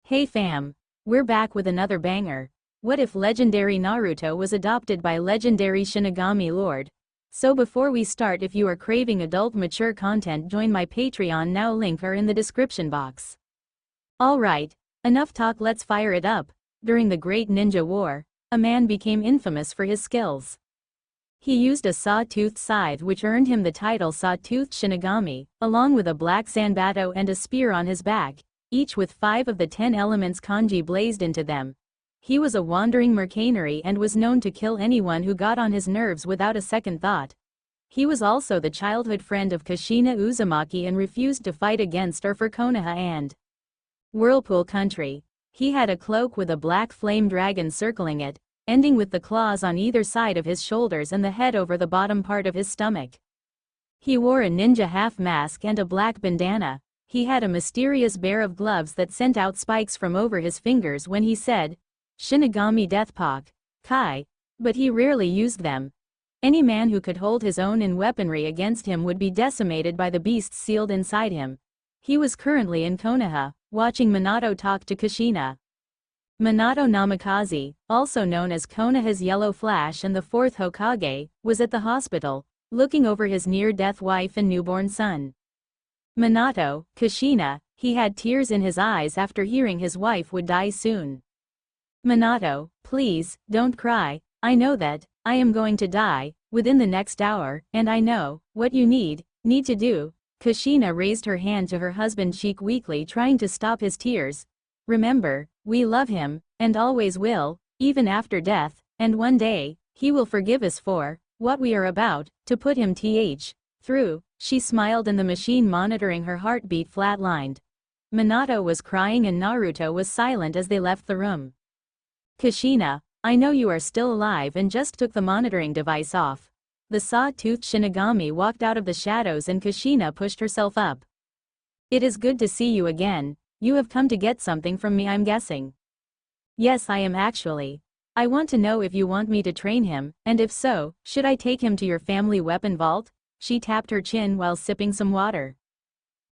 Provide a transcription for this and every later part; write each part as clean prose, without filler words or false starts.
Hey fam! We're back with another banger. What if legendary Naruto was adopted by legendary Shinigami Lord? So before we start, if you are craving adult mature content, join my Patreon now, link are in the description box. Alright, enough talk, let's fire it up. During the Great Ninja War, a man became infamous for his skills. He used a saw-toothed scythe which earned him the title Saw-Toothed Shinigami, along with a black Zanbato and a spear on his back, each with 5 of the 10 elements kanji blazed into them. He was a wandering mercenary and was known to kill anyone who got on his nerves without a second thought. He was also the childhood friend of Kushina Uzumaki and refused to fight against or for Konoha and Whirlpool Country. He had a cloak with a black flame dragon circling it, ending with the claws on either side of his shoulders and the head over the bottom part of his stomach. He wore a ninja half mask and a black bandana. He had a mysterious pair of gloves that sent out spikes from over his fingers when he said, "Shinigami Deathpak, Kai," but he rarely used them. Any man who could hold his own in weaponry against him would be decimated by the beasts sealed inside him. He was currently in Konoha, watching Minato talk to Kushina. Minato Namikaze, also known as Konoha's Yellow Flash and the 4th Hokage, was at the hospital, looking over his near-death wife and newborn son. Minato, Kushina, he had tears in his eyes after hearing his wife would die soon. Minato, please, don't cry, I know that, I am going to die, within the next hour, and I know, what you need to do. Kushina raised her hand to her husband's cheek weakly, trying to stop his tears. Remember, we love him, and always will, even after death, and one day, he will forgive us for what we are about to put him through. She smiled and the machine monitoring her heartbeat flatlined. Minato was crying and Naruto was silent as they left the room. Kushina, I know you are still alive and just took the monitoring device off. The saw-toothed Shinigami walked out of the shadows and Kushina pushed herself up. It is good to see you again. You have come to get something from me, I'm guessing. Yes, I am actually. I want to know if you want me to train him, and if so, should I take him to your family weapon vault? She tapped her chin while sipping some water.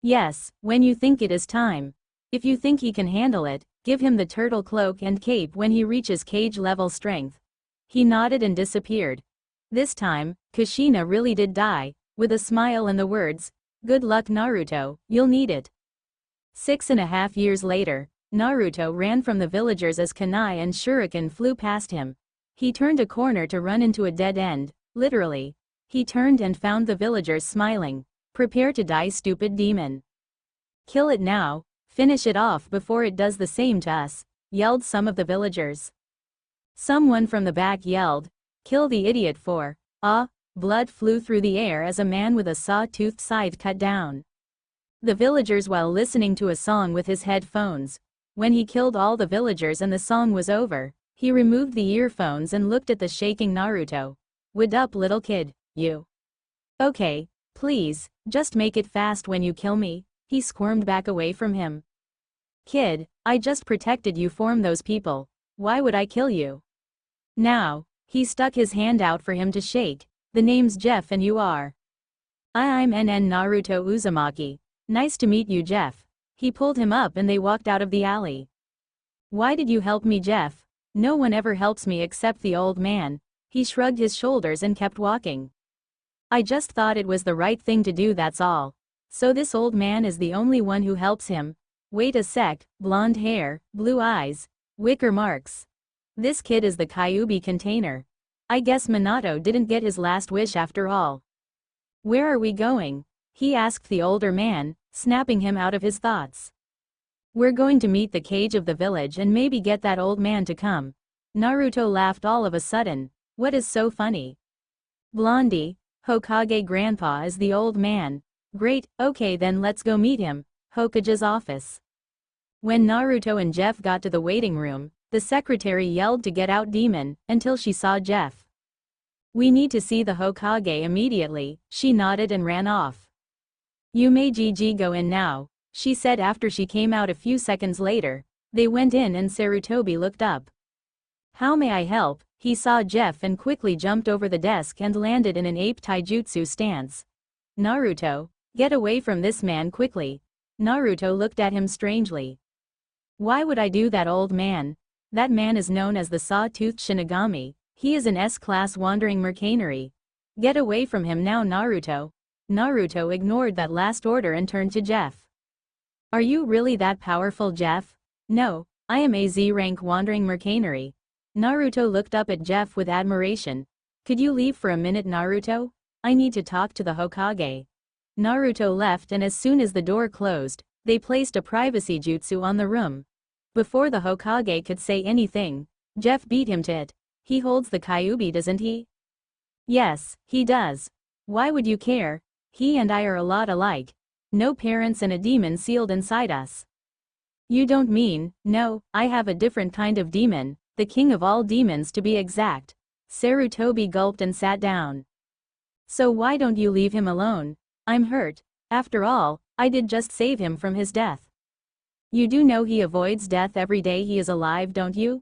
Yes, when you think it is time. If you think he can handle it, give him the turtle cloak and cape when he reaches cage-level strength. He nodded and disappeared. This time, Kushina really did die, with a smile and the words, "Good luck Naruto, you'll need it." 6.5 years later, Naruto ran from the villagers as kunai and shuriken flew past him. He turned a corner to run into a dead end, literally. He turned and found the villagers smiling. "Prepare to die, stupid demon. Kill it now, finish it off before it does the same to us," yelled some of the villagers. Someone from the back yelled, "Kill the idiot for." Blood flew through the air as a man with a saw-toothed scythe cut down the villagers while listening to a song with his headphones. When he killed all the villagers and the song was over, he removed the earphones and looked at the shaking Naruto. "What up, little kid, you? Okay, please, just make it fast when you kill me." He squirmed back away from him. "Kid, I just protected you from those people. Why would I kill you? Now." He stuck his hand out for him to shake. "The name's Jeff and you are?" I'm NN Naruto Uzumaki. Nice to meet you, Jeff." He pulled him up and they walked out of the alley. "Why did you help me, Jeff?" "No one ever helps me except the old man." He shrugged his shoulders and kept walking. "I just thought it was the right thing to do, that's all." "So this old man is the only one who helps him?" "Wait a sec, blonde hair, blue eyes, wicker marks. This kid is the Kyuubi container. I guess Minato didn't get his last wish after all." "Where are we going?" he asked the older man, snapping him out of his thoughts. "We're going to meet the cage of the village and maybe get that old man to come." Naruto laughed all of a sudden. "What is so funny?" "Blondie, Hokage grandpa is the old man." "Great, okay then let's go meet him." Hokage's office. When Naruto and Jeff got to the waiting room, the secretary yelled to get out demon, until she saw Jeff. "We need to see the Hokage immediately." She nodded and ran off. "You may go in now," she said after she came out a few seconds later. They went in and Sarutobi looked up. "How may I help?" He saw Jeff and quickly jumped over the desk and landed in an ape taijutsu stance. "Naruto, get away from this man quickly." Naruto looked at him strangely. Why would I do that, old man? That man is known as the Saw-Toothed Shinigami. He is an S-class wandering mercenary. Get away from him now, Naruto. Naruto ignored that last order and turned to Jeff. Are you really that powerful, Jeff? No, I am a Z-rank wandering mercenary. Naruto looked up at Jeff with admiration. Could you leave for a minute, Naruto? I need to talk to the Hokage. Naruto left, and as soon as the door closed, they placed a privacy jutsu on the room. Before the Hokage could say anything, Jeff beat him to it. He holds the Kyuubi, doesn't he? Yes, he does. Why would you care? He and I are a lot alike. No parents and a demon sealed inside us. You don't mean? No, I have a different kind of demon, the king of all demons to be exact. Sarutobi gulped and sat down. So why don't you leave him alone? I'm hurt. After all, I did just save him from his death. You do know he avoids death every day he is alive, don't you?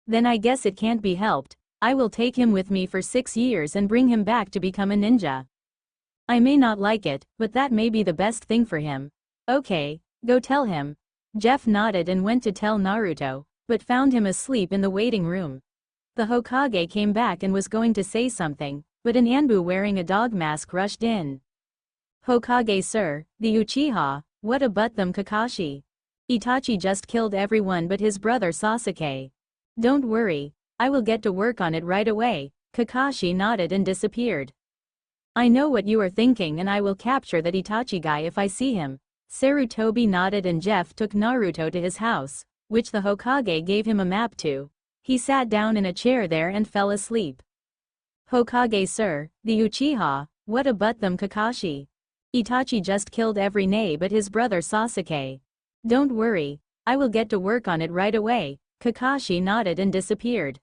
Then I guess it can't be helped. I will take him with me for 6 years and bring him back to become a ninja. I may not like it, but that may be the best thing for him. Okay, go tell him. Jeff nodded and went to tell Naruto, but found him asleep in the waiting room. The Hokage came back and was going to say something, but an Anbu wearing a dog mask rushed in. Hokage sir, the Uchiha, what about them Kakashi? Itachi just killed everyone but his brother Sasuke. Don't worry, I will get to work on it right away. Kakashi nodded and disappeared. I know what you are thinking, and I will capture that Itachi guy if I see him. Sarutobi nodded, and Jeff took Naruto to his house, which the Hokage gave him a map to. He sat down in a chair there and fell asleep. Hokage sir, the Uchiha, what about them Kakashi? Itachi just killed every nay but his brother Sasuke. Don't worry, I will get to work on it right away. Kakashi nodded and disappeared.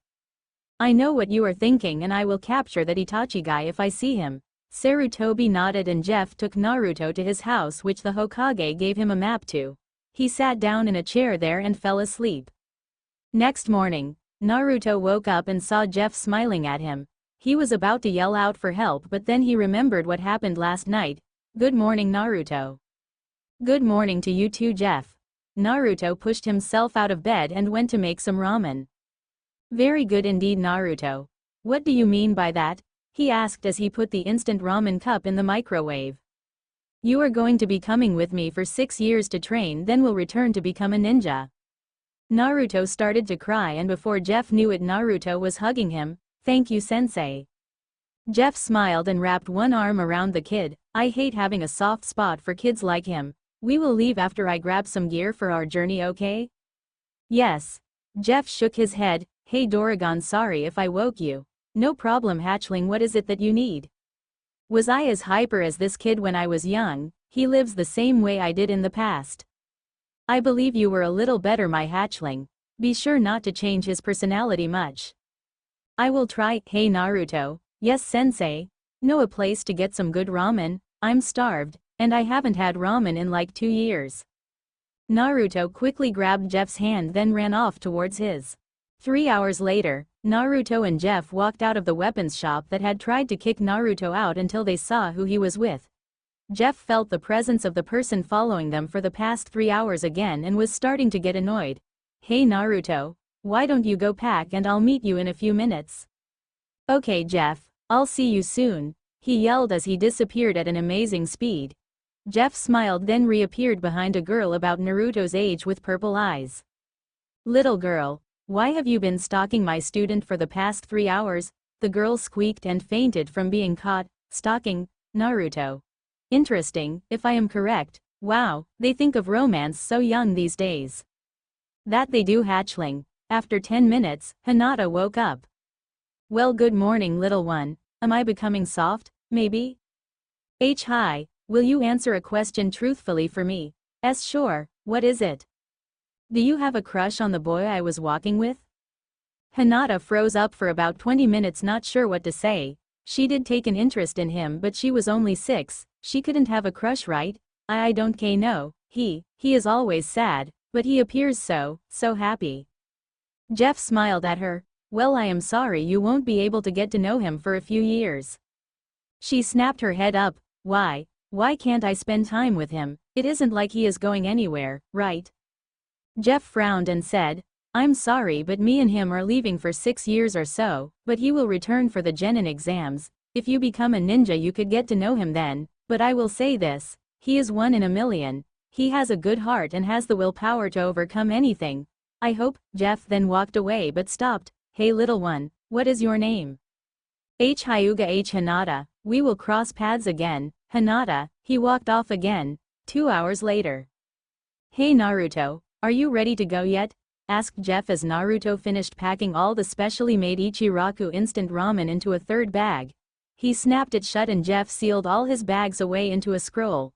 I know what you are thinking, and I will capture that Itachi guy if I see him. Sarutobi nodded, and Jeff took Naruto to his house, which the Hokage gave him a map to. He sat down in a chair there and fell asleep. Next morning, Naruto woke up and saw Jeff smiling at him. He was about to yell out for help, but then he remembered what happened last night. Good morning, Naruto. Good morning to you too, Jeff. Naruto pushed himself out of bed and went to make some ramen. Very good indeed, Naruto. What do you mean by that? He asked as he put the instant ramen cup in the microwave. You are going to be coming with me for 6 years to train, then will return to become a ninja. Naruto started to cry, and before Jeff knew it, Naruto was hugging him. Thank you, sensei. Jeff smiled and wrapped one arm around the kid. I hate having a soft spot for kids like him. We will leave after I grab some gear for our journey, okay? Yes. Jeff shook his head. Hey Doragon, sorry if I woke you. No problem, hatchling, what is it that you need? Was I as hyper as this kid when I was young? He lives the same way I did in the past. I believe you were a little better, my hatchling. Be sure not to change his personality much. I will try. Hey Naruto. Yes sensei. Know a place to get some good ramen? I'm starved, and I haven't had ramen in like 2 years. Naruto quickly grabbed Jeff's hand, then ran off towards his. 3 hours later, Naruto and Jeff walked out of the weapons shop that had tried to kick Naruto out until they saw who he was with. Jeff felt the presence of the person following them for the past 3 hours again and was starting to get annoyed. Hey Naruto, why don't you go pack and I'll meet you in a few minutes? Okay Jeff, I'll see you soon, he yelled as he disappeared at an amazing speed. Jeff smiled, then reappeared behind a girl about Naruto's age with purple eyes. Little girl, why have you been stalking my student for the past 3 hours? The girl squeaked and fainted from being caught stalking Naruto. Interesting, if I am correct. Wow, they think of romance so young these days. That they do, hatchling. After 10 minutes, Hinata woke up. Well, good morning, little one. Am I becoming soft, maybe? Hi, will you answer a question truthfully for me? Sure, what is it? Do you have a crush on the boy I was walking with? Hinata froze up for about 20 minutes, not sure what to say. She did take an interest in him, but she was only 6, she couldn't have a crush, right? I don't know. He is always sad, but he appears so happy. Jeff smiled at her. Well, I am sorry you won't be able to get to know him for a few years. She snapped her head up. Why can't I spend time with him? It isn't like he is going anywhere, right? Jeff frowned and said, I'm sorry but me and him are leaving for 6 years or so, but he will return for the genin exams. If you become a ninja you could get to know him then, but I will say this, he is 1 in a million. He has a good heart and has the willpower to overcome anything. I hope. Jeff then walked away but stopped. Hey little one, what is your name? H. Hyuga H. Hinata, we will cross paths again, Hinata. He walked off again. 2 hours later. Hey Naruto, are you ready to go yet? Asked Jeff as Naruto finished packing all the specially made Ichiraku instant ramen into a third bag. He snapped it shut and Jeff sealed all his bags away into a scroll.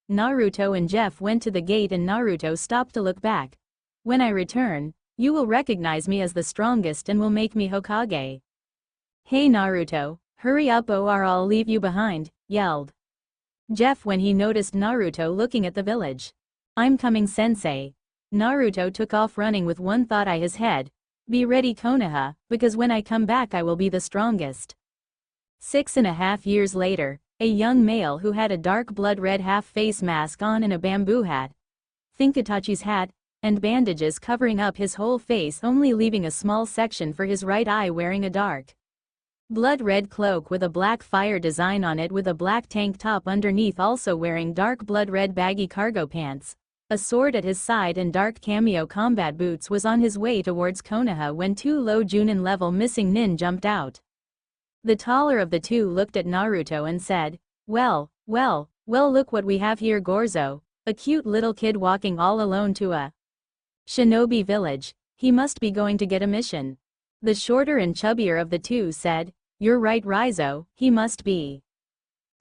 Naruto and Jeff went to the gate and Naruto stopped to look back. When I return, you will recognize me as the strongest and will make me Hokage. Hey Naruto, hurry up or I'll leave you behind, yelled Jeff when he noticed Naruto looking at the village. I'm coming sensei. Naruto took off running with one thought in his head. Be ready Konoha, because when I come back I will be the strongest. 6.5 years later, a young male who had a dark blood red half-face mask on and a bamboo hat. Think Itachi's hat, and bandages covering up his whole face only leaving a small section for his right eye wearing a dark blood red cloak with a black fire design on it with a black tank top underneath also wearing dark blood red baggy cargo pants. A sword at his side and dark cameo combat boots was on his way towards Konoha when 2 low Junin level missing nin jumped out. The taller of the two looked at Naruto and said, well, look what we have here Gorzo, a cute little kid walking all alone to a shinobi village. He must be going to get a mission. The shorter and chubbier of the two said, you're right Rizo, he must be.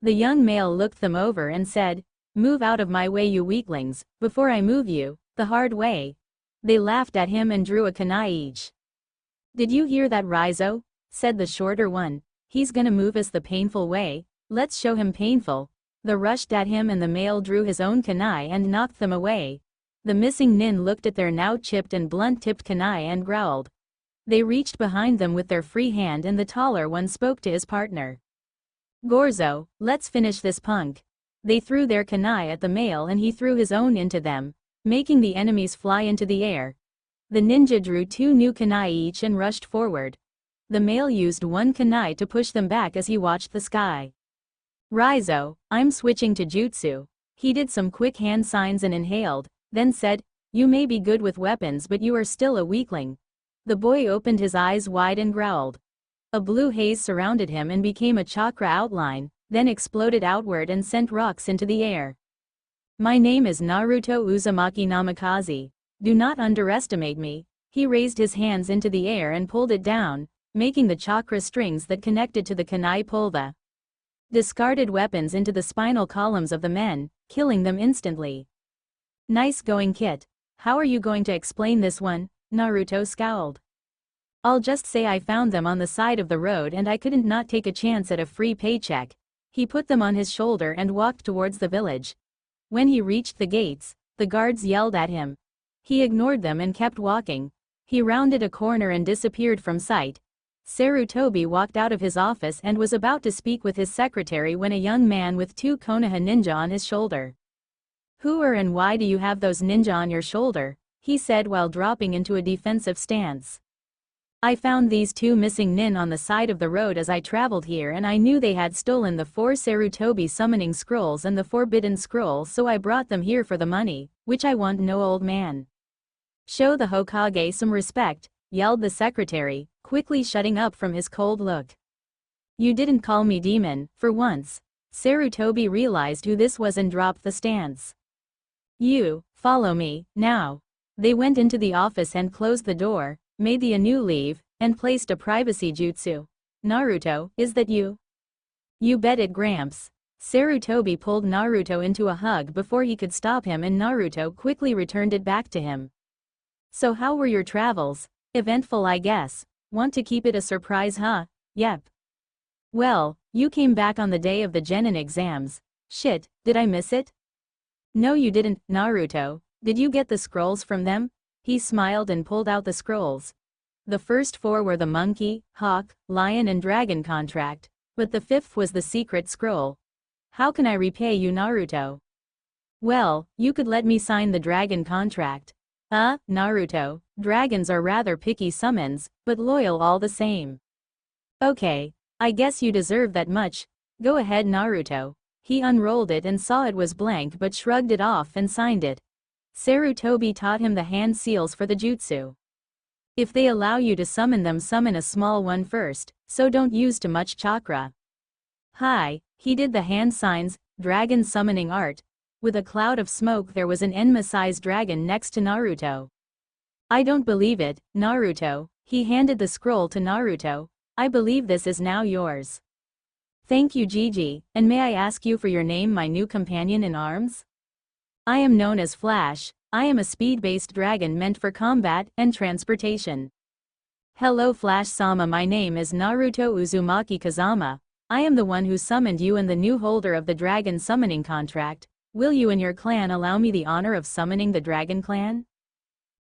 The young male looked them over and said, move out of my way you weaklings, before I move you, the hard way. They laughed at him and drew a kunai each. Did you hear that Rizo? Said the shorter one. He's gonna move us the painful way, let's show him painful. They rushed at him and the male drew his own kunai and knocked them away. The missing nin looked at their now chipped and blunt-tipped kunai and growled. They reached behind them with their free hand and the taller one spoke to his partner. Gorzo, let's finish this punk. They threw their kunai at the male and he threw his own into them, making the enemies fly into the air. The ninja drew 2 new kunai each and rushed forward. The male used 1 kunai to push them back as he watched the sky. Rizo, I'm switching to jutsu. He did some quick hand signs and inhaled, then said, you may be good with weapons but you are still a weakling. The boy opened his eyes wide and growled. A blue haze surrounded him and became a chakra outline, then exploded outward and sent rocks into the air. My name is Naruto Uzumaki Namikaze. Do not underestimate me. He raised his hands into the air and pulled it down, making the chakra strings that connected to the kunai pull the discarded weapons into the spinal columns of the men, killing them instantly. Nice going kid. How are you going to explain this one? Naruto scowled. I'll just say I found them on the side of the road and I couldn't not take a chance at a free paycheck. He put them on his shoulder and walked towards the village. When he reached the gates, the guards yelled at him. He ignored them and kept walking. He rounded a corner and disappeared from sight. Sarutobi walked out of his office and was about to speak with his secretary when a young man with 2 Konoha ninja on his shoulder. Who are and why do you have those ninja on your shoulder? He said while dropping into a defensive stance. I found these 2 missing nin on the side of the road as I traveled here and I knew they had stolen the 4 Sarutobi summoning scrolls and the forbidden scroll so I brought them here for the money, which I want no old man. Show the Hokage some respect, yelled the secretary, quickly shutting up from his cold look. You didn't call me demon, for once. Sarutobi realized who this was and dropped the stance. You, follow me, now. They went into the office and closed the door, made the Anu leave, and placed a privacy jutsu. Naruto, is that you? You bet it Gramps. Sarutobi pulled Naruto into a hug before he could stop him and Naruto quickly returned it back to him. So how were your travels? Eventful I guess. Want to keep it a surprise huh? Yep. Well, you came back on the day of the genin exams. Shit, did I miss it? No you didn't, Naruto. Did you get the scrolls from them? He smiled and pulled out the scrolls. The first 4 were the monkey, hawk, lion and dragon contract, but the 5th was the secret scroll. How can I repay you Naruto? Well, you could let me sign the dragon contract. Naruto, dragons are rather picky summons, but loyal all the same. Okay, I guess you deserve that much. Go ahead Naruto. He unrolled it and saw it was blank but shrugged it off and signed it. Sarutobi taught him the hand seals for the jutsu. If they allow you to summon them, summon a small one first, so don't use too much chakra. Hi, he did the hand signs, dragon summoning art. With a cloud of smoke there was an Enma-sized dragon next to Naruto. I don't believe it, Naruto. He handed the scroll to Naruto. I believe this is now yours. Thank you Gigi, and may I ask you for your name, my new companion in arms? I am known as Flash. I am a speed-based dragon meant for combat and transportation. Hello Flash-sama, my name is Naruto Uzumaki Kazama. I am the one who summoned you and the new holder of the dragon summoning contract. Will you and your clan allow me the honor of summoning the dragon clan?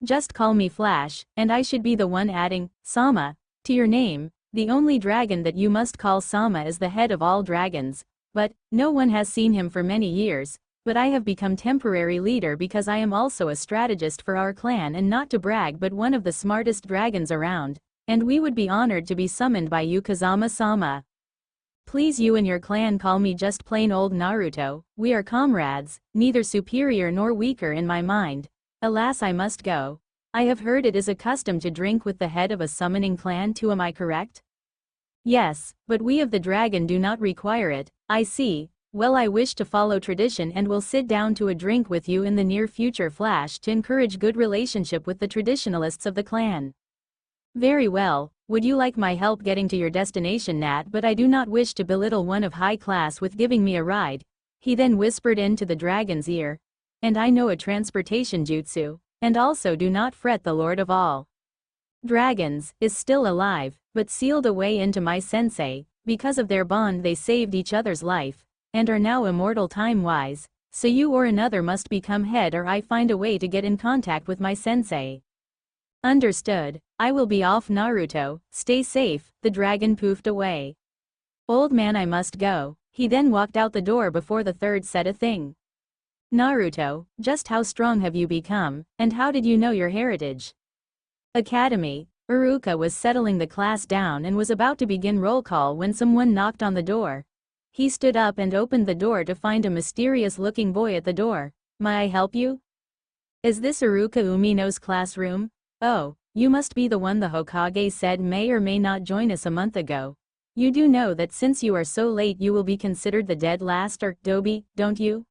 Just call me Flash, and I should be the one adding Sama to your name. The only dragon that you must call Sama is the head of all dragons, but no one has seen him for many years. But I have become temporary leader because I am also a strategist for our clan, and not to brag but one of the smartest dragons around, and we would be honored to be summoned by you Kazama-sama. Please you and your clan call me just plain old Naruto. We are comrades, neither superior nor weaker in my mind. Alas, I must go. I have heard it is a custom to drink with the head of a summoning clan too, am I correct? Yes, but we of the dragon do not require it. I see. Well, I wish to follow tradition and will sit down to a drink with you in the near future Flash, to encourage good relationship with the traditionalists of the clan. Very well, would you like my help getting to your destination Nat? But I do not wish to belittle one of high class with giving me a ride. He then whispered into the dragon's ear. And I know a transportation jutsu, and also do not fret, the lord of all dragons is still alive, but sealed away into my sensei. Because of their bond they saved each other's life, and are now immortal time-wise, so you or another must become head or I find a way to get in contact with my sensei. Understood. I will be off Naruto, stay safe. The dragon poofed away. Old man, I must go. He then walked out the door before the third said a thing. Naruto, just how strong have you become, and how did you know your heritage? Academy. Iruka was settling the class down and was about to begin roll call when someone knocked on the door. He stood up and opened the door to find a mysterious-looking boy at the door. May I help you? Is this Iruka Umino's classroom? Oh, you must be the one the Hokage said may or may not join us a month ago. You do know that since you are so late you will be considered the dead last or Dobi, don't you?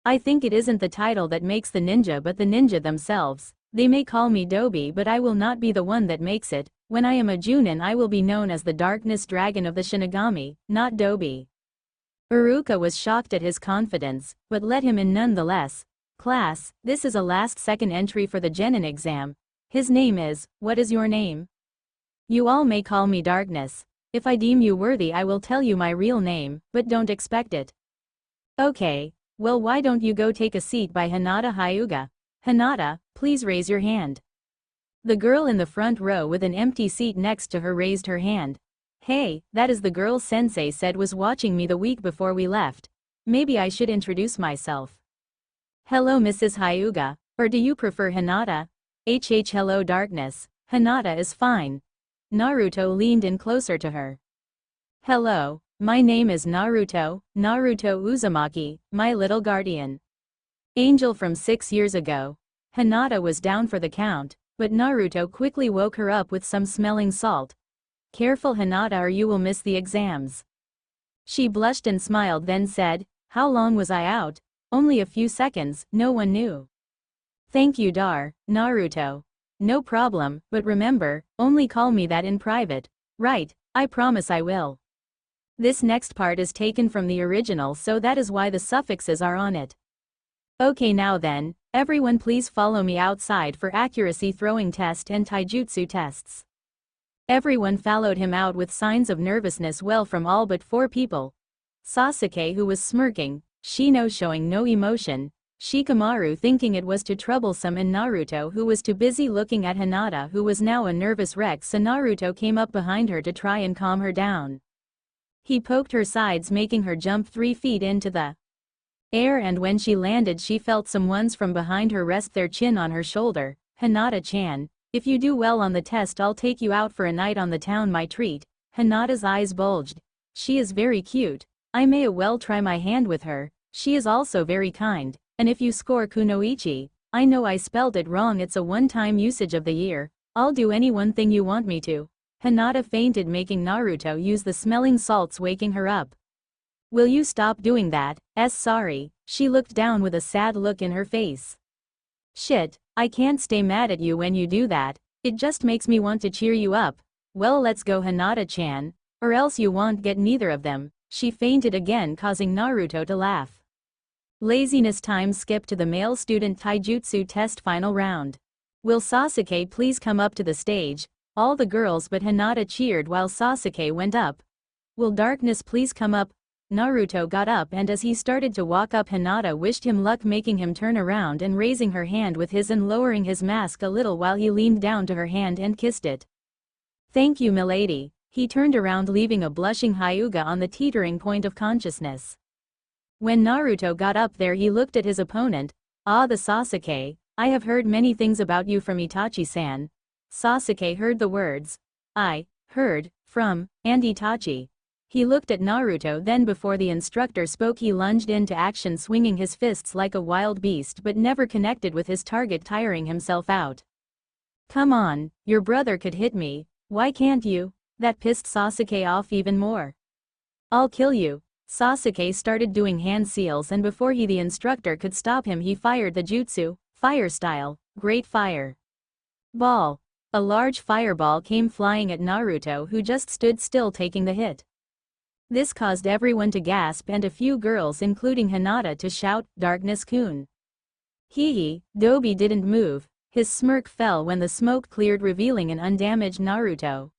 I think it isn't the title that makes the ninja but the ninja themselves. They may call me Dobi but I will not be the one that makes it. When I am a Junin I will be known as the Darkness Dragon of the Shinigami, not Dobi. Iruka was shocked at his confidence, but let him in nonetheless. Class, this is a last-second entry for the Genin exam. His name is, what is your name? You all may call me Darkness. If I deem you worthy I will tell you my real name, but don't expect it. Okay, well why don't you go take a seat by Hinata Hyuga? Hinata, please raise your hand. The girl in the front row with an empty seat next to her raised her hand. Hey, that is the girl sensei said was watching me the week before we left. Maybe I should introduce myself. Hello Mrs. Hyuga, or do you prefer Hinata? Hello Darkness. Hinata is fine. Naruto leaned in closer to her. Hello, my name is Naruto Uzumaki, my little guardian angel from 6 years ago. Hinata was down for the count, but Naruto quickly woke her up with some smelling salt. Careful Hinata or you will miss the exams. She blushed and smiled then said, how long was I out? Only a few seconds, no one knew. Thank you Naruto. No problem, but remember, only call me that in private. Right, I promise I will. This next part is taken from the original so that is why the suffixes are on it. Okay now then, everyone please follow me outside for accuracy throwing test and taijutsu tests. Everyone followed him out with signs of nervousness well from all but 4 people. Sasuke who was smirking, Shino showing no emotion, Shikamaru thinking it was too troublesome and Naruto who was too busy looking at Hinata who was now a nervous wreck, so Naruto came up behind her to try and calm her down. He poked her sides making her jump 3 feet into the air, and when she landed she felt someone's from behind her rest their chin on her shoulder. Hinata-chan, if you do well on the test I'll take you out for a night on the town, my treat. Hinata's eyes bulged. She is very cute. I may well try my hand with her. She is also very kind. And if you score kunoichi, I know I spelled it wrong, it's a one-time usage of the year. I'll do any one thing you want me to. Hinata fainted, making Naruto use the smelling salts, waking her up. Will you stop doing that? Sorry. She looked down with a sad look in her face. Shit, I can't stay mad at you when you do that. It just makes me want to cheer you up. Well, let's go, Hinata-chan. Or else you won't get neither of them. She fainted again, causing Naruto to laugh. Laziness time. Skip to the male student taijutsu test final round. Will Sasuke please come up to the stage? All the girls but Hinata cheered while Sasuke went up. Will darkness please come up? Naruto got up, and as he started to walk up Hinata wished him luck, making him turn around and raising her hand with his and lowering his mask a little while he leaned down to her hand and kissed it. Thank you, milady. He turned around, leaving a blushing Hyuga on the teetering point of consciousness. When Naruto got up there he looked at his opponent. Ah, the Sasuke, I have heard many things about you from Itachi-san. Sasuke heard the words. I heard from and Itachi. He looked at Naruto, then before the instructor spoke he lunged into action, swinging his fists like a wild beast but never connected with his target, tiring himself out. Come on, your brother could hit me, why can't you? That pissed Sasuke off even more. I'll kill you. Sasuke started doing hand seals, and before the instructor could stop him he fired the jutsu, fire style, great fire. Ball. A large fireball came flying at Naruto, who just stood still taking the hit. This caused everyone to gasp and a few girls including Hinata to shout, Darkness-kun. Hee. Dobi didn't move. His smirk fell when the smoke cleared, revealing an undamaged Naruto.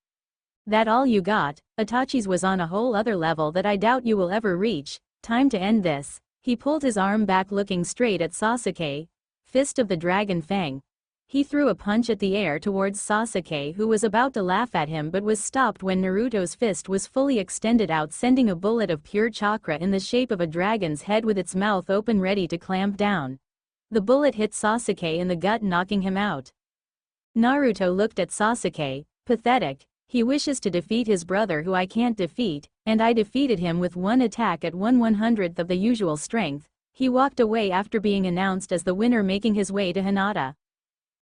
That all you got? Itachi's was on a whole other level that I doubt you will ever reach. Time to end this. He pulled his arm back, looking straight at Sasuke. Fist of the Dragon Fang. He threw a punch at the air towards Sasuke, who was about to laugh at him but was stopped when Naruto's fist was fully extended out, sending a bullet of pure chakra in the shape of a dragon's head with its mouth open ready to clamp down. The bullet hit Sasuke in the gut, knocking him out. Naruto looked at Sasuke. Pathetic. He wishes to defeat his brother who I can't defeat, and I defeated him with one attack at 1/100th of the usual strength. He walked away after being announced as the winner, making his way to Hinata.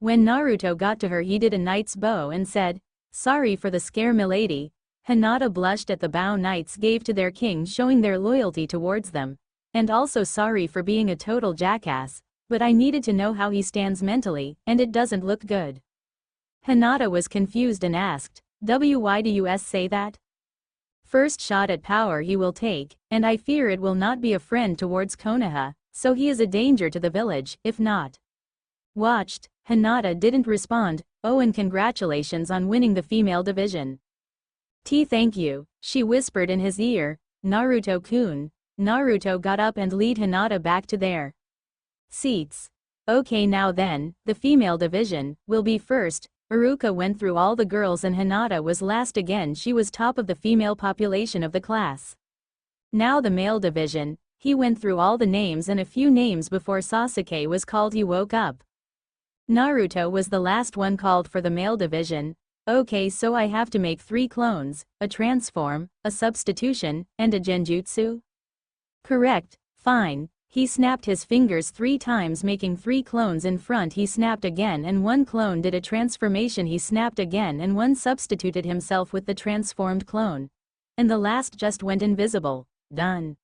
When Naruto got to her he did a knight's bow and said, Sorry for the scare, milady. Hinata blushed at the bow knights gave to their king, showing their loyalty towards them. And also sorry for being a total jackass, but I needed to know how he stands mentally, and it doesn't look good. Hinata was confused and asked, why do you say that? First shot at power he will take, and I fear it will not be a friend towards Konoha, so he is a danger to the village, if not. Watched. Hinata didn't respond. Oh, and congratulations on winning the female division. Thank you, she whispered in his ear. Naruto-kun. Naruto got up and led Hinata back to their seats. Okay, now then, the female division will be first. Iruka went through all the girls and Hinata was last again. She was top of the female population of the class. Now the male division. He went through all the names and a few names before Sasuke was called. He woke up. Naruto was the last one called for the male division. Okay, so I have to make 3 clones, a transform, a substitution, and a genjutsu? Correct, fine. He snapped his fingers 3 times, making 3 clones in front. He snapped again and 1 clone did a transformation. He snapped again and 1 substituted himself with the transformed clone. And the last just went invisible. Done.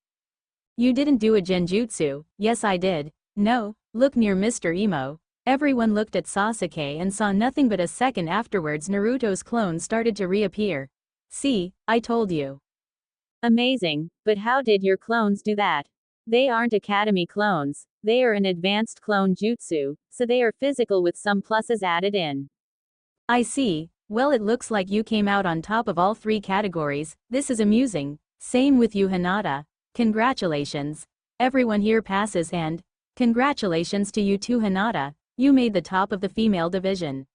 You didn't do a genjutsu. Yes, I did. No, look near Mr. Emo. Everyone looked at Sasuke and saw nothing, but a second afterwards Naruto's clone started to reappear. See, I told you. Amazing, but how did your clones do that? They aren't academy clones, they are an advanced clone jutsu, so they are physical with some pluses added in. I see, well it looks like you came out on top of all 3 categories, this is amusing. Same with you, Hinata. Congratulations. Everyone here passes, and congratulations to you too, Hinata. You made the top of the female division.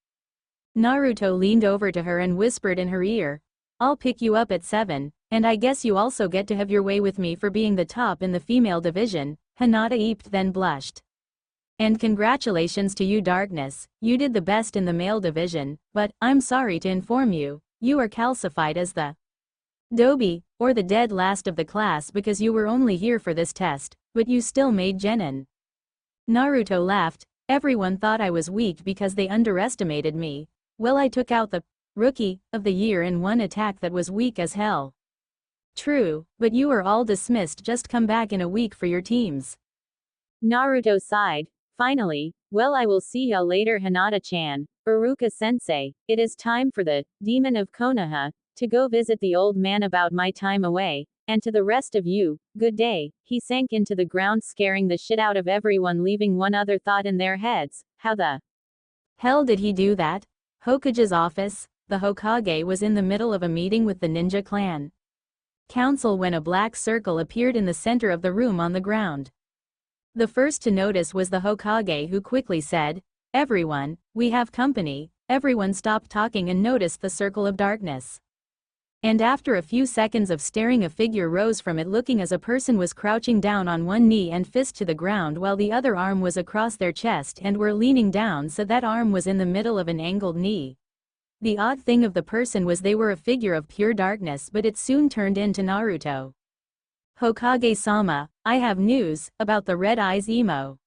Naruto leaned over to her and whispered in her ear. I'll pick you up at 7, and I guess you also get to have your way with me for being the top in the female division. Hinata eeped then blushed. And congratulations to you Darkness, you did the best in the male division, but, I'm sorry to inform you, you are calcified as the Dobi, or the dead last of the class because you were only here for this test, but you still made Genin. Naruto laughed, everyone thought I was weak because they underestimated me. Well, I took out the Rookie of the Year in one attack that was weak as hell. True, but you are all dismissed, just come back in a week for your teams. Naruto sighed. Finally, well, I will see ya later Hinata-chan. Iruka-sensei, it is time for the Demon of Konoha to go visit the old man about my time away, and to the rest of you, good day. He sank into the ground scaring the shit out of everyone, leaving one other thought in their heads. How the hell did he do that? Hokage's office, the Hokage was in the middle of a meeting with the ninja clan council when a black circle appeared in the center of the room on the ground. The first to notice was the Hokage, who quickly said, everyone, we have company. Everyone stopped talking and noticed the circle of darkness. And after a few seconds of staring, a figure rose from it, looking as a person was crouching down on one knee and fist to the ground while the other arm was across their chest and were leaning down so that arm was in the middle of an angled knee. The odd thing of the person was they were a figure of pure darkness, but it soon turned into Naruto. Hokage-sama, I have news about the red eyes emo.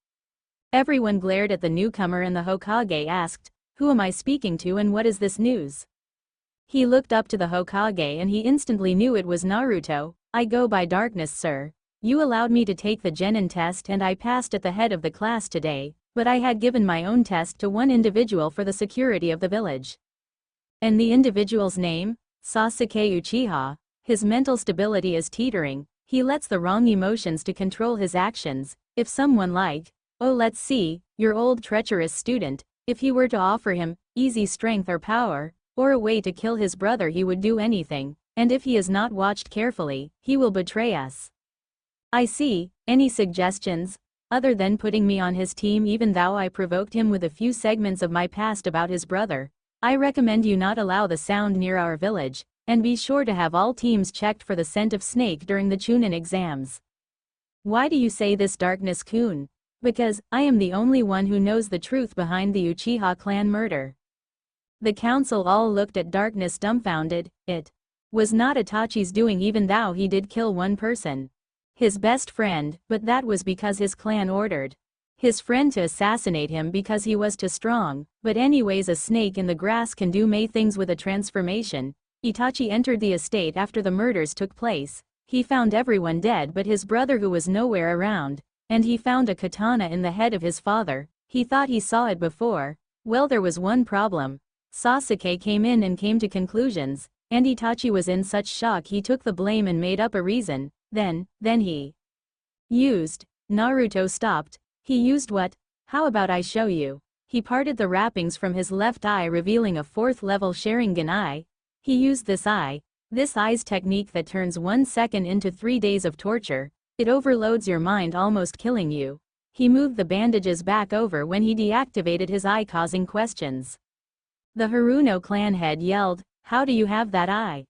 Everyone glared at the newcomer and the Hokage asked, who am I speaking to and what is this news? He looked up to the Hokage and he instantly knew it was Naruto. I go by Darkness, sir. You allowed me to take the Genin test and I passed at the head of the class today, but I had given my own test to one individual for the security of the village. And the individual's name? Sasuke Uchiha. His mental stability is teetering. He lets the wrong emotions to control his actions. If someone like, oh let's see, your old treacherous student, if he were to offer him easy strength or power, or a way to kill his brother, he would do anything, and if he is not watched carefully, he will betray us. I see. Any suggestions? Other than putting me on his team, even though I provoked him with a few segments of my past about his brother, I recommend you not allow the sound near our village, and be sure to have all teams checked for the scent of snake during the Chunin exams. Why do you say this, Darkness-kun? Because, I am the only one who knows the truth behind the Uchiha clan murder. The council all looked at Darkness dumbfounded. It was not Itachi's doing, even though he did kill one person. His best friend, but that was because his clan ordered his friend to assassinate him because he was too strong. But anyways, a snake in the grass can do many things with a transformation. Itachi entered the estate after the murders took place. He found everyone dead but his brother, who was nowhere around, and he found a katana in the head of his father. He thought he saw it before. Well, there was one problem. Sasuke came in and came to conclusions, and Itachi was in such shock he took the blame and made up a reason. Then he used. Naruto stopped. He used what? How about I show you? He parted the wrappings from his left eye, revealing a 4th level Sharingan eye. He used this eye's technique that turns 1 second into 3 days of torture. It overloads your mind, almost killing you. He moved the bandages back over when he deactivated his eye, causing questions. The Haruno clan head yelled, how do you have that eye?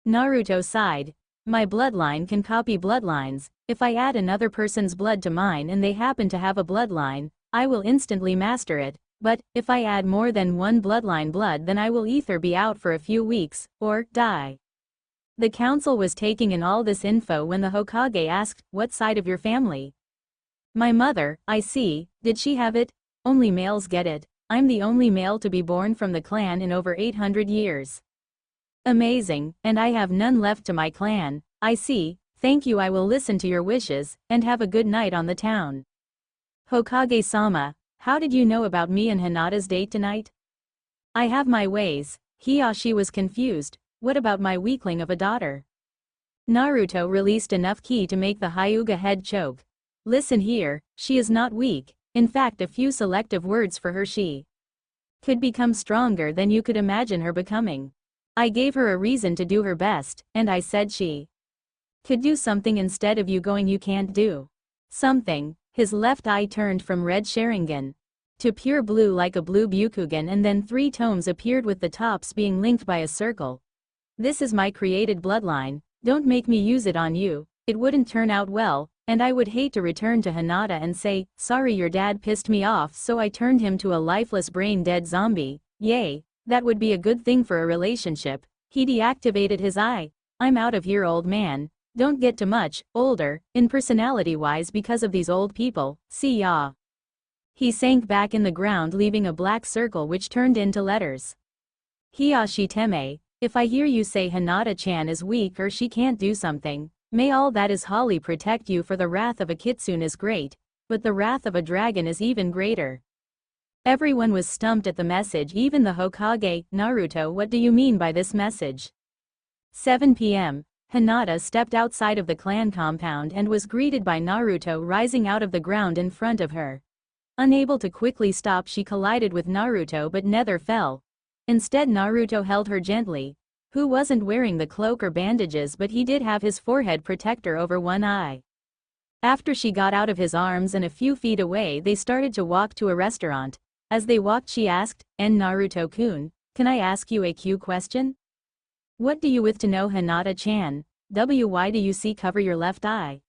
Naruto sighed. My bloodline can copy bloodlines. If I add another person's blood to mine and they happen to have a bloodline, I will instantly master it. But, if I add more than one bloodline blood, then I will either be out for a few weeks, or die. The council was taking in all this info when the Hokage asked, what side of your family? My mother, I see. Did she have it? Only males get it. I'm the only male to be born from the clan in over 800 years. Amazing, and I have none left to my clan. I see. Thank you, I will listen to your wishes, and have a good night on the town. Hokage-sama, how did you know about me and Hinata's date tonight? I have my ways. Hiyashi was confused. What about my weakling of a daughter? Naruto released enough ki to make the Hyuga head choke. Listen here, she is not weak. In fact, a few selective words for her, she could become stronger than you could imagine her becoming. I gave her a reason to do her best, and I said she could do something instead of you going you can't do something. His left eye turned from red Sharingan to pure blue like a blue Byakugan, and then 3 tomes appeared with the tops being linked by a circle. This is my created bloodline. Don't make me use it on you. It wouldn't turn out well, And I would hate to return to Hinata and say, sorry your dad pissed me off so I turned him to a lifeless brain-dead zombie. Yay, that would be a good thing for a relationship. He deactivated his eye. I'm out of here old man. Don't get too much older, in personality-wise because of these old people, see ya. He sank back in the ground leaving a black circle which turned into letters. Hiyashiteme, if I hear you say Hinata-chan is weak or she can't do something, may all that is Holly protect you for the wrath of a kitsune is great, but the wrath of a dragon is even greater. Everyone was stumped at the message, even the Hokage. Naruto, what do you mean by this message? 7 p.m. Hinata stepped outside of the clan compound and was greeted by Naruto rising out of the ground in front of her. Unable to quickly stop, she collided with Naruto but neither fell. Instead Naruto held her gently. Who wasn't wearing the cloak or bandages, but he did have his forehead protector over one eye. After she got out of his arms and a few feet away they started to walk to a restaurant. As they walked she asked, Naruto-kun, can I ask you a Q question? What do you with to know Hinata-chan? Why do you see cover your left eye?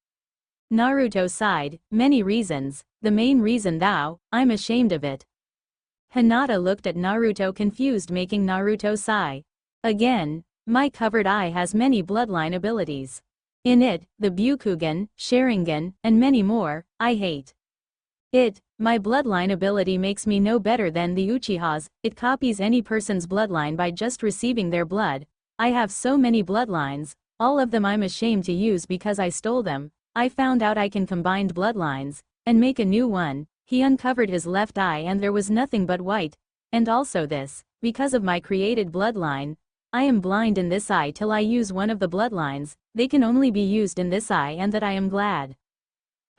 Naruto sighed, many reasons, the main reason I'm ashamed of it. Hinata looked at Naruto confused, making Naruto sigh. Again, my covered eye has many bloodline abilities. In it, the Byakugan, Sharingan, and many more, I hate it. My bloodline ability makes me no better than the Uchihas, it copies any person's bloodline by just receiving their blood. I have so many bloodlines, all of them I'm ashamed to use because I stole them. I found out I can combine bloodlines and make a new one. He uncovered his left eye and there was nothing but white. And also this, because of my created bloodline, I am blind in this eye till I use one of the bloodlines, they can only be used in this eye, and that I am glad.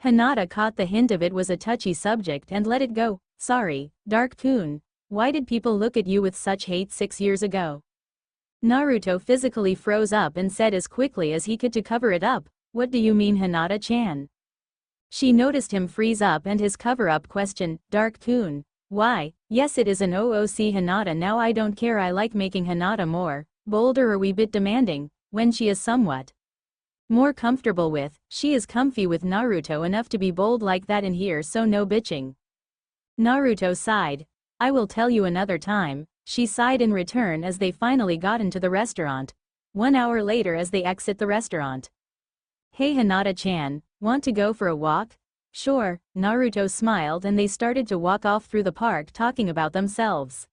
Hinata caught the hint of it was a touchy subject and let it go. Sorry, Dark-kun, why did people look at you with such hate 6 years ago? Naruto physically froze up and said as quickly as he could to cover it up, what do you mean Hinata-chan? She noticed him freeze up and his cover-up question, Dark-kun. Why, yes it is an OOC Hinata. Now I don't care, I like making Hinata more bolder or wee bit demanding, when she is somewhat more comfortable with, she is comfy with Naruto enough to be bold like that in here, so no bitching. Naruto sighed. I will tell you another time, she sighed in return as they finally got into the restaurant. 1 hour later as they exit the restaurant. Hey Hinata-chan, want to go for a walk? Sure, Naruto smiled and they started to walk off through the park talking about themselves.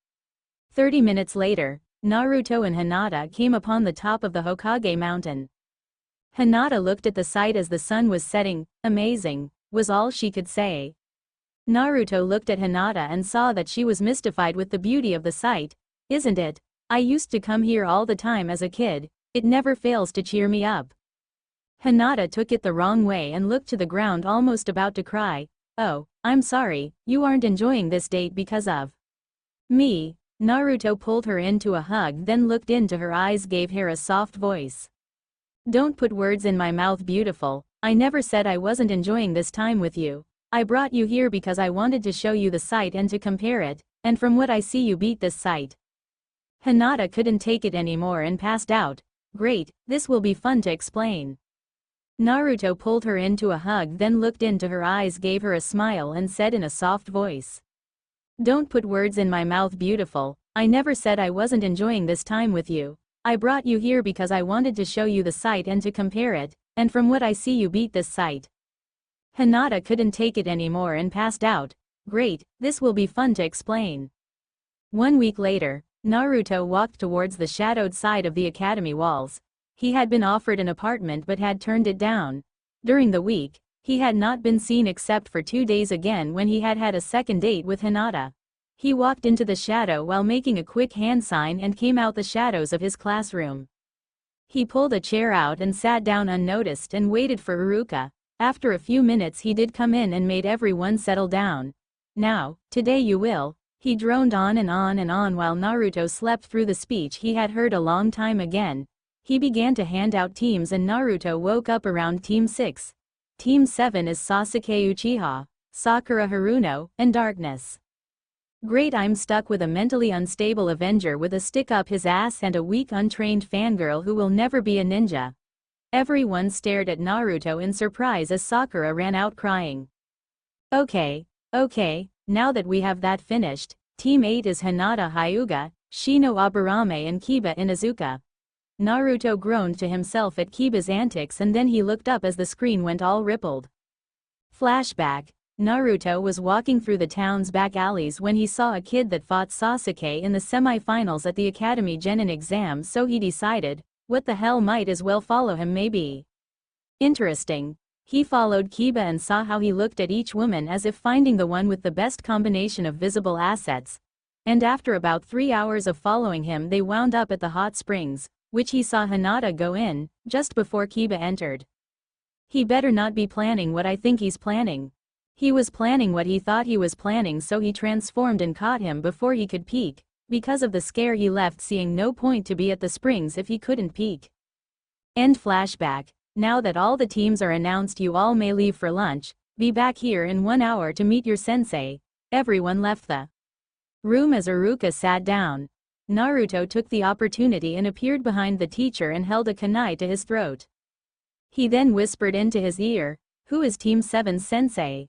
30 minutes later, Naruto and Hinata came upon the top of the Hokage mountain. Hinata looked at the sight as the sun was setting. Amazing, was all she could say. Naruto looked at Hinata and saw that she was mystified with the beauty of the sight. Isn't it? I used to come here all the time as a kid, it never fails to cheer me up. Hinata took it the wrong way and looked to the ground almost about to cry. Oh, I'm sorry, you aren't enjoying this date because of me. Naruto pulled her into a hug, then looked into her eyes, gave her a soft voice. Don't put words in my mouth, beautiful. I never said I wasn't enjoying this time with you. I brought you here because I wanted to show you the sight and to compare it, and from what I see you beat this sight. Hinata couldn't take it anymore and passed out. Great, this will be fun to explain. Naruto pulled her into a hug, then looked into her eyes, gave her a smile and said in a soft voice. Don't put words in my mouth, beautiful. I never said I wasn't enjoying this time with you. I brought you here because I wanted to show you the sight and to compare it, and from what I see you beat this sight. Hinata couldn't take it anymore and passed out. Great, this will be fun to explain. 1 week later, Naruto walked towards the shadowed side of the academy walls. He had been offered an apartment but had turned it down. During the week, he had not been seen except for 2 days again when he had had a second date with Hinata. He walked into the shadow while making a quick hand sign and came out the shadows of his classroom. He pulled a chair out and sat down unnoticed and waited for Uruka. After a few minutes he did come in and made everyone settle down. Now, today you will. He droned on and on and on while Naruto slept through the speech he had heard a long time again. He began to hand out teams and Naruto woke up around Team 6. Team 7 is Sasuke Uchiha, Sakura Haruno, and Darkness. Great, I'm stuck with a mentally unstable Avenger with a stick up his ass and a weak untrained fangirl who will never be a ninja. Everyone stared at Naruto in surprise as Sakura ran out crying. Okay, now that we have that finished, Team 8 is Hinata Hyuga, Shino Aburame and Kiba Inuzuka. Naruto groaned to himself at Kiba's antics and then he looked up as the screen went all rippled. Flashback. Naruto was walking through the town's back alleys when he saw a kid that fought Sasuke in the semi-finals at the Academy Genin exam, so he decided, what the hell, might as well follow him maybe. Interesting. He followed Kiba and saw how he looked at each woman as if finding the one with the best combination of visible assets. And after about 3 hours of following him they wound up at the hot springs, which he saw Hinata go in, just before Kiba entered. He better not be planning what I think he's planning. He was planning what he thought he was planning, so he transformed and caught him before he could peek. Because of the scare he left, seeing no point to be at the springs if he couldn't peek. End flashback. Now that all the teams are announced, you all may leave for lunch. Be back here in 1 hour to meet your sensei. Everyone left the room as Iruka sat down. Naruto took the opportunity and appeared behind the teacher and held a kunai to his throat. He then whispered into his ear, "Who is Team 7's sensei?"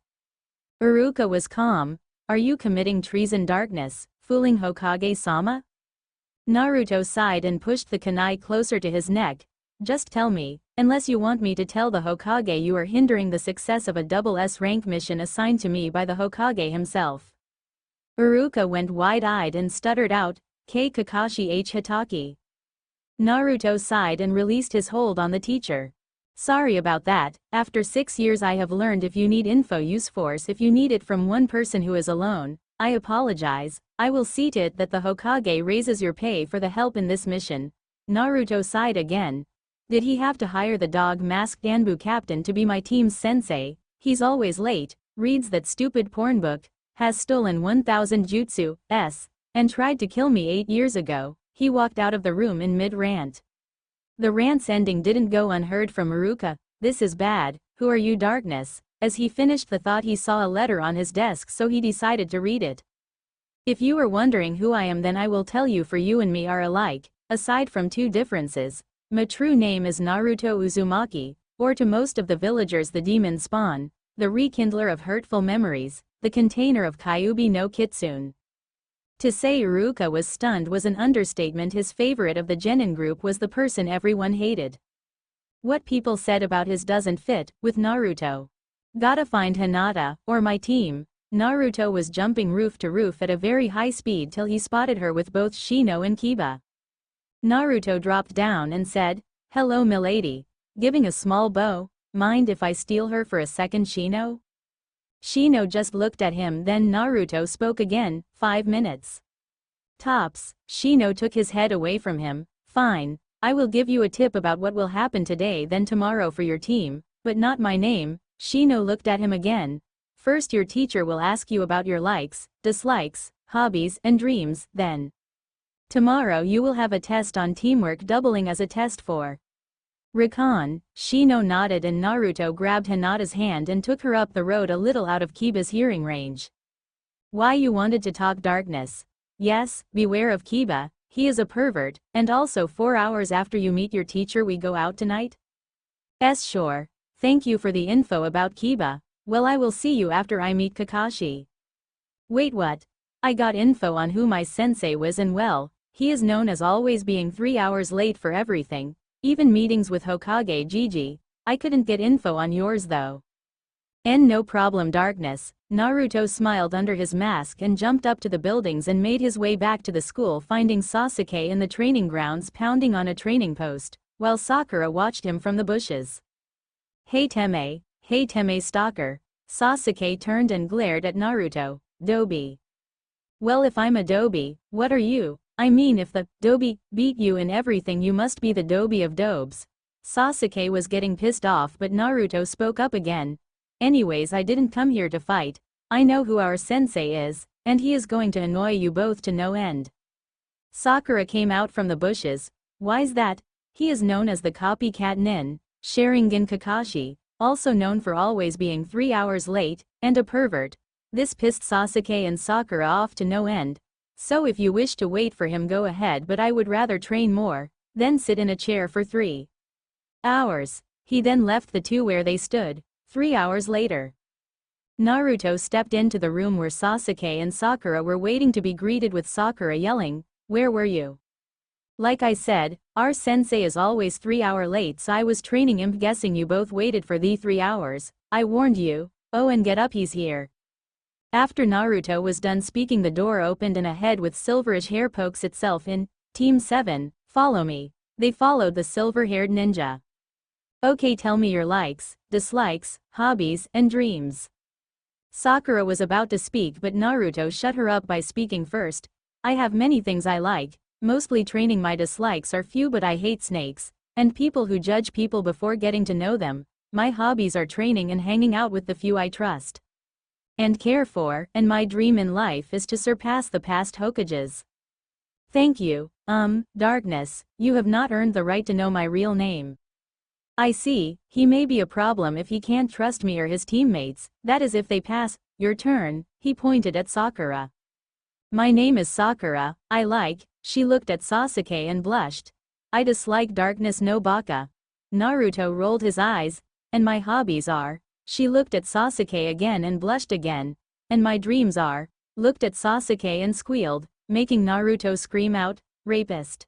Iruka was calm. "Are you committing treason, darkness, fooling Hokage-sama?" Naruto sighed and pushed the kunai closer to his neck. "Just tell me, unless you want me to tell the Hokage you are hindering the success of a double S rank mission assigned to me by the Hokage himself." Iruka went wide-eyed and stuttered out, "K Kakashi H Hitaki." Naruto sighed and released his hold on the teacher. "Sorry about that. After 6 years I have learned if you need info, use force. If you need it from one person who is alone, I apologize. I will see to it that the Hokage raises your pay for the help in this mission." Naruto sighed again. Did he have to hire the dog-masked Anbu captain to be my team's sensei? He's always late, reads that stupid porn book, has stolen 1,000 jutsu, and tried to kill me 8 years ago. He walked out of the room in mid-rant. The rant's ending didn't go unheard from Iruka. "This is bad. Who are you, darkness?" As he finished the thought he saw a letter on his desk, so he decided to read it. "If you are wondering who I am, then I will tell you, for you and me are alike, aside from 2 differences. My true name is Naruto Uzumaki, or to most of the villagers the demon spawn, the rekindler of hurtful memories, the container of Kyuubi no Kitsune." To say Iruka was stunned was an understatement. His favorite of the Genin group was the person everyone hated. What people said about his doesn't fit with Naruto. "Gotta find Hinata, or my team." Naruto was jumping roof to roof at a very high speed till he spotted her with both Shino and Kiba. Naruto dropped down and said, "Hello milady." Giving a small bow, "Mind if I steal her for a second, Shino?" Shino just looked at him, then Naruto spoke again, 5 minutes. Tops. Shino took his head away from him. "Fine, I will give you a tip about what will happen today, then tomorrow for your team, but not my name." Shino looked at him again. "First your teacher will ask you about your likes, dislikes, hobbies and dreams, then tomorrow you will have a test on teamwork, doubling as a test for recon." Shino nodded and Naruto grabbed Hinata's hand and took her up the road a little out of Kiba's hearing range. "Why you wanted to talk, darkness?" "Yes, beware of Kiba, he is a pervert, and also 4 hours after you meet your teacher we go out tonight?" Sure. Thank you for the info about Kiba. Well, I will see you after I meet Kakashi." "Wait, what?" "I got info on who my sensei was, and well, he is known as always being 3 hours late for everything, even meetings with Hokage Gigi. I couldn't get info on yours though." No problem, darkness." Naruto smiled under his mask and jumped up to the buildings and made his way back to the school, finding Sasuke in the training grounds pounding on a training post, while Sakura watched him from the bushes. Hey Teme stalker." Sasuke turned and glared at Naruto. "Dobi." "Well, if I'm a Dobi, what are you? I mean, if the Dobi beat you in everything, you must be the Dobi of Dobes." Sasuke was getting pissed off, but Naruto spoke up again. "Anyways, I didn't come here to fight. I know who our sensei is, and he is going to annoy you both to no end." Sakura came out from the bushes. "Why's that?" "He is known as the copycat nin, Sharingan Kakashi, also known for always being 3 hours late, and a pervert." This pissed Sasuke and Sakura off to no end. "So if you wish to wait for him, go ahead, but I would rather train more, then sit in a chair for 3 Hours. He then left the two where they stood. 3 hours later. Naruto stepped into the room where Sasuke and Sakura were waiting to be greeted with Sakura yelling, "Where were you?" Like I said, our sensei is always 3 hours late, so I was training him. Guessing you both waited for the 3 hours. I warned you. Oh, and get up, he's here. After Naruto was done speaking, the door opened and a head with silverish hair pokes itself in. Team 7, follow me. They followed the silver-haired ninja. Okay, tell me your likes, dislikes, hobbies, and dreams. Sakura was about to speak, but Naruto shut her up by speaking first. I have many things I like, mostly training. My dislikes are few, but I hate snakes, and people who judge people before getting to know them. My hobbies are training and hanging out with the few I trust and care for, and my dream in life is to surpass the past Hokages. Thank you, Darkness, you have not earned the right to know my real name. I see, he may be a problem if he can't trust me or his teammates, that is if they pass. Your turn, he pointed at Sakura. My name is Sakura, I like. She looked at Sasuke and blushed. I dislike Darkness no Baka. Naruto rolled his eyes. And my hobbies are. She looked at Sasuke again and blushed again. And my dreams are. Looked at Sasuke and squealed, making Naruto scream out, rapist.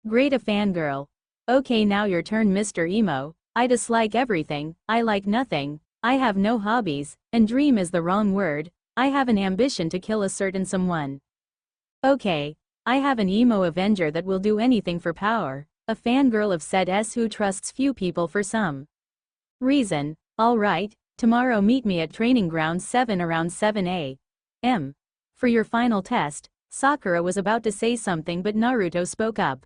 Great, a fangirl. Okay, now your turn, Mr. Emo. I dislike everything, I like nothing, I have no hobbies, and dream is the wrong word. I have an ambition to kill a certain someone. Okay. I have an emo avenger that will do anything for power, a fangirl of said S who trusts few people for some reason. Alright, tomorrow meet me at Training Ground 7 around 7 a.m. For your final test. Sakura was about to say something, but Naruto spoke up.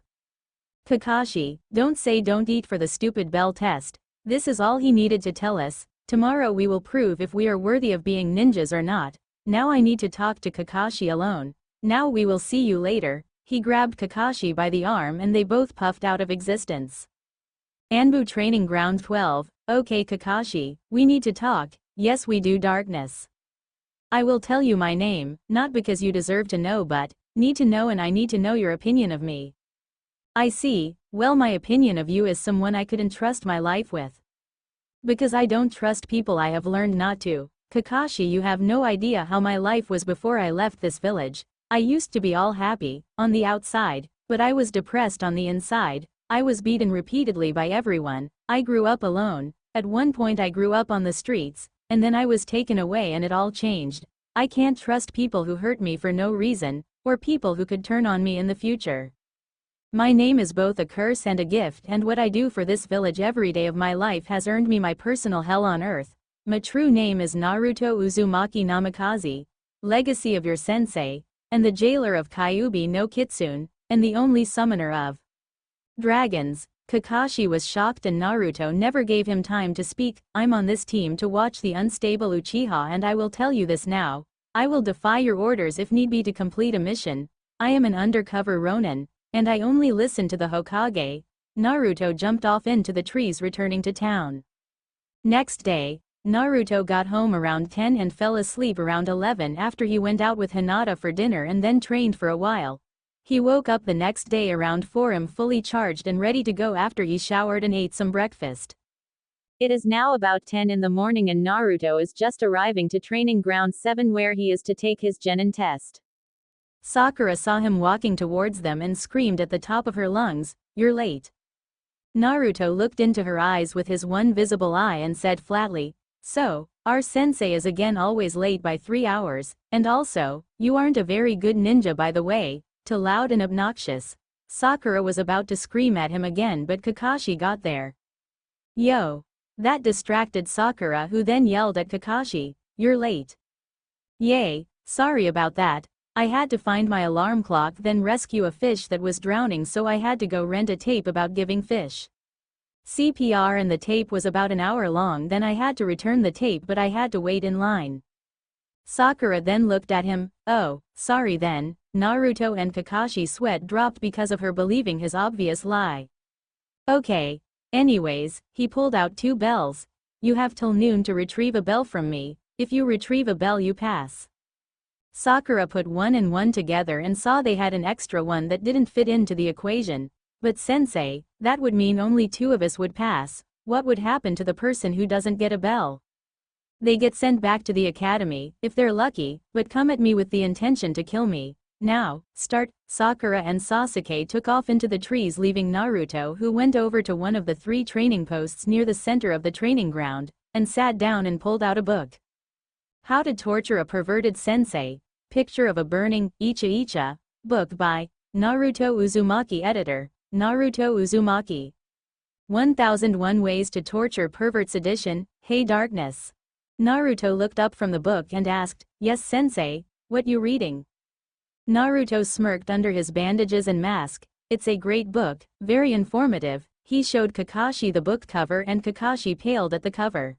Kakashi, don't eat for the stupid bell test. This is all he needed to tell us. Tomorrow we will prove if we are worthy of being ninjas or not. Now I need to talk to Kakashi alone. Now we will see you later. He grabbed Kakashi by the arm and they both puffed out of existence. Anbu Training Ground 12. Okay, Kakashi, we need to talk. Yes, we do, Darkness. I will tell you my name, not because you deserve to know, but need to know, and I need to know your opinion of me. I see. Well, my opinion of you is someone I couldn't trust my life with. Because I don't trust people, I have learned not to. Kakashi, you have no idea how my life was before I left this village. I used to be all happy, on the outside, but I was depressed on the inside. I was beaten repeatedly by everyone. I grew up alone. At one point I grew up on the streets, and then I was taken away and it all changed. I can't trust people who hurt me for no reason, or people who could turn on me in the future. My name is both a curse and a gift, and what I do for this village every day of my life has earned me my personal hell on earth. My true name is Naruto Uzumaki Namikaze, legacy of your sensei, and the jailer of Kyuubi no Kitsune, and the only summoner of dragons. Kakashi was shocked and Naruto never gave him time to speak. I'm on this team to watch the unstable Uchiha, and I will tell you this now. I will defy your orders if need be to complete a mission. I am an undercover Ronin, and I only listen to the Hokage. Naruto jumped off into the trees, returning to town. Next day, Naruto got home around 10 and fell asleep around 11 after he went out with Hinata for dinner and then trained for a while. He woke up the next day around 4 fully charged and ready to go after he showered and ate some breakfast. It is now about 10 in the morning and Naruto is just arriving to Training Ground 7 where he is to take his genin test. Sakura saw him walking towards them and screamed at the top of her lungs, "You're late." Naruto looked into her eyes with his one visible eye and said flatly, "So, our sensei is again always late by 3 hours, and also, you aren't a very good ninja by the way." Too loud and obnoxious. Sakura was about to scream at him again, but Kakashi got there. Yo! That distracted Sakura, who then yelled at Kakashi, "You're late." Yay, sorry about that. I had to find my alarm clock, then rescue a fish that was drowning, so I had to go rent a tape about giving fish CPR, and the tape was about an hour long. Then I had to return the tape, but I had to wait in line. Sakura then looked at him. Oh, sorry then. Naruto and Kakashi's sweat dropped because of her believing his obvious lie. Okay. Anyways, he pulled out 2 bells. You have till noon to retrieve a bell from me. If you retrieve a bell, you pass. Sakura put 1 and 1 together and saw they had an extra one that didn't fit into the equation. But sensei, that would mean only 2 of us would pass. What would happen to the person who doesn't get a bell? They get sent back to the academy, if they're lucky, but come at me with the intention to kill me. Now, start. Sakura and Sasuke took off into the trees, leaving Naruto, who went over to one of the 3 training posts near the center of the training ground, and sat down and pulled out a book. How to Torture a Perverted Sensei. Picture of a Burning Icha book by Naruto Uzumaki. Editor, Naruto Uzumaki. 1001 Ways to Torture Perverts Edition. Hey Darkness. Naruto looked up from the book and asked, "Yes sensei, what you reading?" Naruto smirked under his bandages and mask. "It's a great book, very informative." He showed Kakashi the book cover and Kakashi paled at the cover.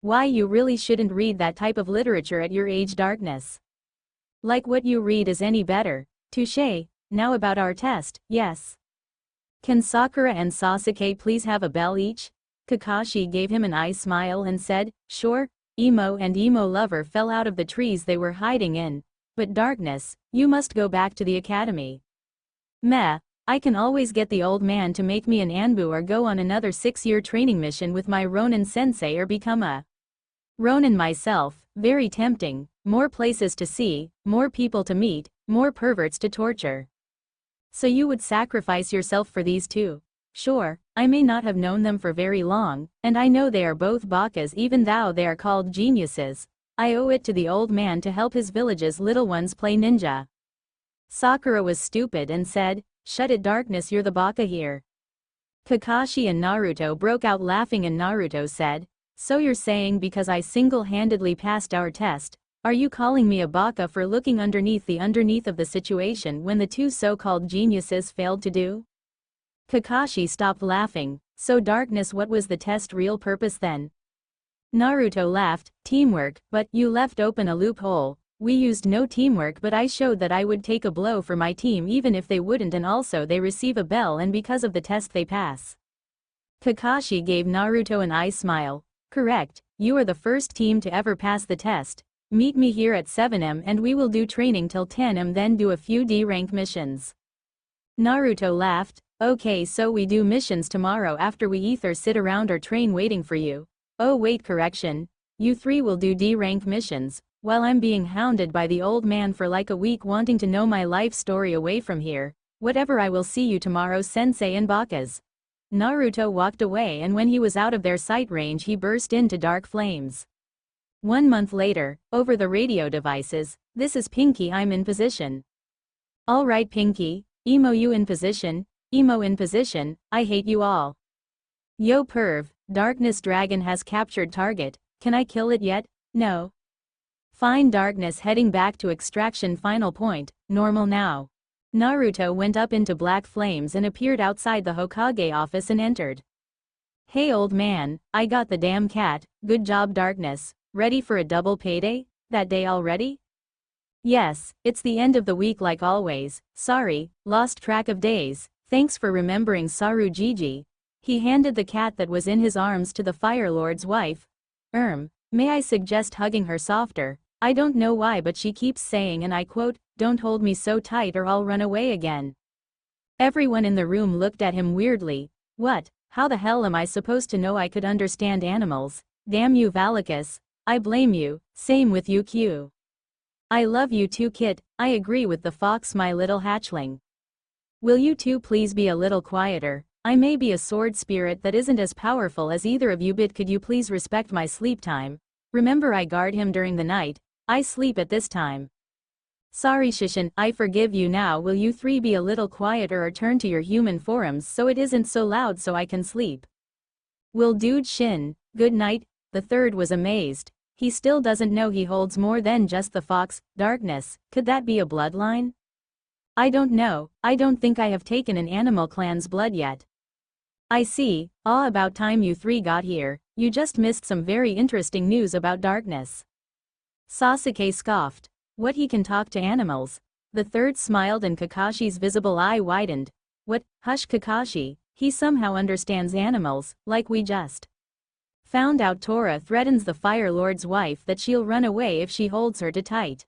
"Why, you really shouldn't read that type of literature at your age, Darkness. Like what you read is any better." "Touché. Now about our test." "Yes. Can Sakura and Sasuke please have a bell each?" Kakashi gave him an eye smile and said, "Sure." Emo and Emo Lover fell out of the trees they were hiding in. "But Darkness, you must go back to the academy." "Meh, I can always get the old man to make me an Anbu or go on another 6-year training mission with my Ronin sensei or become a Ronin myself." Very tempting. More places to see, more people to meet, more perverts to torture. "So you would sacrifice yourself for these 2? "Sure, I may not have known them for very long, and I know they are both bakas even though they are called geniuses. I owe it to the old man to help his village's little ones play ninja." Sakura was stupid and said, "Shut it Darkness, you're the baka here." Kakashi and Naruto broke out laughing and Naruto said, "So you're saying because I single-handedly passed our test, are you calling me a baka for looking underneath of the situation when the 2 so-called geniuses failed to do?" Kakashi stopped laughing. "So Darkness, what was the test real purpose then?" Naruto laughed. "Teamwork, but you left open a loophole. We used no teamwork, but I showed that I would take a blow for my team even if they wouldn't, and also they receive a bell and because of the test they pass." Kakashi gave Naruto an eye smile. "Correct, you are the first team to ever pass the test. Meet me here at 7 am and we will do training till 10 am, then do a few D-rank missions." Naruto laughed. "Okay, so we do missions tomorrow after we either sit around or train waiting for you." "Oh wait, correction. You 3 will do D-rank missions, while I'm being hounded by the old man for like a week wanting to know my life story away from here. Whatever, I will see you tomorrow sensei and bakas." Naruto walked away, and when he was out of their sight range he burst into dark flames. 1 month later, over the radio devices, "This is Pinky, I'm in position." "Alright Pinky, Emo you in position, Emo in position, I hate you all." "Yo perv, Darkness Dragon has captured target, can I kill it yet?" "No." "Fine Darkness heading back to extraction, final point, normal now." Naruto went up into black flames and appeared outside the Hokage office and entered. "Hey old man, I got the damn cat, good job Darkness, ready for a double payday? That day already?" "Yes, it's the end of the week like always, sorry, lost track of days, thanks for remembering Saru Gigi." He handed the cat that was in his arms to the Fire Lord's wife. May I suggest hugging her softer? I don't know why, but she keeps saying, and I quote, 'Don't hold me so tight or I'll run away again.'" Everyone in the room looked at him weirdly. "What? How the hell am I supposed to know I could understand animals? Damn you Valakis. I blame you, same with you Q. I love you too Kit, I agree with the fox my little hatchling. Will you two please be a little quieter? I may be a sword spirit that isn't as powerful as either of you, but could you please respect my sleep time? Remember, I guard him during the night. I sleep at this time." "Sorry Shishin, I forgive you now. Will you 3 be a little quieter or turn to your human forms so it isn't so loud so I can sleep?" "Will dude Shin, good night." The third was amazed. He still doesn't know he holds more than just the fox, Darkness. Could that be a bloodline? "I don't know, I don't think I have taken an animal clan's blood yet." "I see, about time you 3 got here. You just missed some very interesting news about Darkness." Sasuke scoffed. "What, he can talk to animals?" The third smiled and Kakashi's visible eye widened. "What? Hush Kakashi, he somehow understands animals, like we just found out. Tora threatens the Fire Lord's wife that she'll run away if she holds her too tight."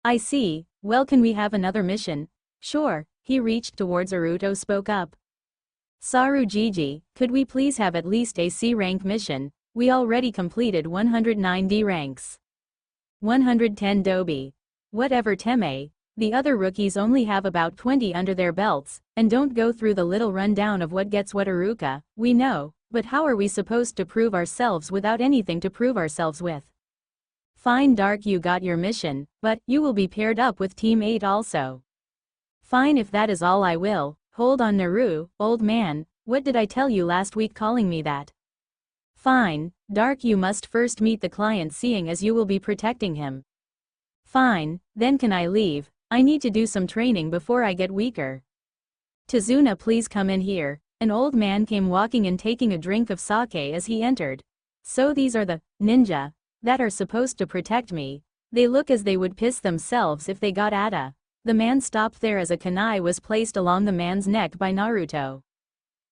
"I see, well can we have another mission?" "Sure, He reached towards Naruto, spoke up. Saru Gigi, could we please have at least a C rank mission? We already completed 109 D ranks. 110 Dobi. Whatever Teme. The other rookies only have about 20 under their belts, and don't go through the little rundown of what gets what Aruka, we know, but how are we supposed to prove ourselves without anything to prove ourselves with? Fine Dark, you got your mission, but you will be paired up with Team 8 also. Fine, if that is all I will. Hold on Naru, old man, what did I tell you last week calling me that? Fine, Dark, you must first meet the client seeing as you will be protecting him. Fine, then can I leave? I need to do some training before I get weaker. Tazuna, please come in here. An old man came walking in taking a drink of sake as he entered. So these are the ninja that are supposed to protect me. They look as they would piss themselves if they got Ada. The man stopped there as a kunai was placed along the man's neck by Naruto.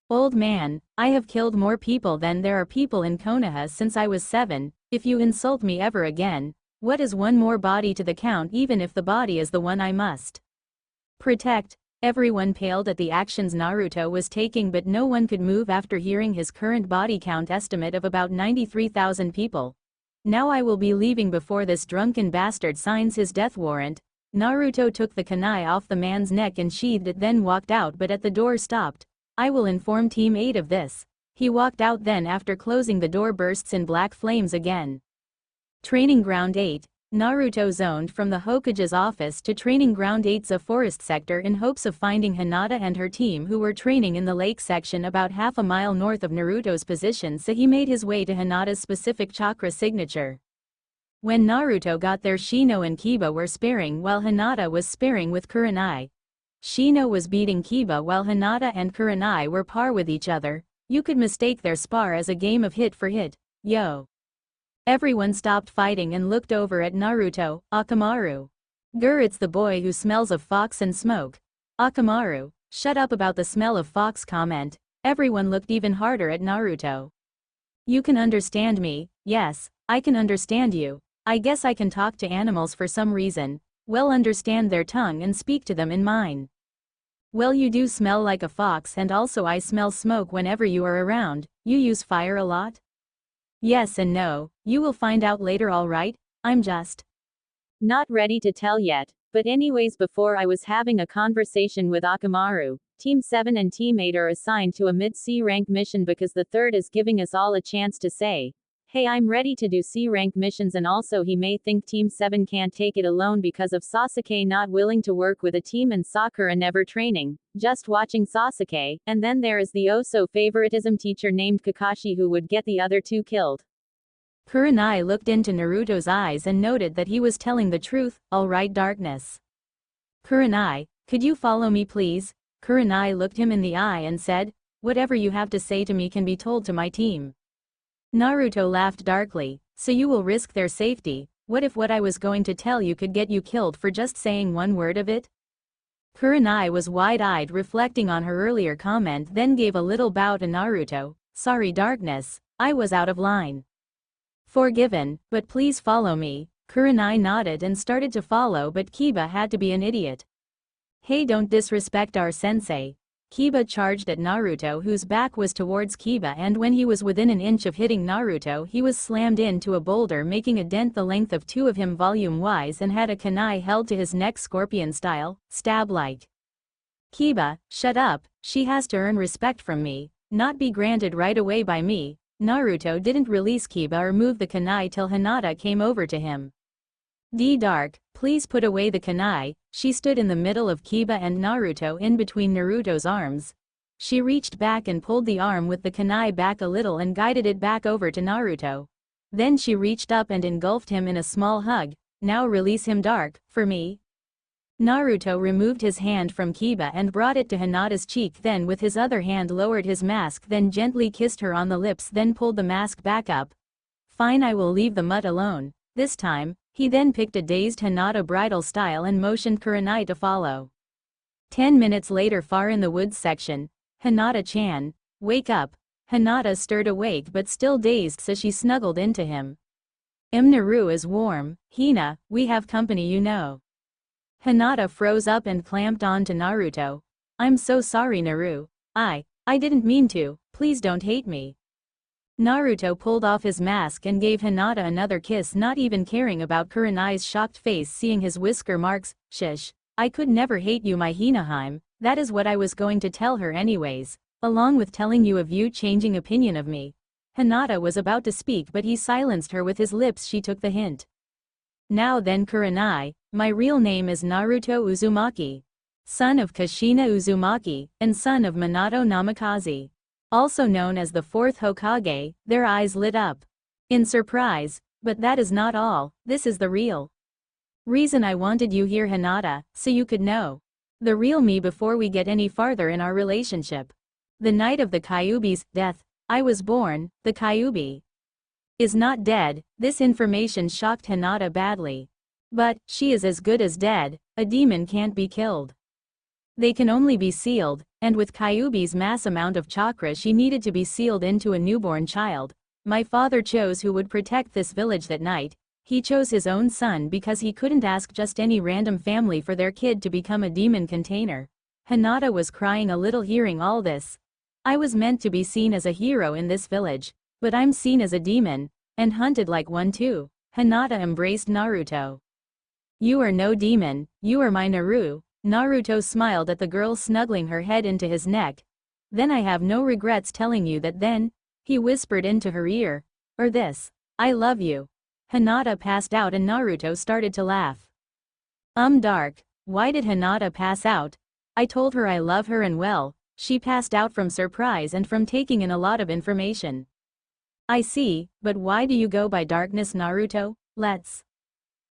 Old man, I have killed more people than there are people in Konoha since I was 7, if you insult me ever again, what is one more body to the count even if the body is the one I must protect? Everyone paled at the actions Naruto was taking, but no one could move after hearing his current body count estimate of about 93,000 people. Now I will be leaving before this drunken bastard signs his death warrant. Naruto took the kunai off the man's neck and sheathed it, then walked out, but at the door stopped. I will inform Team 8 of this. He walked out, then after closing the door bursts in black flames again. Training Ground 8. Naruto zoned from the Hokage's office to Training Ground 8's a forest sector in hopes of finding Hinata and her team, who were training in the lake section about half a mile north of Naruto's position, so he made his way to Hinata's specific chakra signature. When Naruto got there, Shino and Kiba were sparring while Hinata was sparring with Kurenai. Shino was beating Kiba while Hinata and Kurenai were par with each other. You could mistake their spar as a game of hit for hit. Yo. Everyone stopped fighting and looked over at Naruto. Akamaru. Grr, it's the boy who smells of fox and smoke. Akamaru, shut up about the smell of fox comment. Everyone looked even harder at Naruto. You can understand me? Yes, I can understand you. I guess I can talk to animals for some reason. Well, understand their tongue and speak to them in mine. Well, you do smell like a fox, and also I smell smoke whenever you are around. You use fire a lot? Yes and no, you will find out later, alright? I'm just not ready to tell yet. But anyways, before I was having a conversation with Akamaru. Team 7 and Team 8 are assigned to a mid-C rank mission because the third is giving us all a chance to say, hey, I'm ready to do C rank missions, and also he may think Team 7 can't take it alone because of Sasuke not willing to work with a team and Sakura never training, just watching Sasuke, and then there is the oh-so favoritism teacher named Kakashi who would get the other two killed. Kurenai looked into Naruto's eyes and noted that he was telling the truth. Alright, Darkness. Kurenai, could you follow me please? Kurenai looked him in the eye and said, whatever you have to say to me can be told to my team. Naruto laughed darkly, so you will risk their safety. What if what I was going to tell you could get you killed for just saying one word of it? Kurenai was wide-eyed, reflecting on her earlier comment, then gave a little bow to Naruto. Sorry, Darkness, I was out of line. Forgiven, but please follow me. Kurenai nodded and started to follow, but Kiba had to be an idiot. Hey, don't disrespect our sensei. Kiba charged at Naruto, whose back was towards Kiba, and when he was within an inch of hitting Naruto, he was slammed into a boulder, making a dent the length of two of him volume-wise, and had a kunai held to his neck scorpion style, stab-like. Kiba, shut up, she has to earn respect from me, not be granted right away by me. Naruto didn't release Kiba or move the kunai till Hinata came over to him. Dark, please put away the kunai. She stood in the middle of Kiba and Naruto, in between Naruto's arms. She reached back and pulled the arm with the kunai back a little and guided it back over to Naruto. Then she reached up and engulfed him in a small hug. Now release him, Dark, for me. Naruto removed his hand from Kiba and brought it to Hinata's cheek, then with his other hand lowered his mask, then gently kissed her on the lips, then pulled the mask back up. Fine, I will leave the mutt alone. This time. He then picked a dazed Hinata bridal style and motioned Kurenai to follow. 10 minutes later, far in the woods section. Hinata-chan, wake up. Hinata stirred awake but still dazed, so she snuggled into him. Naru is warm. Hina, we have company, you know. Hinata froze up and clamped on to Naruto. I'm so sorry Naru. I didn't mean to, please don't hate me. Naruto pulled off his mask and gave Hinata another kiss, not even caring about Kurenai's shocked face seeing his whisker marks. Shish. I could never hate you my Hinaheim, that is what I was going to tell her anyways, along with telling you of you changing opinion of me. Hinata was about to speak but he silenced her with his lips. She took the hint. Now then Kurenai, my real name is Naruto Uzumaki. Son of Kushina Uzumaki, and son of Minato Namikaze. Also known as the fourth Hokage. Their eyes lit up in surprise, but that is not all, this is the real reason I wanted you here Hinata, so you could know the real me before we get any farther in our relationship. The night of the Kyuubi's death, I was born, the Kyuubi is not dead. This information shocked Hinata badly. But, she is as good as dead, a demon can't be killed. They can only be sealed, and with Kyuubi's mass amount of chakra she needed to be sealed into a newborn child. My father chose who would protect this village that night. He chose his own son because he couldn't ask just any random family for their kid to become a demon container. Hinata was crying a little hearing all this. I was meant to be seen as a hero in this village, but I'm seen as a demon, and hunted like one too. Hinata embraced Naruto. You are no demon, you are my Naru. Naruto smiled at the girl snuggling her head into his neck. Then I have no regrets telling you that then, he whispered into her ear. Or this. I love you. Hinata passed out and Naruto started to laugh. Dark. Why did Hinata pass out? I told her I love her and well, she passed out from surprise and from taking in a lot of information. I see, but why do you go by darkness Naruto? Let's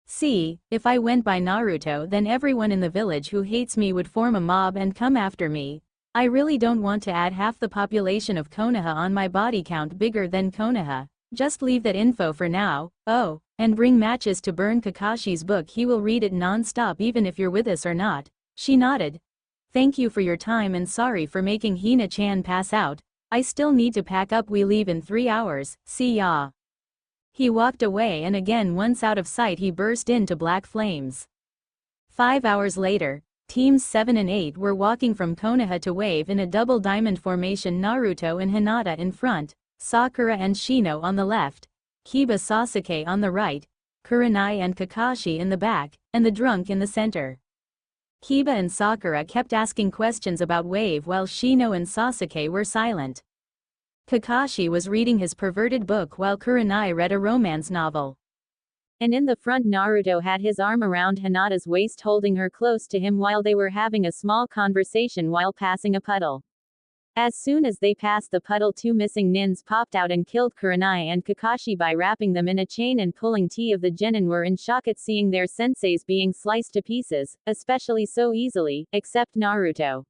see, if I went by Naruto then everyone in the village who hates me would form a mob and come after me. I really don't want to add half the population of Konoha on my body count bigger than Konoha. Just leave that info for now. Oh, and bring matches to burn Kakashi's book, he will read it non-stop even if you're with us or not. She nodded. Thank you for your time and sorry for making Hina-chan pass out. I still need to pack up, we leave in 3 hours, see ya. He walked away and again once out of sight he burst into black flames. 5 hours later, teams 7 and 8 were walking from Konoha to Wave in a double diamond formation, Naruto and Hinata in front, Sakura and Shino on the left, Kiba Sasuke on the right, Kurenai and Kakashi in the back, and the drunk in the center. Kiba and Sakura kept asking questions about Wave while Shino and Sasuke were silent. Kakashi was reading his perverted book while Kurenai read a romance novel. And in the front Naruto had his arm around Hinata's waist holding her close to him while they were having a small conversation while passing a puddle. As soon as they passed the puddle, 2 missing nins popped out and killed Kurenai and Kakashi by wrapping them in a chain and pulling teeth of the genin were in shock at seeing their senseis being sliced to pieces, especially so easily, except Naruto.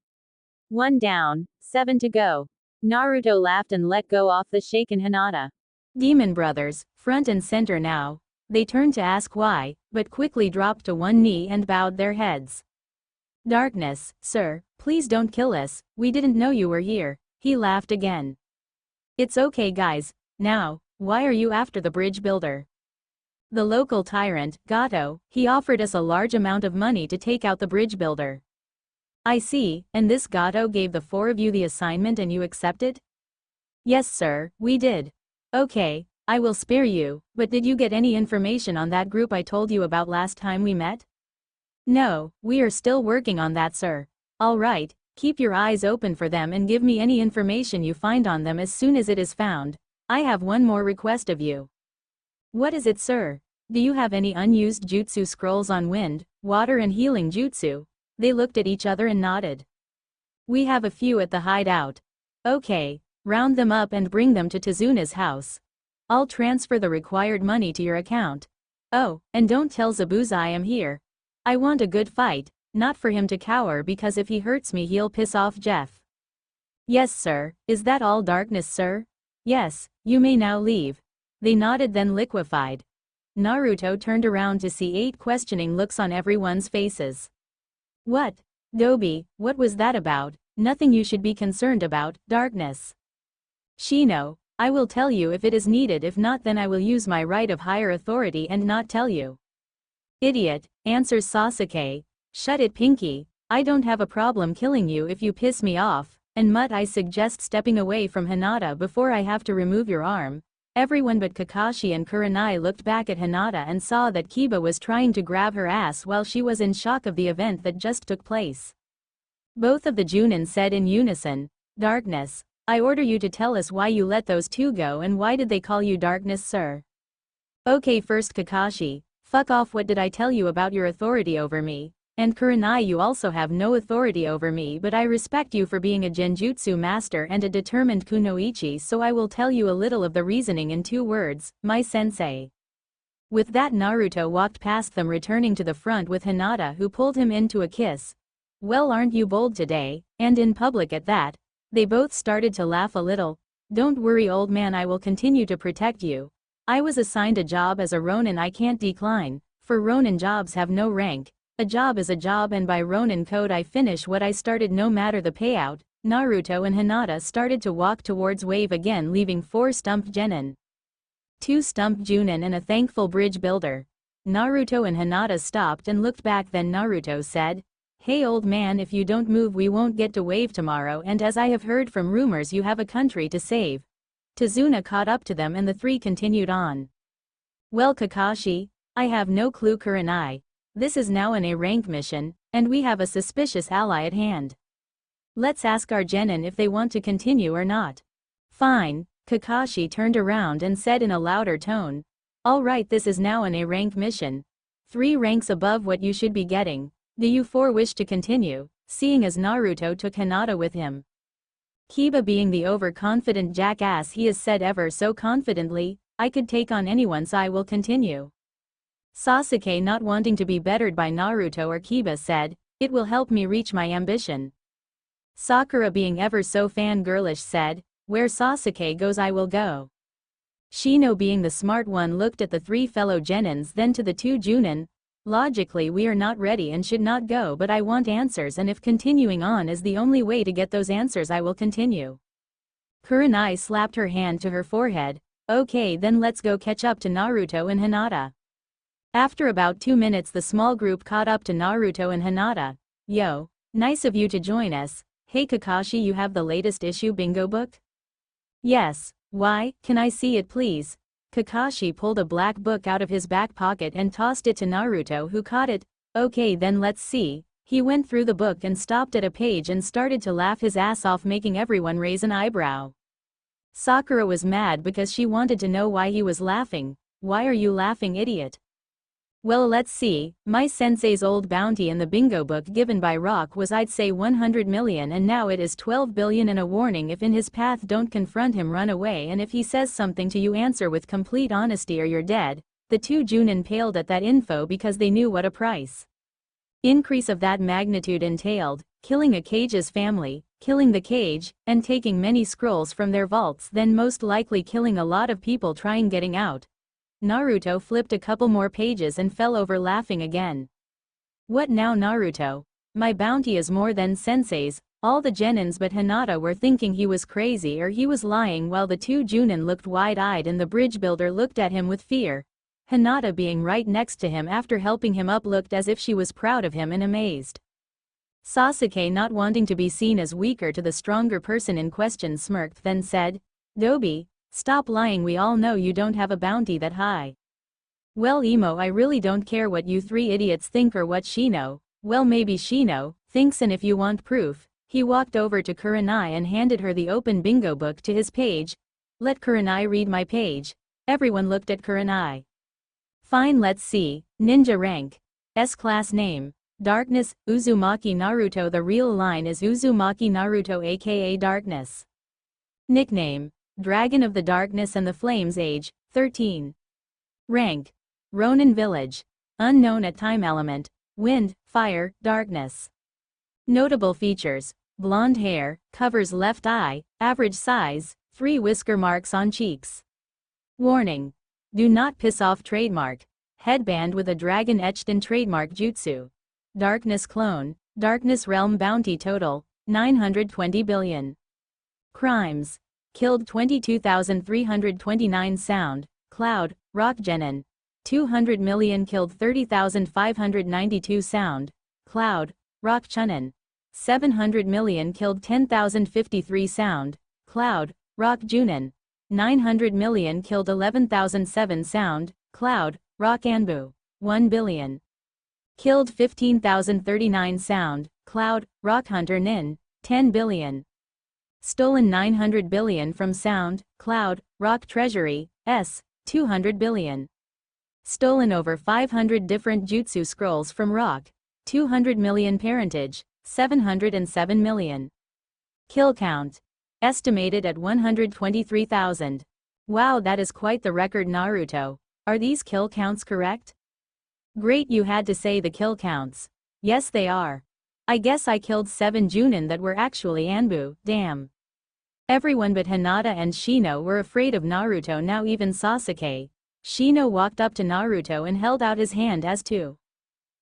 1 down, 7 to go. Naruto laughed and let go off the shaken Hinata. Demon brothers, front and center now. They turned to ask why, but quickly dropped to one knee and bowed their heads. Darkness, sir, please don't kill us, we didn't know you were here. He laughed again. It's okay guys, now, why are you after the bridge builder? The local tyrant, Gato, he offered us a large amount of money to take out the bridge builder. I see, and this Gato gave the 4 of you the assignment and you accepted? Yes sir, we did. Okay, I will spare you, but did you get any information on that group I told you about last time we met? No, we are still working on that sir. Alright, keep your eyes open for them and give me any information you find on them as soon as it is found. I have one more request of you. What is it sir? Do you have any unused jutsu scrolls on wind, water and healing jutsu? They looked at each other and nodded. We have a few at the hideout. Okay, round them up and bring them to Tazuna's house. I'll transfer the required money to your account. Oh, and don't tell Zabuza I am here. I want a good fight, not for him to cower because if he hurts me he'll piss off Jeff. Yes sir, is that all darkness sir? Yes, you may now leave. They nodded then liquefied. Naruto turned around to see 8 questioning looks on everyone's faces. What? Dobi, what was that about? Nothing you should be concerned about, darkness. Shino, I will tell you if it is needed, if not then I will use my right of higher authority and not tell you. Idiot, answers Sasuke. Shut it, Pinky. I don't have a problem killing you if you piss me off, and Mutt, I suggest stepping away from Hinata before I have to remove your arm. Everyone but Kakashi and Kurenai looked back at Hinata and saw that Kiba was trying to grab her ass while she was in shock of the event that just took place. Both of the Junin said in unison, "Darkness, I order you to tell us why you let those two go and why did they call you Darkness, sir?" "Okay, first Kakashi, fuck off, what did I tell you about your authority over me? And Kurenai, you also have no authority over me, but I respect you for being a genjutsu master and a determined kunoichi, so I will tell you a little of the reasoning in 2 words, my sensei." With that, Naruto walked past them, returning to the front with Hinata, who pulled him into a kiss. "Well, aren't you bold today, and in public at that?" They both started to laugh a little. "Don't worry, old man, I will continue to protect you. I was assigned a job as a Ronin I can't decline, for Ronin jobs have no rank. A job is a job, and by Ronin code I finish what I started no matter the payout." Naruto and Hinata started to walk towards Wave again, leaving 4 stumped genin, 2 stumped Junin and a thankful bridge builder. Naruto and Hinata stopped and looked back, then Naruto said, "Hey old man, if you don't move we won't get to Wave tomorrow, and as I have heard from rumors you have a country to save." Tazuna caught up to them and the 3 continued on. "Well Kakashi, I have no clue, Kurenai. This is now an A-rank mission, and we have a suspicious ally at hand. Let's ask our genin if they want to continue or not." "Fine." Kakashi turned around and said in a louder tone, "Alright, this is now an A-rank mission. 3 ranks above what you should be getting. Do you 4 wish to continue?" Seeing as Naruto took Hinata with him. Kiba, being the overconfident jackass he is, said ever so confidently, "I could take on anyone, so I will continue." Sasuke, not wanting to be bettered by Naruto or Kiba, said, "It will help me reach my ambition." Sakura, being ever so fangirlish, said, "Where Sasuke goes I will go." Shino, being the smart one, looked at the 3 fellow genins, then to the 2 Junin. "Logically we are not ready and should not go, but I want answers, and if continuing on is the only way to get those answers I will continue." Kurenai slapped her hand to her forehead. "Okay, then let's go catch up to Naruto and Hinata." After about 2 minutes the small group caught up to Naruto and Hinata. "Yo, nice of you to join us. Hey Kakashi, you have the latest issue bingo book?" "Yes, why, can I see it please?" Kakashi pulled a black book out of his back pocket and tossed it to Naruto, who caught it. "Okay, then let's see." He went through the book and stopped at a page and started to laugh his ass off, making everyone raise an eyebrow. Sakura was mad because she wanted to know why he was laughing. "Why are you laughing, idiot?" "Well, let's see, my sensei's old bounty in the bingo book given by Rock was, I'd say, 100 million, and now it is 12 billion, and a warning: if in his path don't confront him, run away, and if he says something to you, answer with complete honesty or you're dead." The 2 Junin paled at that info because they knew what a price increase of that magnitude entailed: killing a cage's family, killing the cage, and taking many scrolls from their vaults, then most likely killing a lot of people trying getting out. Naruto flipped a couple more pages and fell over laughing again. "What now, Naruto? My bounty is more than sensei's." All the genins but Hinata were thinking he was crazy or he was lying, while the 2 Junin looked wide-eyed and the bridge builder looked at him with fear. Hinata, being right next to him after helping him up, looked as if she was proud of him and amazed. Sasuke, not wanting to be seen as weaker to the stronger person in question, smirked, then said, "Dobi, stop lying, we all know you don't have a bounty that high." "Well Emo, I really don't care what you 3 idiots think or what Shino, well maybe Shino, thinks, and if you want proof." He walked over to Kurenai and handed her the open bingo book to his page. "Let Kurenai read my page." Everyone looked at Kurenai. "Fine, let's see. Ninja rank. S-class name. Darkness, Uzumaki Naruto. The real line is Uzumaki Naruto aka Darkness. Nickname: Dragon of the Darkness and the Flames. Age: 13. Rank: Ronin Village. Unknown at time. Element: Wind, Fire, Darkness. Notable features: blonde hair, covers left eye, average size, 3 whisker marks on cheeks. Warning: do not piss off trademark. Headband with a dragon etched in trademark jutsu. Darkness clone, Darkness Realm. Bounty total: 920 billion. Crimes: killed 22,329. Sound, Cloud, Rock Genin. 200 million. Killed 30,592. Sound, Cloud, Rock Chunin. 700 million killed 10,053 Sound, Cloud, Rock Junin. 900 million killed 11,007 Sound, Cloud, Rock Anbu. 1 billion. Killed 15,039 Sound, Cloud, Rock Hunter Nin. 10 billion. Stolen 900 billion from Sound, Cloud, Rock Treasury, S. 200 billion. Stolen over 500 different jutsu scrolls from Rock. 200 million parentage, 707 million. Kill count. Estimated at 123,000. Wow, that is quite the record, Naruto. Are these kill counts correct? Great, you had to say the kill counts. Yes, they are. I guess I killed 7 Junin that were actually Anbu, damn. Everyone but Hinata and Shino were afraid of Naruto, now even Sasuke. Shino walked up to Naruto and held out his hand as to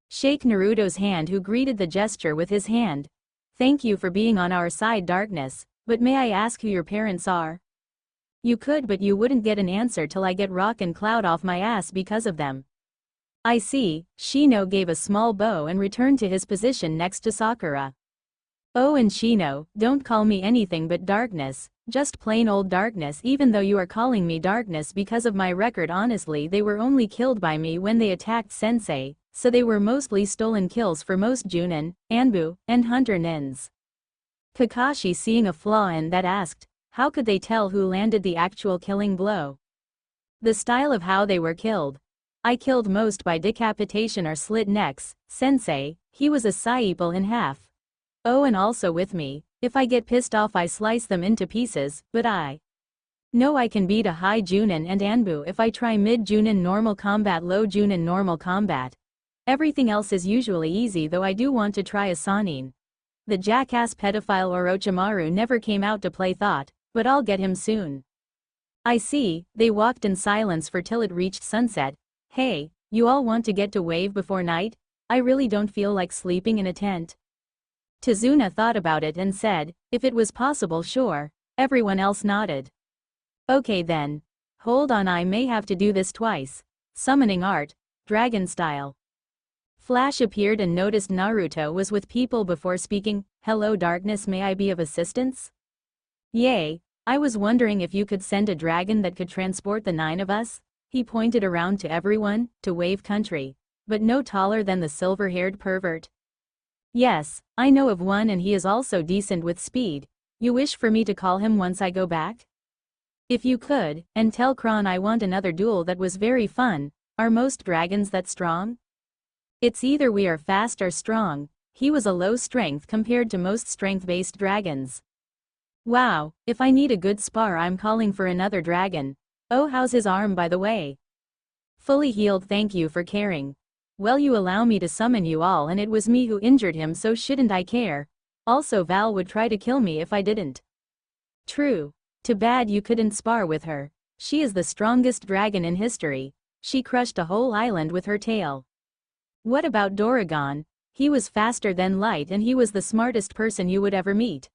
shake Naruto's hand, who greeted the gesture with his hand. Thank you for being on our side, Darkness, but may I ask who your parents are? You could, but you wouldn't get an answer till I get Rock and Cloud off my ass because of them. I see. Shino gave a small bow and returned to his position next to Sakura. Oh, and Shino, don't call me anything but Darkness, just plain old Darkness, even though you are calling me Darkness because of my record. Honestly, they were only killed by me when they attacked Sensei, so they were mostly stolen kills for most Junin, Anbu, and Hunter Nins. Kakashi, seeing a flaw in that, asked, how could they tell who landed the actual killing blow? The style of how they were killed. I killed most by decapitation or slit necks. Sensei, he was a Saipal in half. Oh, and also with me, if I get pissed off I slice them into pieces, but I know I can beat a high Junin and Anbu if I try mid Junin normal combat, low Junin normal combat. Everything else is usually easy, though I do want to try a Sanin. The jackass pedophile Orochimaru never came out to play, thought, but I'll get him soon. I see. They walked in silence for till it reached sunset. Hey, you all want to get to wave before night? I really don't feel like sleeping in a tent. Tazuna thought about it and said, if it was possible, sure. Everyone else nodded. Okay then. Hold on, I may have to do this twice. Summoning art, dragon style. Flash appeared and noticed Naruto was with people before speaking. Hello, Darkness, may I be of assistance? Yay, I was wondering if you could send a dragon that could transport the 9 of us. He pointed around to everyone, to Wave Country. But no taller than the silver-haired pervert. Yes, I know of one, and he is also decent with speed. You wish for me to call him once I go back? If you could, and tell Kron I want another duel that was very fun. Are most dragons that strong? It's either we are fast or strong. He was a low strength compared to most strength-based dragons. Wow, if I need a good spar I'm calling for another dragon. Oh, how's his arm, by the way? Fully healed, thank you for caring. Well, you allow me to summon you all, and it was me who injured him, so shouldn't I care? Also, Val would try to kill me if I didn't. True. Too bad you couldn't spar with her. She is the strongest dragon in history. She crushed a whole island with her tail. What about Doragon? He was faster than light, and he was the smartest person you would ever meet.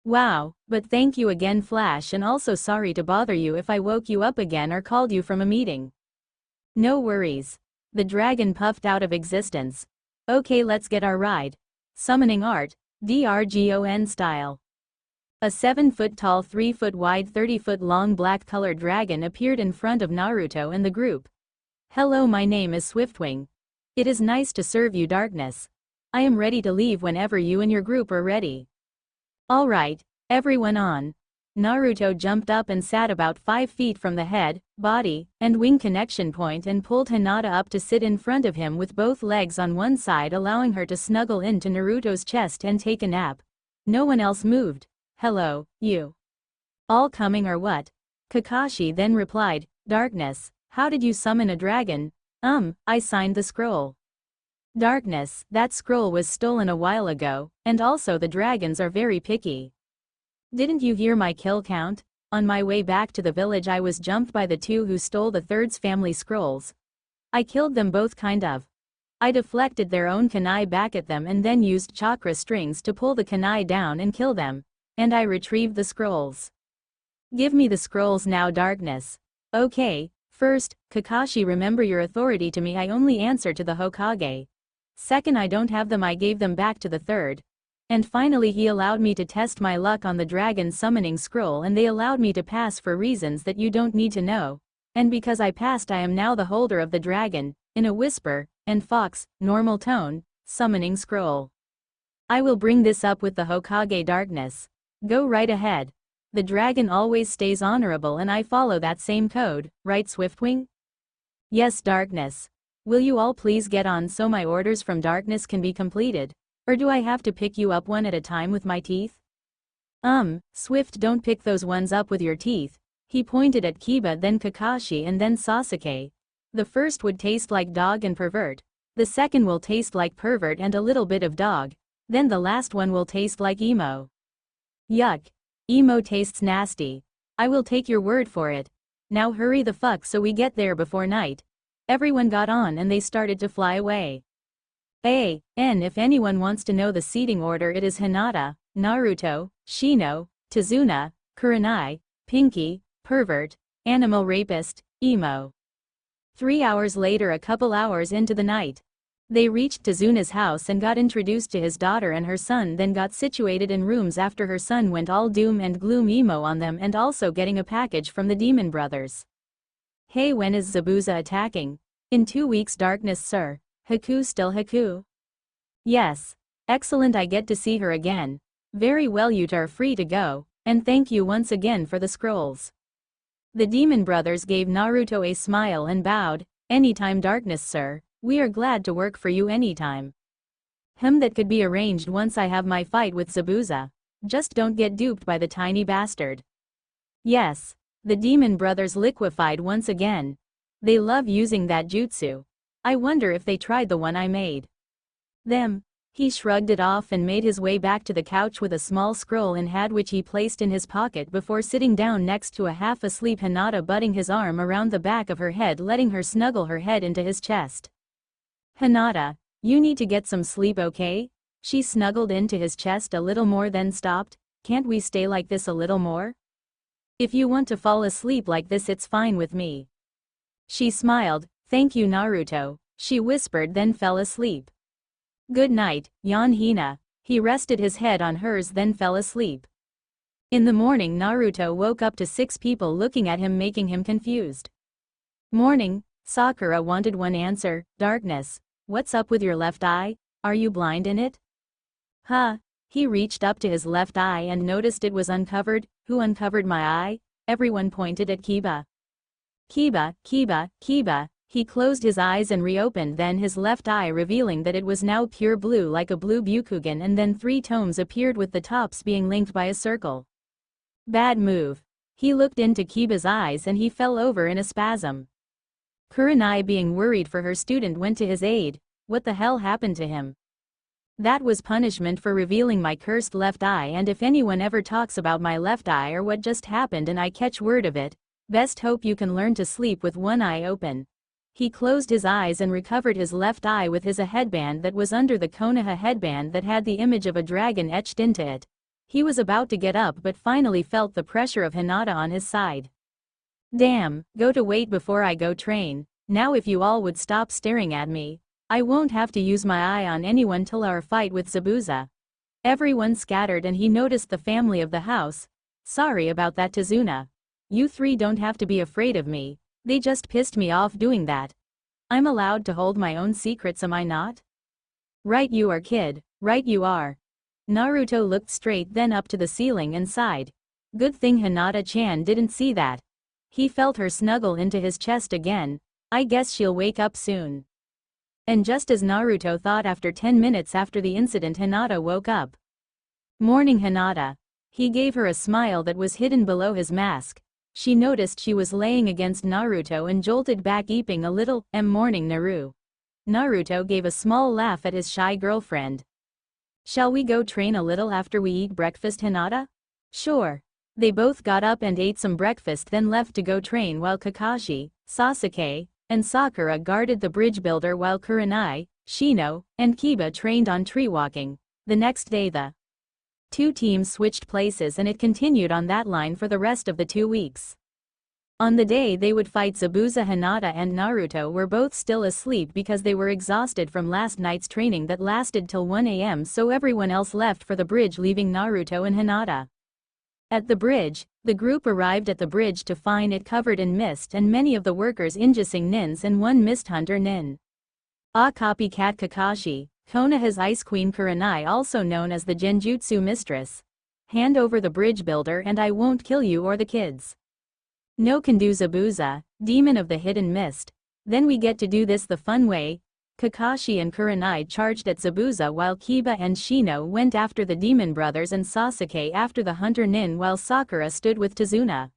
Wow, but thank you again, Flash, and also sorry to bother you if I woke you up again or called you from a meeting. No worries. The dragon puffed out of existence. Okay, let's get our ride. Summoning art, DRGON style. A 7-foot-tall, 3-foot-wide, 30-foot-long black-colored dragon appeared in front of Naruto and the group. Hello, my name is Swiftwing. It is nice to serve you, Darkness. I am ready to leave whenever you and your group are ready. Alright, everyone on. Naruto jumped up and sat about 5 feet from the head, body, and wing connection point and pulled Hinata up to sit in front of him with both legs on one side, allowing her to snuggle into Naruto's chest and take a nap. No one else moved. Hello, you. All coming or what? Kakashi then replied, Darkness, how did you summon a dragon? I signed the scroll. Darkness, that scroll was stolen a while ago, and also the dragons are very picky. Didn't you hear my kill count? On my way back to the village I was jumped by the 2 who stole the third's family scrolls. I killed them both, kind of. I deflected their own kunai back at them and then used chakra strings to pull the kunai down and kill them. And I retrieved the scrolls. Give me the scrolls now, Darkness. Okay, first, Kakashi, remember your authority to me. I only answer to the Hokage. Second, I don't have them, I gave them back to the third. And finally he allowed me to test my luck on the dragon summoning scroll, and they allowed me to pass for reasons that you don't need to know. And because I passed, I am now the holder of the dragon, in a whisper, and Fox, normal tone, summoning scroll. I will bring this up with the Hokage Darkness. Go right ahead. The dragon always stays honorable and I follow that same code, right Swiftwing? Yes, Darkness. Will you all please get on so my orders from Darkness can be completed? Or do I have to pick you up one at a time with my teeth? Swift, don't pick those ones up with your teeth. He pointed at Kiba, then Kakashi, and then Sasuke. The first would taste like dog and pervert. The second will taste like pervert and a little bit of dog. Then the last one will taste like emo. Yuck. Emo tastes nasty. I will take your word for it. Now hurry the fuck so we get there before night. Everyone got on and they started to fly away. If anyone wants to know the seating order, it is Hinata, Naruto, Shino, Tazuna, Kurenai, Pinky, Pervert, Animal Rapist, Emo. 3 hours later, a couple hours into the night, they reached Tazuna's house and got introduced to his daughter and her son, then got situated in rooms after her son went all doom and gloom emo on them, and also getting a package from the Demon Brothers. Hey, when is Zabuza attacking? In 2 weeks, Darkness, sir. Haku still Haku? Yes. Excellent, I get to see her again. Very well, you are free to go, and thank you once again for the scrolls. The Demon Brothers gave Naruto a smile and bowed. Anytime, Darkness, sir. We are glad to work for you anytime. That could be arranged once I have my fight with Zabuza. Just don't get duped by the tiny bastard. Yes. The Demon Brothers liquefied once again. They love using that jutsu. I wonder if they tried the one I made. Them. He shrugged it off and made his way back to the couch with a small scroll in hand which he placed in his pocket before sitting down next to a half-asleep Hinata, butting his arm around the back of her head, letting her snuggle her head into his chest. Hinata, you need to get some sleep, okay? She snuggled into his chest a little more, then stopped. Can't we stay like this a little more? If you want to fall asleep like this, it's fine with me. She smiled. Thank you, Naruto, she whispered, then fell asleep. Good night, yawned Hina. He rested his head on hers, then fell asleep. In the morning, Naruto woke up to 6 people looking at him, making him confused. Morning, Sakura wanted one answer. Darkness. What's up with your left eye? Are you blind in it? Huh? He reached up to his left eye and noticed it was uncovered. Who uncovered my eye? Everyone pointed at Kiba. Kiba, Kiba, Kiba. He closed his eyes and reopened then his left eye, revealing that it was now pure blue like a blue Byukugan, and then 3 tomes appeared with the tops being linked by a circle. Bad move. He looked into Kiba's eyes and he fell over in a spasm. Kurenai, being worried for her student, went to his aid. What the hell happened to him? That was punishment for revealing my cursed left eye, and if anyone ever talks about my left eye or what just happened and I catch word of it, best hope you can learn to sleep with one eye open. He closed his eyes and recovered his left eye with his headband that was under the Konoha headband that had the image of a dragon etched into it. He was about to get up but finally felt the pressure of Hinata on his side. Damn, go to wait before I go train. Now if you all would stop staring at me, I won't have to use my eye on anyone till our fight with Zabuza. Everyone scattered and he noticed the family of the house. Sorry about that, Tazuna. You 3 don't have to be afraid of me. They just pissed me off doing that. I'm allowed to hold my own secrets, am I not? Right you are, kid. Right you are. Naruto looked straight then up to the ceiling and sighed. Good thing Hinata-chan didn't see that. He felt her snuggle into his chest again. I guess she'll wake up soon. And just as Naruto thought, after 10 minutes after the incident, Hinata woke up. Morning, Hinata. He gave her a smile that was hidden below his mask. She noticed she was laying against Naruto and jolted back, eeping a little. Morning, Naru. Naruto gave a small laugh at his shy girlfriend. Shall we go train a little after we eat breakfast, Hinata? Sure. They both got up and ate some breakfast, then left to go train while Kakashi, Sasuke, and Sakura guarded the bridge builder while Kurenai, Shino, and Kiba trained on tree walking. The next day the 2 teams switched places and it continued on that line for the rest of the 2 weeks. On the day they would fight, Zabuza, Hinata and Naruto were both still asleep because they were exhausted from last night's training that lasted till 1 a.m. so everyone else left for the bridge, leaving Naruto and Hinata. At the bridge, the group arrived at the bridge to find it covered in mist and many of the workers injusing nins and one mist hunter nin. A copycat Kakashi, Konoha's Ice Queen Kurenai, also known as the Genjutsu Mistress. Hand over the bridge builder and I won't kill you or the kids. No can do, Zabuza, demon of the hidden mist. Then we get to do this the fun way. Kakashi and Kurenai charged at Zabuza while Kiba and Shino went after the demon brothers and Sasuke after the hunter nin while Sakura stood with Tazuna.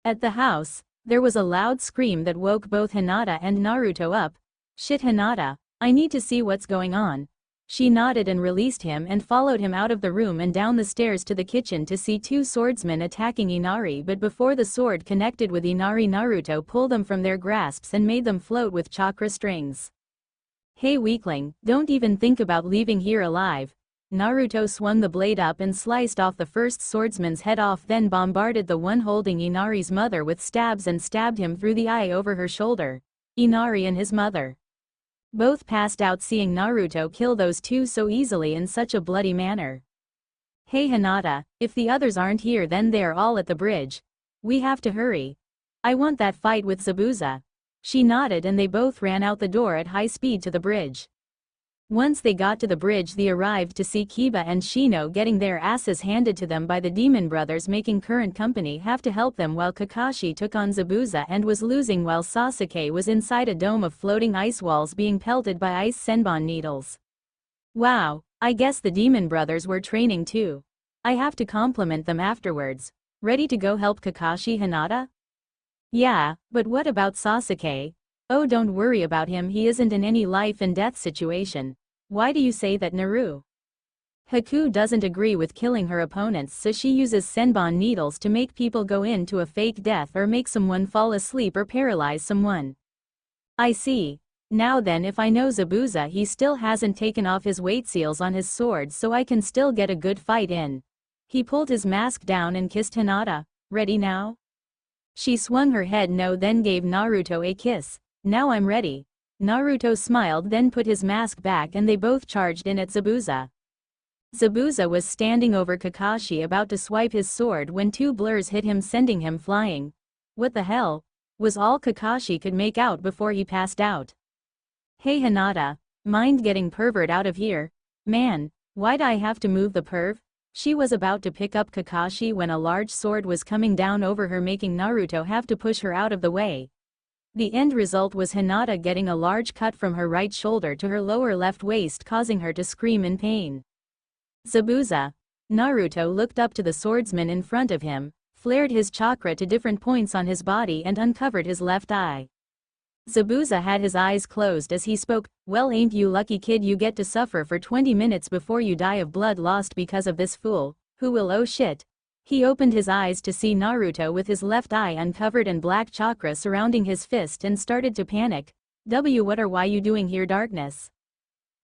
At the house, there was a loud scream that woke both Hinata and Naruto up. Shit, Hinata, I need to see what's going on. She nodded and released him and followed him out of the room and down the stairs to the kitchen to see two swordsmen attacking Inari, but before the sword connected with Inari, Naruto pulled them from their grasps and made them float with chakra strings. Hey weakling, don't even think about leaving here alive. Naruto swung the blade up and sliced off the first swordsman's head off, then bombarded the one holding Inari's mother with stabs and stabbed him through the eye over her shoulder. Inari and his mother both passed out seeing Naruto kill those two so easily in such a bloody manner. Hey Hinata, if the others aren't here then they're all at the bridge. We have to hurry. I want that fight with Zabuza. She nodded and they both ran out the door at high speed to the bridge. Once they got to the bridge, they arrived to see Kiba and Shino getting their asses handed to them by the demon brothers, making current company have to help them while Kakashi took on Zabuza and was losing while Sasuke was inside a dome of floating ice walls being pelted by ice senbon needles. Wow, I guess the demon brothers were training too. I have to compliment them afterwards. Ready to go help Kakashi, Hinata? Yeah, but what about Sasuke? Oh, don't worry about him, he isn't in any life and death situation. Why do you say that, Naru? Haku doesn't agree with killing her opponents, so she uses senbon needles to make people go into a fake death or make someone fall asleep or paralyze someone. I see. Now then, if I know Zabuza, he still hasn't taken off his weight seals on his sword, so I can still get a good fight in. He pulled his mask down and kissed Hinata. Ready now? She swung her head no, then gave Naruto a kiss. Now I'm ready. Naruto smiled, then put his mask back and they both charged in at Zabuza. Zabuza was standing over Kakashi about to swipe his sword when two blurs hit him, sending him flying. What the hell? Was all Kakashi could make out before he passed out. Hey Hinata, mind getting pervert out of here? Man, why'd I have to move the perv? She was about to pick up Kakashi when a large sword was coming down over her, making Naruto have to push her out of the way. The end result was Hinata getting a large cut from her right shoulder to her lower left waist, causing her to scream in pain. Zabuza. Naruto looked up to the swordsman in front of him, flared his chakra to different points on his body and uncovered his left eye. Zabuza had his eyes closed as he spoke. Well, ain't you lucky, kid, you get to suffer for 20 minutes before you die of blood lost because of this fool, who will oh shit. He opened his eyes to see Naruto with his left eye uncovered and black chakra surrounding his fist and started to panic. What are why you doing here, darkness?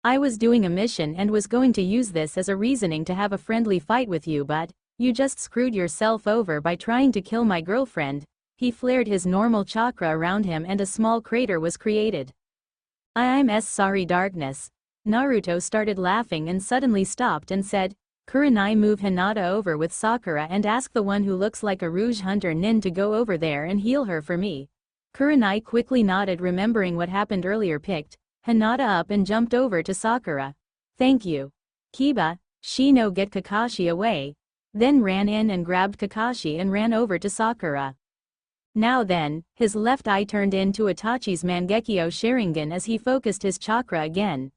I was doing a mission and was going to use this as a reasoning to have a friendly fight with you, but you just screwed yourself over by trying to kill my girlfriend. He flared his normal chakra around him and a small crater was created. I'm sorry, darkness. Naruto started laughing and suddenly stopped and said, Kurenai, move Hinata over with Sakura and ask the one who looks like a Rouge Hunter nin to go over there and heal her for me. Kurenai quickly nodded, remembering what happened earlier, picked Hinata up and jumped over to Sakura. Thank you. Kiba, Shino, get Kakashi away. Then ran in and grabbed Kakashi and ran over to Sakura. Now then, his left eye turned into Itachi's Mangekyo Sharingan as he focused his chakra again.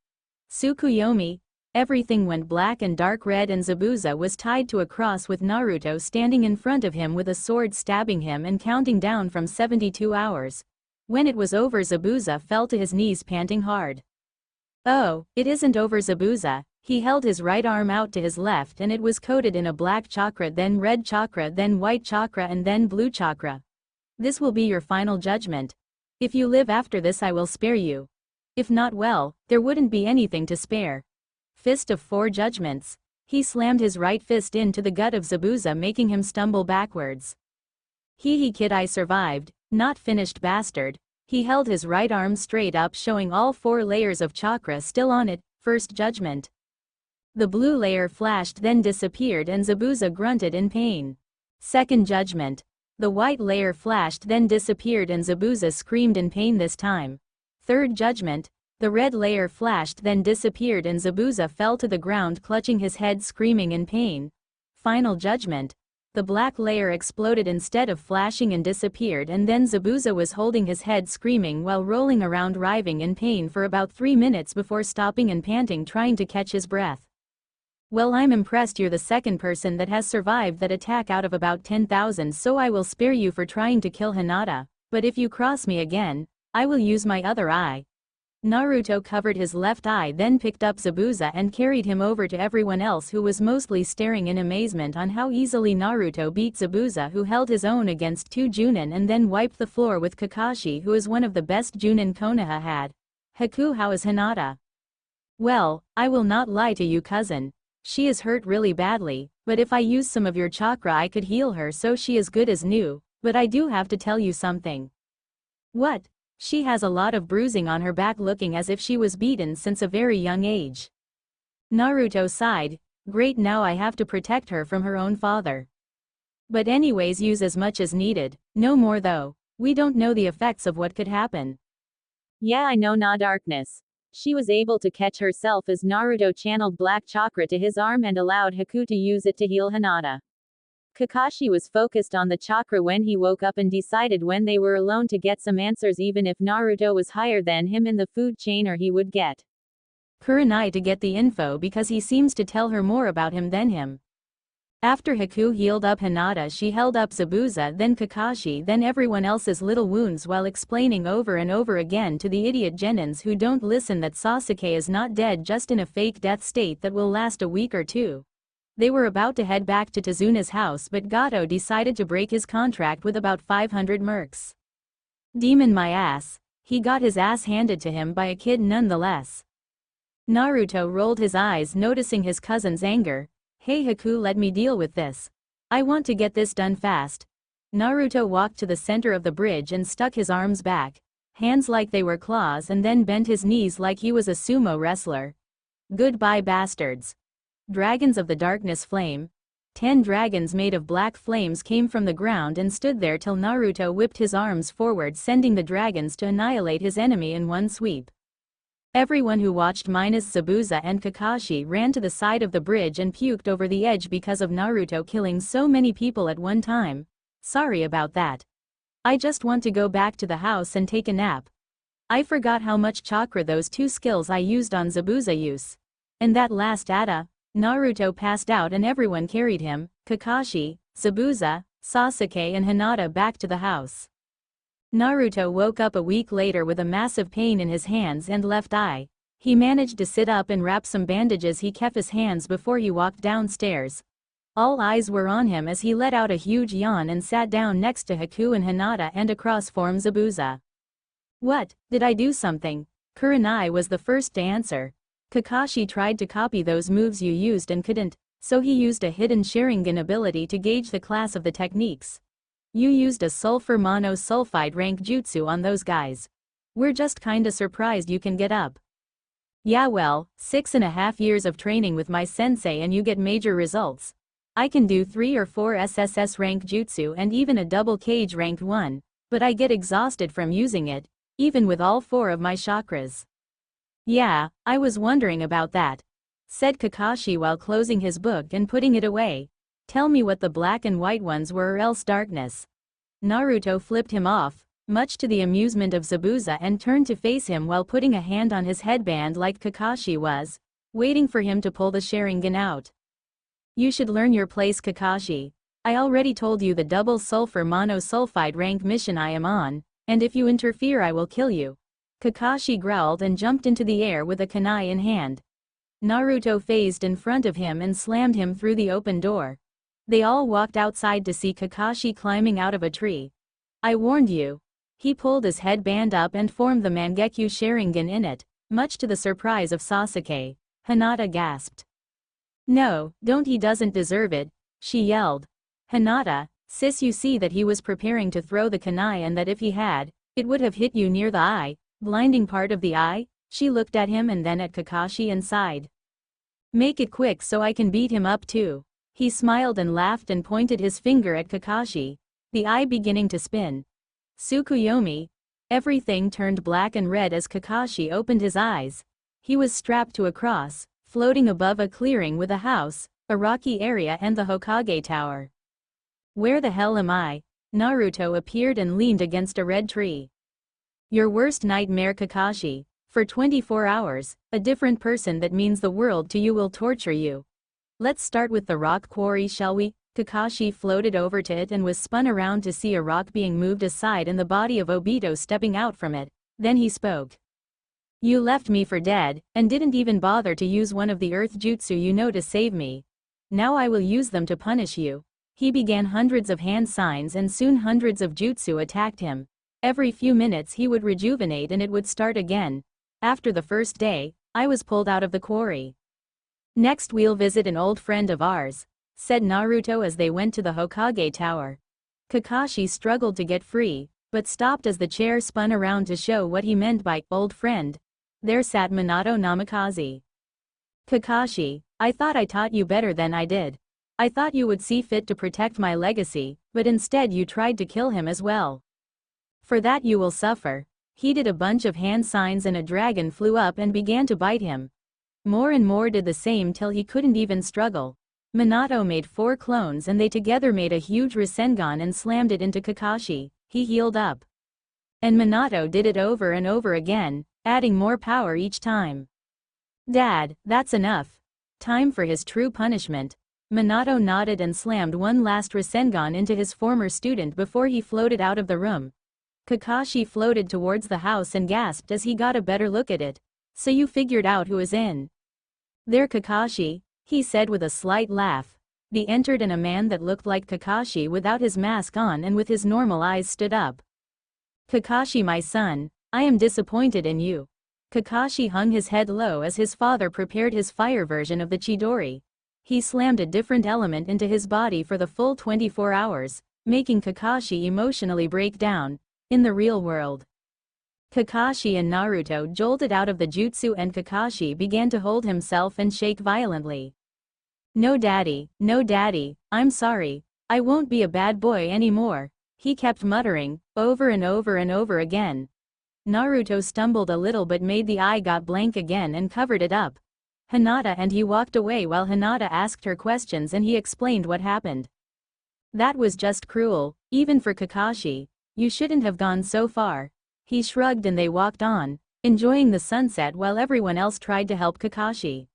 Tsukuyomi. Everything went black and dark red and Zabuza was tied to a cross with Naruto standing in front of him with a sword stabbing him and counting down from 72 hours. When it was over, Zabuza fell to his knees panting hard. Oh, it isn't over, Zabuza. He held his right arm out to his left and it was coated in a black chakra, then red chakra, then white chakra and then blue chakra. This will be your final judgment. If you live after this, I will spare you. If not, well, there wouldn't be anything to spare. Fist of Four Judgments. He slammed his right fist into the gut of Zabuza, making him stumble backwards. Hee kid, I survived, not finished bastard. He held his right arm straight up, showing all 4 layers of chakra still on it. First judgment. The blue layer flashed, then disappeared, and Zabuza grunted in pain. Second judgment. The white layer flashed, then disappeared, and Zabuza screamed in pain this time. Third judgment. The red layer flashed, then disappeared, and Zabuza fell to the ground, clutching his head, screaming in pain. Final judgment. The black layer exploded instead of flashing and disappeared, and then Zabuza was holding his head, screaming while rolling around, writhing in pain for about 3 minutes before stopping and panting, trying to catch his breath. Well, I'm impressed. You're the second person that has survived that attack out of about 10,000, so I will spare you for trying to kill Hinata, but if you cross me again, I will use my other eye. Naruto covered his left eye, then picked up Zabuza and carried him over to everyone else, who was mostly staring in amazement on how easily Naruto beat Zabuza, who held his own against 2 Junin and then wiped the floor with Kakashi, who is one of the best Junin Konoha had. Haku, how is Hinata? Well, I will not lie to you, cousin. She is hurt really badly, but if I use some of your chakra I could heal her so she is good as new, but I do have to tell you something. What? She has a lot of bruising on her back, looking as if she was beaten since a very young age. Naruto sighed. Great, now I have to protect her from her own father. But anyways, use as much as needed, no more though. We don't know the effects of what could happen. Yeah, I know, nah, darkness. She was able to catch herself as Naruto channeled black chakra to his arm and allowed Haku to use it to heal Hinata. Kakashi was focused on the chakra when he woke up and decided when they were alone to get some answers, even if Naruto was higher than him in the food chain, or he would get Kurenai to get the info because he seems to tell her more about him than him. After Haku healed up Hinata, she held up Zabuza, then Kakashi, then everyone else's little wounds, while explaining over and over again to the idiot genins who don't listen that Sasuke is not dead, just in a fake death state that will last a week or 2. They were about to head back to Tazuna's house, but Gato decided to break his contract with about 500 mercs. Demon my ass. He got his ass handed to him by a kid nonetheless. Naruto rolled his eyes, noticing his cousin's anger. Hey Haku, let me deal with this. I want to get this done fast. Naruto walked to the center of the bridge and stuck his arms back, hands like they were claws, and then bent his knees like he was a sumo wrestler. Goodbye, bastards. Dragons of the darkness flame. 10 dragons made of black flames came from the ground and stood there till Naruto whipped his arms forward, sending the dragons to annihilate his enemy in one sweep. Everyone who watched minus Zabuza and Kakashi ran to the side of the bridge and puked over the edge because of Naruto killing so many people at one time. Sorry about that. I just want to go back to the house and take a nap. I forgot how much chakra those 2 skills I used on Zabuza use. And that last Ada, Naruto passed out and everyone carried him, Kakashi, Zabuza, Sasuke and Hinata, back to the house. Naruto woke up a week later with a massive pain in his hands and left eye. He managed to sit up and wrap some bandages. He kept his hands before he walked downstairs. All eyes were on him as he let out a huge yawn and sat down next to Haku and Hinata and across from Zabuza. What, did I do something? Kurenai was the first to answer. Kakashi tried to copy those moves you used and couldn't, so he used a hidden Sharingan ability to gauge the class of the techniques. You used a sulfur monosulfide rank jutsu on those guys. We're just kinda surprised you can get up. Yeah, well, 6.5 years of training with my sensei and you get major results. I can do 3 or 4 SSS rank jutsu and even a double cage ranked 1, but I get exhausted from using it, even with all 4 of my chakras. Yeah, I was wondering about that, said Kakashi while closing his book and putting it away. Tell me what the black and white ones were, or else darkness. Naruto flipped him off, much to the amusement of Zabuza, and turned to face him while putting a hand on his headband like Kakashi was, waiting for him to pull the Sharingan out. You should learn your place, Kakashi. I already told you the double sulfur monosulfide rank mission I am on, and if you interfere I will kill you. Kakashi growled and jumped into the air with a kunai in hand. Naruto phased in front of him and slammed him through the open door. They all walked outside to see Kakashi climbing out of a tree. I warned you. He pulled his headband up and formed the Mangekyo Sharingan in it, much to the surprise of Sasuke. Hinata gasped. No, don't, he doesn't deserve it, she yelled. Hinata, Sis, you see that he was preparing to throw the kunai and that if he had, it would have hit you near the eye, blinding part of the eye. She looked at him and then at Kakashi and sighed. Make it quick so I can beat him up too. He smiled and laughed and pointed his finger at Kakashi, the eye beginning to spin. Tsukuyomi. Everything turned black and red as Kakashi opened his eyes. He was strapped to a cross, floating above a clearing with a house, a rocky area and the Hokage Tower. Where the hell am I? Naruto appeared and leaned against a red tree. Your worst nightmare, Kakashi. For 24 hours, a different person that means the world to you will torture you. Let's start with the rock quarry, shall we? Kakashi floated over to it and was spun around to see a rock being moved aside and the body of Obito stepping out from it. Then he spoke. You left me for dead, and didn't even bother to use one of the earth jutsu you know to save me. Now I will use them to punish you. He began hundreds of hand signs and soon hundreds of jutsu attacked him. Every few minutes he would rejuvenate and it would start again. After the first day, I was pulled out of the quarry. Next we'll visit an old friend of ours, said Naruto as they went to the Hokage Tower. Kakashi struggled to get free, but stopped as the chair spun around to show what he meant by old friend. There sat Minato Namikaze. Kakashi, I thought I taught you better than I did. I thought you would see fit to protect my legacy, but instead you tried to kill him as well. For that you will suffer. He did a bunch of hand signs and a dragon flew up and began to bite him. More and more did the same till he couldn't even struggle. Minato made 4 clones and they together made a huge Rasengan and slammed it into Kakashi. He healed up. And Minato did it over and over again, adding more power each time. Dad, that's enough. Time for his true punishment. Minato nodded and slammed one last Rasengan into his former student before he floated out of the room. Kakashi floated towards the house and gasped as he got a better look at it. So you figured out who is in there, Kakashi? He said with a slight laugh. They entered and a man that looked like Kakashi without his mask on and with his normal eyes stood up. Kakashi, my son, I am disappointed in you. Kakashi hung his head low as his father prepared his fire version of the Chidori. He slammed a different element into his body for the full 24 hours, making Kakashi emotionally break down. In the real world, Kakashi and Naruto jolted out of the jutsu and Kakashi began to hold himself and shake violently. No daddy, I'm sorry, I won't be a bad boy anymore, he kept muttering, over and over and over again. Naruto stumbled a little but made the eye got blank again and covered it up. Hinata and he walked away while Hinata asked her questions and he explained what happened. That was just cruel, even for Kakashi. You shouldn't have gone so far. He shrugged and they walked on, enjoying the sunset while everyone else tried to help Kakashi.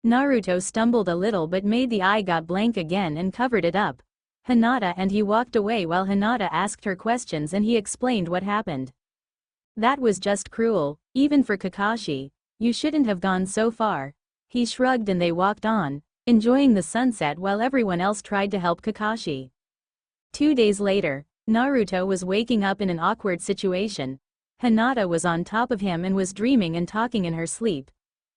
Naruto stumbled a little but made the eye got blank again and covered it up. Hinata and he walked away while Hinata asked her questions and he explained what happened. That was just cruel, even for Kakashi. You shouldn't have gone so far. He shrugged and they walked on, enjoying the sunset while everyone else tried to help Kakashi. 2 days later, Naruto was waking up in an awkward situation. Hinata was on top of him and was dreaming and talking in her sleep.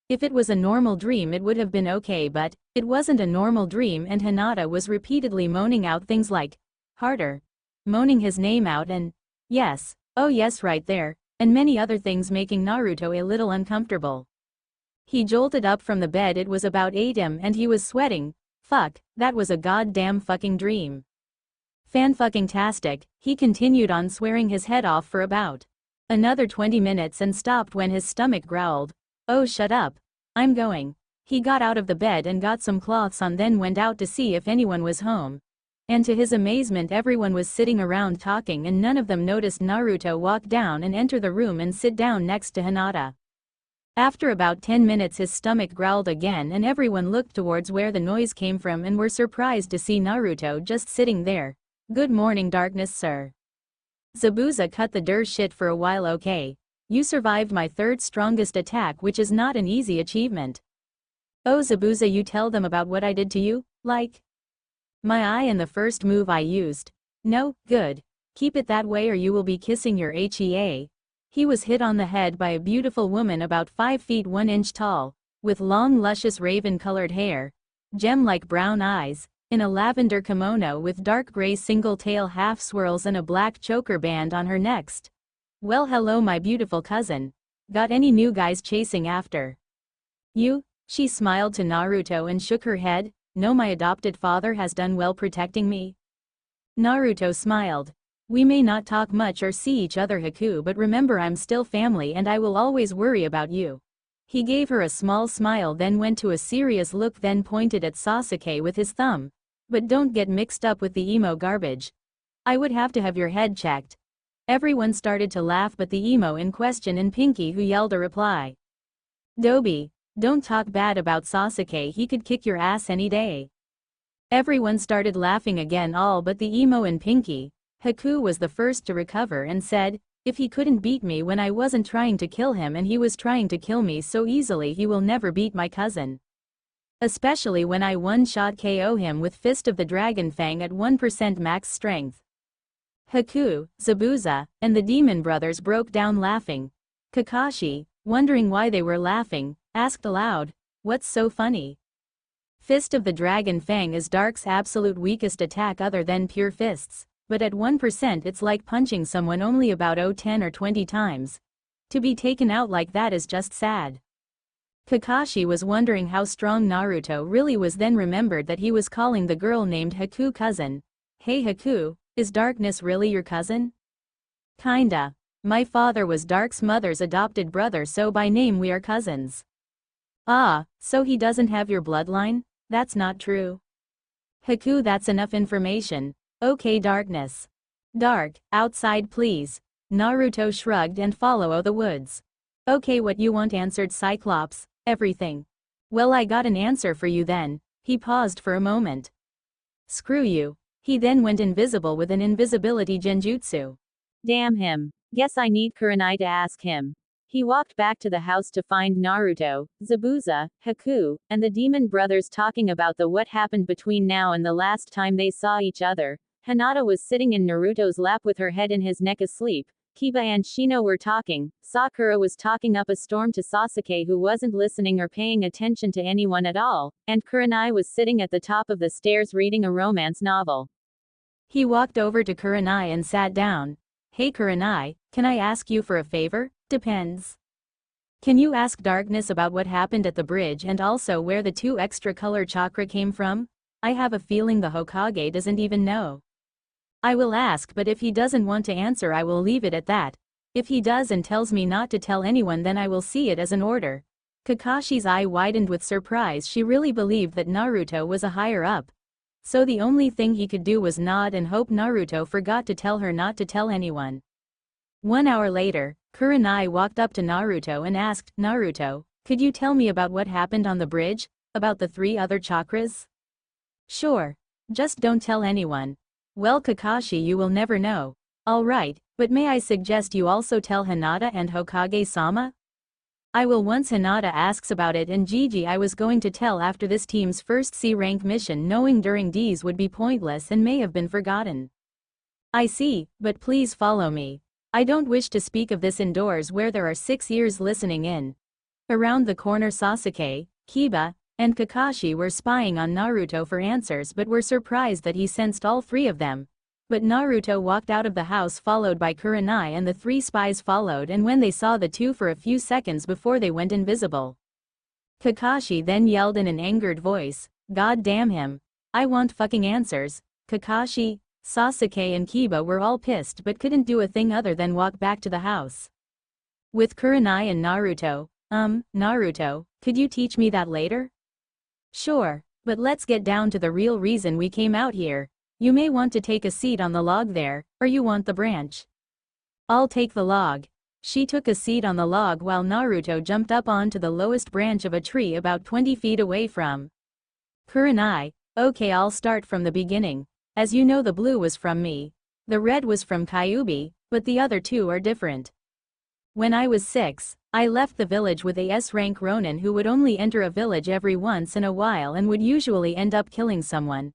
If it was a normal dream it would have been okay, but it wasn't a normal dream and Hinata was repeatedly moaning out things like, harder. Moaning his name out and, yes, oh yes right there, and many other things making Naruto a little uncomfortable. He jolted up from the bed. It was about 8 am and he was sweating. Fuck, that was a goddamn fucking dream. Fan-fucking-tastic, he continued on swearing his head off for about another 20 minutes and stopped when his stomach growled. Oh shut up. I'm going. He got out of the bed and got some cloths on then went out to see if anyone was home. And to his amazement everyone was sitting around talking and none of them noticed Naruto walk down and enter the room and sit down next to Hinata. After about 10 minutes his stomach growled again and everyone looked towards where the noise came from and were surprised to see Naruto just sitting there. Good morning darkness sir. Zabuza cut the dir shit for a while. Okay. You survived my 3rd strongest attack which is not an easy achievement. Oh Zabuza, you tell them about what I did to you, like my eye and the first move I used. No, good. Keep it that way or you will be kissing your HEA. He was hit on the head by a beautiful woman about 5 feet 1 inch tall, with long luscious raven-colored hair, gem-like brown eyes, in a lavender kimono with dark gray single tail half swirls and a black choker band on her next. Well, hello my beautiful cousin. Got any new guys chasing after you? She smiled to Naruto and shook her head. No, my adopted father has done well protecting me. Naruto smiled. We may not talk much or see each other, Haku, but remember I'm still family and I will always worry about you. He gave her a small smile, then went to a serious look, then pointed at Sasuke with his thumb. But don't get mixed up with the emo garbage. I would have to have your head checked. Everyone started to laugh but the emo in question and Pinky, who yelled a reply. Dobi, don't talk bad about Sasuke, he could kick your ass any day. Everyone started laughing again, all but the emo and Pinky. Haku was the first to recover and said, if he couldn't beat me when I wasn't trying to kill him and he was trying to kill me so easily, he will never beat my cousin. Especially when I one-shot KO him with Fist of the Dragon Fang at 1% max strength. Haku, Zabuza, and the Demon Brothers broke down laughing. Kakashi, wondering why they were laughing, asked aloud, what's so funny? Fist of the Dragon Fang is Dark's absolute weakest attack other than pure fists. But at 1% it's like punching someone only about 10 or 20 times. To be taken out like that is just sad. Kakashi was wondering how strong Naruto really was, then remembered that he was calling the girl named Haku cousin. Hey Haku, is Darkness really your cousin? Kinda. My father was Dark's mother's adopted brother, so by name we are cousins. Ah, so he doesn't have your bloodline? That's not true. Haku, that's enough information. Okay, Darkness. Dark, outside please. Naruto shrugged and follow the woods. Okay, what you want, answered Cyclops. Everything. Well, I got an answer for you then. He paused for a moment. Screw you. He then went invisible with an invisibility genjutsu. Damn him. Guess I need Kurenai to ask him. He walked back to the house to find Naruto, Zabuza, Haku, and the Demon Brothers talking about what happened between now and the last time they saw each other. Hinata was sitting in Naruto's lap with her head in his neck asleep. Kiba and Shino were talking. Sakura was talking up a storm to Sasuke, who wasn't listening or paying attention to anyone at all, and Kurenai was sitting at the top of the stairs reading a romance novel. He walked over to Kurenai and sat down. Hey Kurenai, can I ask you for a favor? Depends. Can you ask Darkness about what happened at the bridge and also where the 2 extra color chakra came from? I have a feeling the Hokage doesn't even know. I will ask, but if he doesn't want to answer I will leave it at that. If he does and tells me not to tell anyone, then I will see it as an order. Kakashi's eye widened with surprise. She really believed that Naruto was a higher up. So the only thing he could do was nod and hope Naruto forgot to tell her not to tell anyone. 1 hour later, Kurenai walked up to Naruto and asked, Naruto, could you tell me about what happened on the bridge? About the 3 other chakras? Sure. Just don't tell anyone. Well Kakashi, you will never know. Alright, but may I suggest you also tell Hinata and Hokage-sama? I will once Hinata asks about it, and Gigi I was going to tell after this team's first C-rank mission, knowing during D's would be pointless and may have been forgotten. I see, but please follow me. I don't wish to speak of this indoors where there are 6 ears listening in. Around the corner Sasuke, Kiba, and Kakashi were spying on Naruto for answers but were surprised that he sensed all 3 of them. But Naruto walked out of the house followed by Kurenai, and the 3 spies followed, and when they saw the 2 for a few seconds before they went invisible. Kakashi then yelled in an angered voice, God damn him. I want fucking answers. Kakashi, Sasuke and Kiba were all pissed but couldn't do a thing other than walk back to the house. With Kurenai and Naruto, Naruto, could you teach me that later? Sure, but let's get down to the real reason we came out here. You may want to take a seat on the log there, or you want the branch. I'll take the log. She took a seat on the log while Naruto jumped up onto the lowest branch of a tree about 20 feet away from Kurenai. Okay, I'll start from the beginning. As you know, the blue was from me. The red was from Kyuubi, but the other 2 are different. When I was 6, I left the village with a S-rank Ronin who would only enter a village every once in a while and would usually end up killing someone.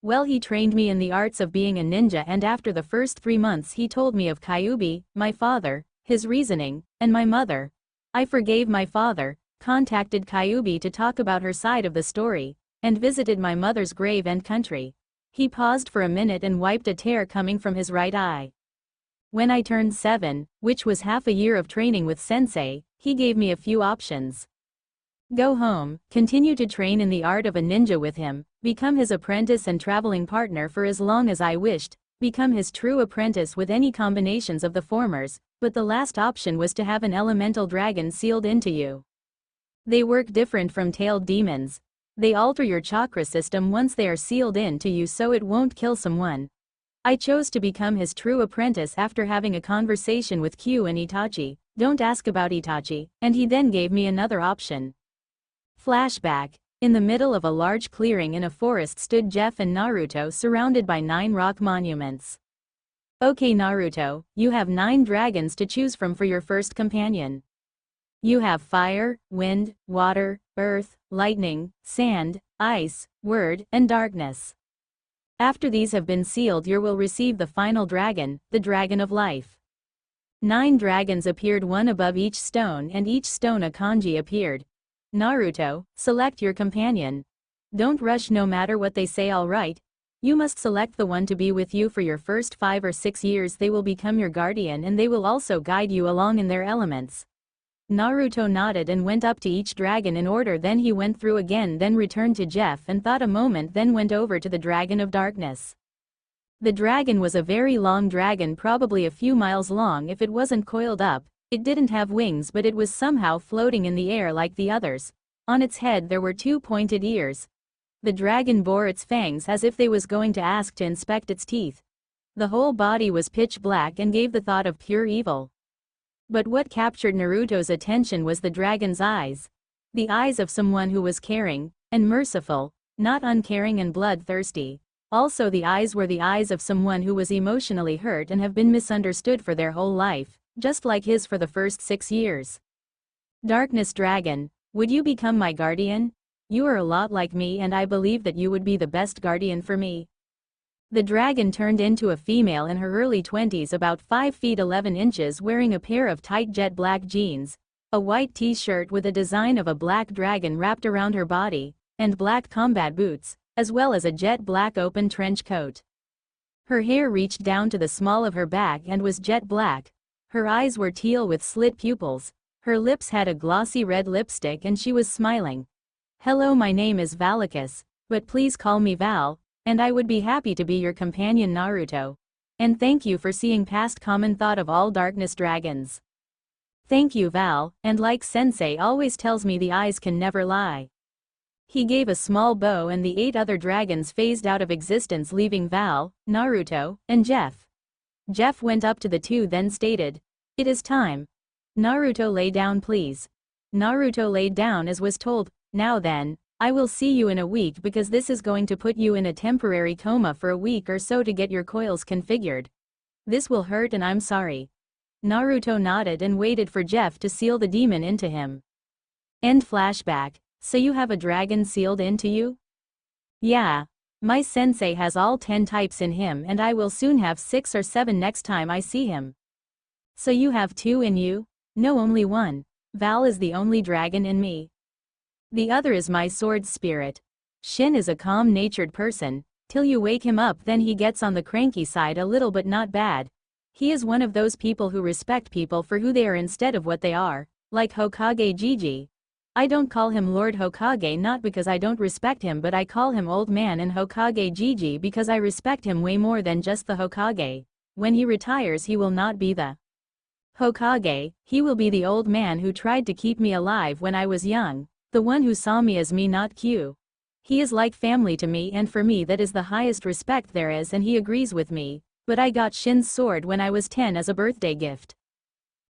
Well, he trained me in the arts of being a ninja, and after the first 3 months he told me of Kyuubi, my father, his reasoning, and my mother. I forgave my father, contacted Kyuubi to talk about her side of the story, and visited my mother's grave and country. He paused for a minute and wiped a tear coming from his right eye. When I turned 7, which was half a year of training with sensei, he gave me a few options. Go home, continue to train in the art of a ninja with him, become his apprentice and traveling partner for as long as I wished, become his true apprentice with any combinations of the formers, but the last option was to have an elemental dragon sealed into you. They work different from tailed demons. They alter your chakra system once they are sealed into you so it won't kill someone. I chose to become his true apprentice after having a conversation with Q and Itachi. Don't ask about Itachi, and he then gave me another option. Flashback. In the middle of a large clearing in a forest stood Jeff and Naruto surrounded by 9 rock monuments. Okay Naruto, you have 9 dragons to choose from for your first companion. You have fire, wind, water, earth, lightning, sand, ice, word, and darkness. After these have been sealed you will receive the final dragon, the dragon of life. 9 dragons appeared, one above each stone, and each stone a kanji appeared. Naruto, select your companion. Don't rush no matter what they say, alright? You must select the one to be with you for your first 5 or 6 years. They will become your guardian and they will also guide you along in their elements. Naruto nodded and went up to each dragon in order, then he went through again, then returned to Jeff and thought a moment, then went over to the dragon of darkness. The dragon was a very long dragon, probably a few miles long if it wasn't coiled up. It didn't have wings but it was somehow floating in the air like the others. On its head there were 2 pointed ears. The dragon bore its fangs as if they was going to ask to inspect its teeth. The whole body was pitch black and gave the thought of pure evil. But what captured Naruto's attention was the dragon's eyes. The eyes of someone who was caring and merciful, not uncaring and bloodthirsty. Also the eyes were the eyes of someone who was emotionally hurt and have been misunderstood for their whole life. Just like his for the first 6 years. Darkness Dragon, would you become my guardian? You are a lot like me and I believe that you would be the best guardian for me. The dragon turned into a female in her early 20s, about 5 feet 11 inches, wearing a pair of tight jet black jeans, a white t-shirt with a design of a black dragon wrapped around her body, and black combat boots, as well as a jet black open trench coat. Her hair reached down to the small of her back and was jet black. Her eyes were teal with slit pupils, her lips had a glossy red lipstick and she was smiling. Hello, my name is Valicus, but please call me Val, and I would be happy to be your companion Naruto. And thank you for seeing past common thought of all darkness dragons. Thank you Val, and like sensei always tells me the eyes can never lie. He gave a small bow and the 8 other dragons phased out of existence, leaving Val, Naruto, and Jeff. Jeff went up to the 2 then stated, "It is time. Naruto, lay down please." Naruto laid down as was told. Now then, I will see you in a week because this is going to put you in a temporary coma for a week or so to get your coils configured. This will hurt and I'm sorry. Naruto nodded and waited for Jeff to seal the demon into him. End flashback. So you have a dragon sealed into you? Yeah. My sensei has all 10 types in him and I will soon have 6 or 7 next time I see him. So you have 2 in you? No, only 1. Val is the only dragon in me. The other is my sword spirit. Shin is a calm-natured person, till you wake him up, then he gets on the cranky side a little but not bad. He is one of those people who respect people for who they are instead of what they are, like Hokage Gigi. I don't call him Lord Hokage not because I don't respect him, but I call him Old Man and Hokage Gigi because I respect him way more than just the Hokage. When he retires he will not be the Hokage, he will be the old man who tried to keep me alive when I was young, the one who saw me as me, not Q. He is like family to me and for me that is the highest respect there is, and he agrees with me, but I got Shin's sword when I was 10 as a birthday gift.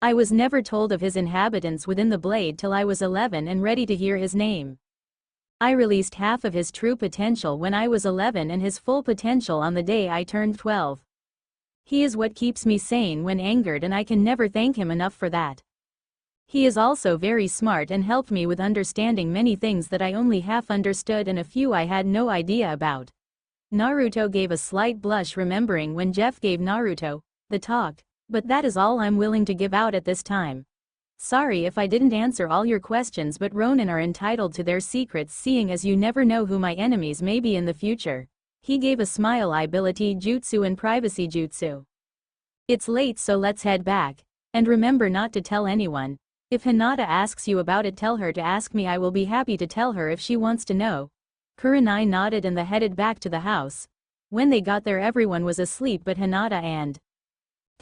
I was never told of his inhabitants within the blade till I was 11 and ready to hear his name. I released half of his true potential when I was 11 and his full potential on the day I turned 12. He is what keeps me sane when angered and I can never thank him enough for that. He is also very smart and helped me with understanding many things that I only half understood and a few I had no idea about. Naruto gave a slight blush remembering when Jeff gave Naruto the talk, but that is all I'm willing to give out at this time. Sorry if I didn't answer all your questions, but Ronin are entitled to their secrets, seeing as you never know who my enemies may be in the future. He gave a smile. Ability jutsu and privacy jutsu. It's late, so let's head back. And remember not to tell anyone. If Hinata asks you about it, tell her to ask me. I will be happy to tell her if she wants to know. Kurenai nodded and they headed back to the house. When they got there, everyone was asleep but Hinata and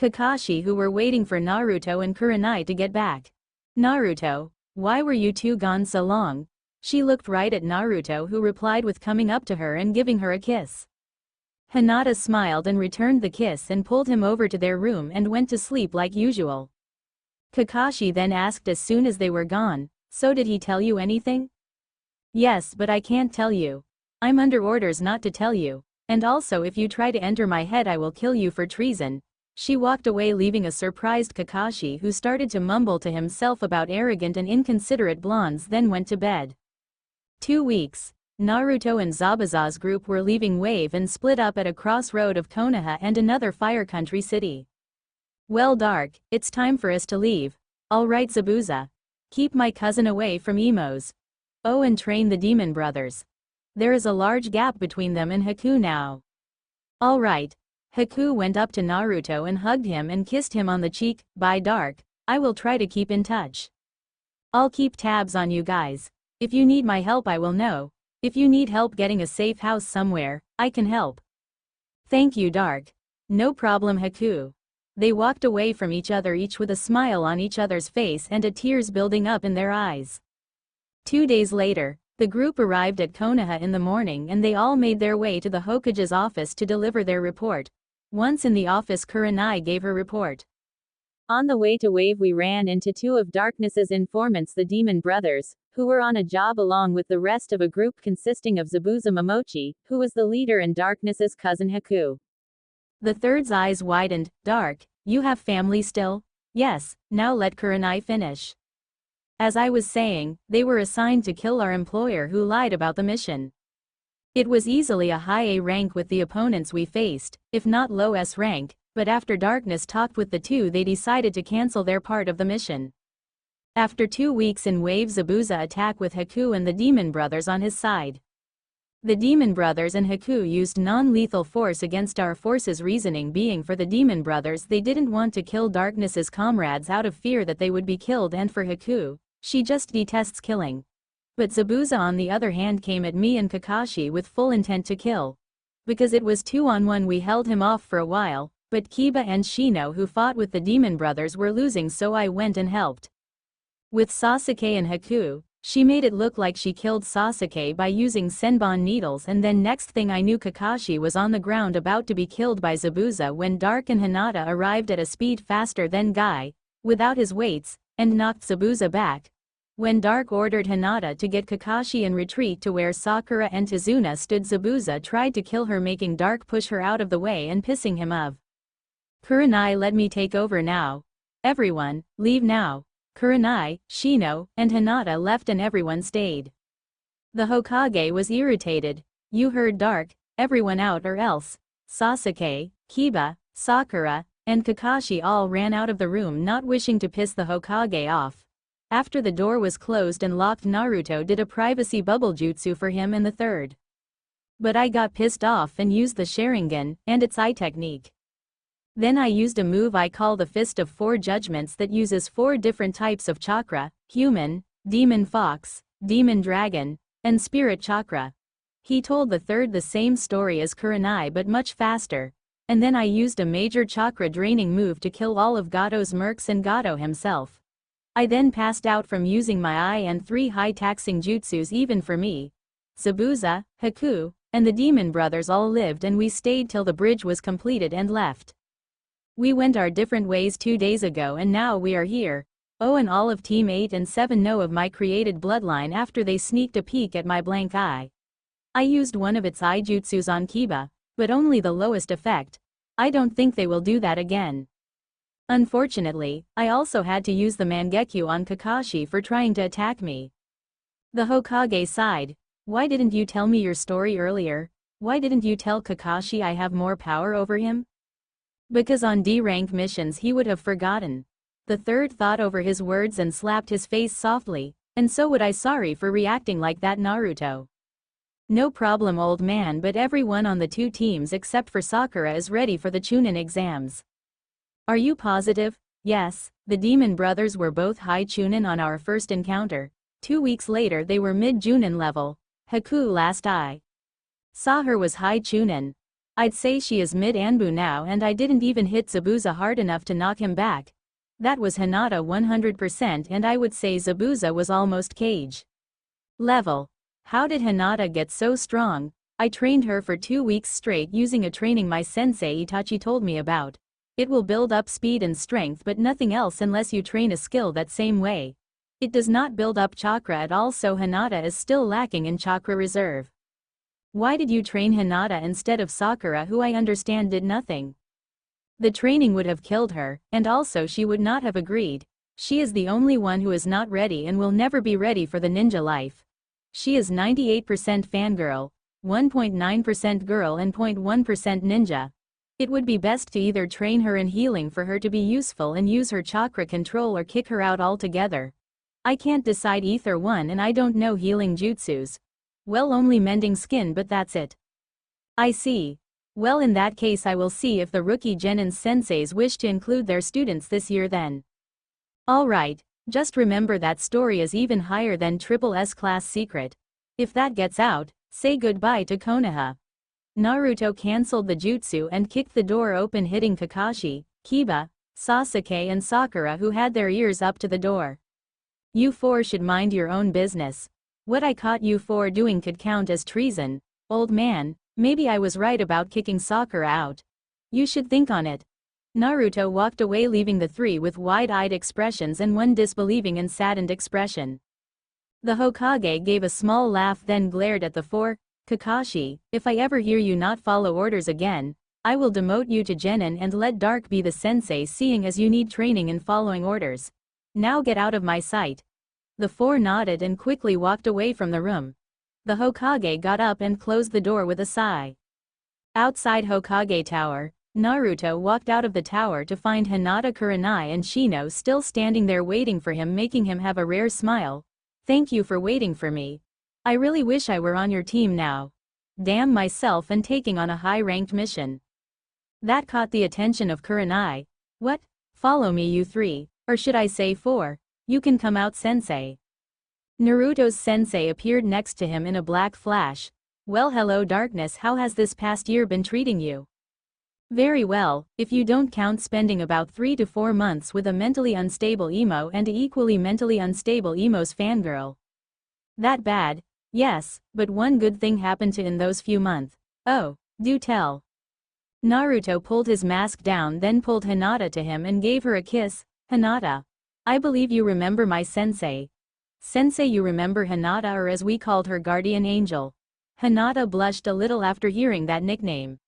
Kakashi, who were waiting for Naruto and Kurenai to get back. Naruto, why were you two gone so long? She looked right at Naruto, who replied with coming up to her and giving her a kiss. Hinata smiled and returned the kiss and pulled him over to their room and went to sleep like usual. Kakashi then asked as soon as they were gone, so did he tell you anything? Yes, but I can't tell you. I'm under orders not to tell you, and also if you try to enter my head I will kill you for treason. She walked away, leaving a surprised Kakashi, who started to mumble to himself about arrogant and inconsiderate blondes, then went to bed. 2 weeks. Naruto and Zabuza's group were leaving Wave and split up at a crossroad of Konoha and another Fire Country city. Well, Dark, it's time for us to leave. Alright Zabuza. Keep my cousin away from emos. Oh, and train the demon brothers. There is a large gap between them and Haku now. Alright. Haku went up to Naruto and hugged him and kissed him on the cheek. Bye Dark, I will try to keep in touch. I'll keep tabs on you guys. If you need my help I will know. If you need help getting a safe house somewhere, I can help. Thank you Dark. No problem Haku. They walked away from each other, each with a smile on each other's face and tears building up in their eyes. 2 days later, the group arrived at Konoha in the morning and they all made their way to the Hokage's office to deliver their report. Once in the office, Kurenai gave her report. On the way to Wave we ran into 2 of Darkness's informants, the Demon Brothers, who were on a job along with the rest of a group consisting of Zabuza Momochi, who was the leader, and Darkness's cousin Haku. The third's eyes widened. Dark, you have family still? Yes, now let Kurenai finish. As I was saying, they were assigned to kill our employer who lied about the mission. It was easily a high A rank with the opponents we faced, if not low S rank, but after Darkness talked with the 2 they decided to cancel their part of the mission. After 2 weeks in Wave, Zabuza attacked with Haku and the Demon Brothers on his side. The Demon Brothers and Haku used non-lethal force against our forces, reasoning being for the Demon Brothers they didn't want to kill Darkness's comrades out of fear that they would be killed, and for Haku, she just detests killing. But Zabuza on the other hand came at me and Kakashi with full intent to kill. Because it was 2-on-1 we held him off for a while, but Kiba and Shino, who fought with the Demon Brothers, were losing, so I went and helped. With Sasuke and Haku, she made it look like she killed Sasuke by using Senbon needles, and then next thing I knew Kakashi was on the ground about to be killed by Zabuza when Dark and Hinata arrived at a speed faster than Guy, without his weights, and knocked Zabuza back. When Dark ordered Hinata to get Kakashi and retreat to where Sakura and Tazuna stood, Zabuza tried to kill her, making Dark push her out of the way and pissing him off. Kurenai, let me take over now. Everyone, leave now. Kurenai, Shino, and Hinata left and everyone stayed. The Hokage was irritated. You heard Dark, everyone out or else. Sasuke, Kiba, Sakura, and Kakashi all ran out of the room, not wishing to piss the Hokage off. After the door was closed and locked, Naruto did a privacy bubble jutsu for him and the third. But I got pissed off and used the Sharingan and its eye technique. Then I used a move I call the Fist of 4 Judgments that uses 4 different types of chakra: human, demon fox, demon dragon, and spirit chakra. He told the third the same story as Kurenai but much faster. And then I used a major chakra draining move to kill all of Gato's mercs and Gato himself. I then passed out from using my eye and 3 high-taxing jutsus even for me. Zabuza, Haku, and the Demon Brothers all lived, and we stayed till the bridge was completed and left. We went our different ways 2 days ago and now we are here. Oh, and all of Team 8 and 7 know of my created bloodline after they sneaked a peek at my blank eye. I used one of its eye jutsus on Kiba, but only the lowest effect. I don't think they will do that again. Unfortunately, I also had to use the Mangekyo on Kakashi for trying to attack me. The Hokage sighed. Why didn't you tell me your story earlier? Why didn't you tell Kakashi I have more power over him? Because on D-rank missions he would have forgotten. The third thought over his words and slapped his face softly. And so would I. Sorry for reacting like that, Naruto. No problem, old man, but everyone on the two teams except for Sakura is ready for the Chunin exams. Are you positive? Yes, the demon brothers were both high Chunin on our first encounter. 2 weeks later they were mid-Chunin level. Haku last I saw her was high Chunin. I'd say she is mid-Anbu now, and I didn't even hit Zabuza hard enough to knock him back. That was Hinata 100%, and I would say Zabuza was almost cage level. How did Hinata get so strong? I trained her for 2 weeks straight using a training my sensei Itachi told me about. It will build up speed and strength but nothing else unless you train a skill that same way. It does not build up chakra at all, so Hinata is still lacking in chakra reserve. Why did you train Hinata instead of Sakura, who I understand did nothing? The training would have killed her, and also she would not have agreed. She is the only one who is not ready and will never be ready for the ninja life. She is 98% fangirl, 1.9% girl and 0.1% ninja. It would be best to either train her in healing for her to be useful and use her chakra control, or kick her out altogether. I can't decide either one, and I don't know healing jutsus. Well, only mending skin, but that's it. I see. Well, in that case I will see if the rookie Genin senseis wish to include their students this year then. Alright, just remember that story is even higher than Triple S class secret. If that gets out, say goodbye to Konoha. Naruto cancelled the jutsu and kicked the door open, hitting Kakashi, Kiba, Sasuke and Sakura, who had their ears up to the door. You four should mind your own business. What I caught you four doing could count as treason. Old man, maybe I was right about kicking Sakura out. You should think on it. Naruto walked away, leaving the three with wide-eyed expressions and one disbelieving and saddened expression. The Hokage gave a small laugh, then glared at the four. Kakashi, if I ever hear you not follow orders again, I will demote you to Genin and let Dark be the sensei, seeing as you need training in following orders. Now get out of my sight. The four nodded and quickly walked away from the room. The Hokage got up and closed the door with a sigh. Outside Hokage Tower, Naruto walked out of the tower to find Hinata, Kurenai and Shino still standing there waiting for him, making him have a rare smile. Thank you for waiting for me. I really wish I were on your team now. Damn myself and taking on a high-ranked mission. That caught the attention of Kurenai. What? Follow me, you three, or should I say four. You can come out, sensei. Naruto's sensei appeared next to him in a black flash. Well, hello Darkness, how has this past year been treating you? Very well, if you don't count spending about 3 to 4 months with a mentally unstable emo and a equally mentally unstable emo's fangirl. That bad? Yes, but one good thing happened in those few months. Oh, do tell. Naruto pulled his mask down, then pulled Hinata to him and gave her a kiss. Hinata. I believe you remember my sensei. Sensei, you remember Hinata, or as we called her, Guardian Angel. Hinata blushed a little after hearing that nickname.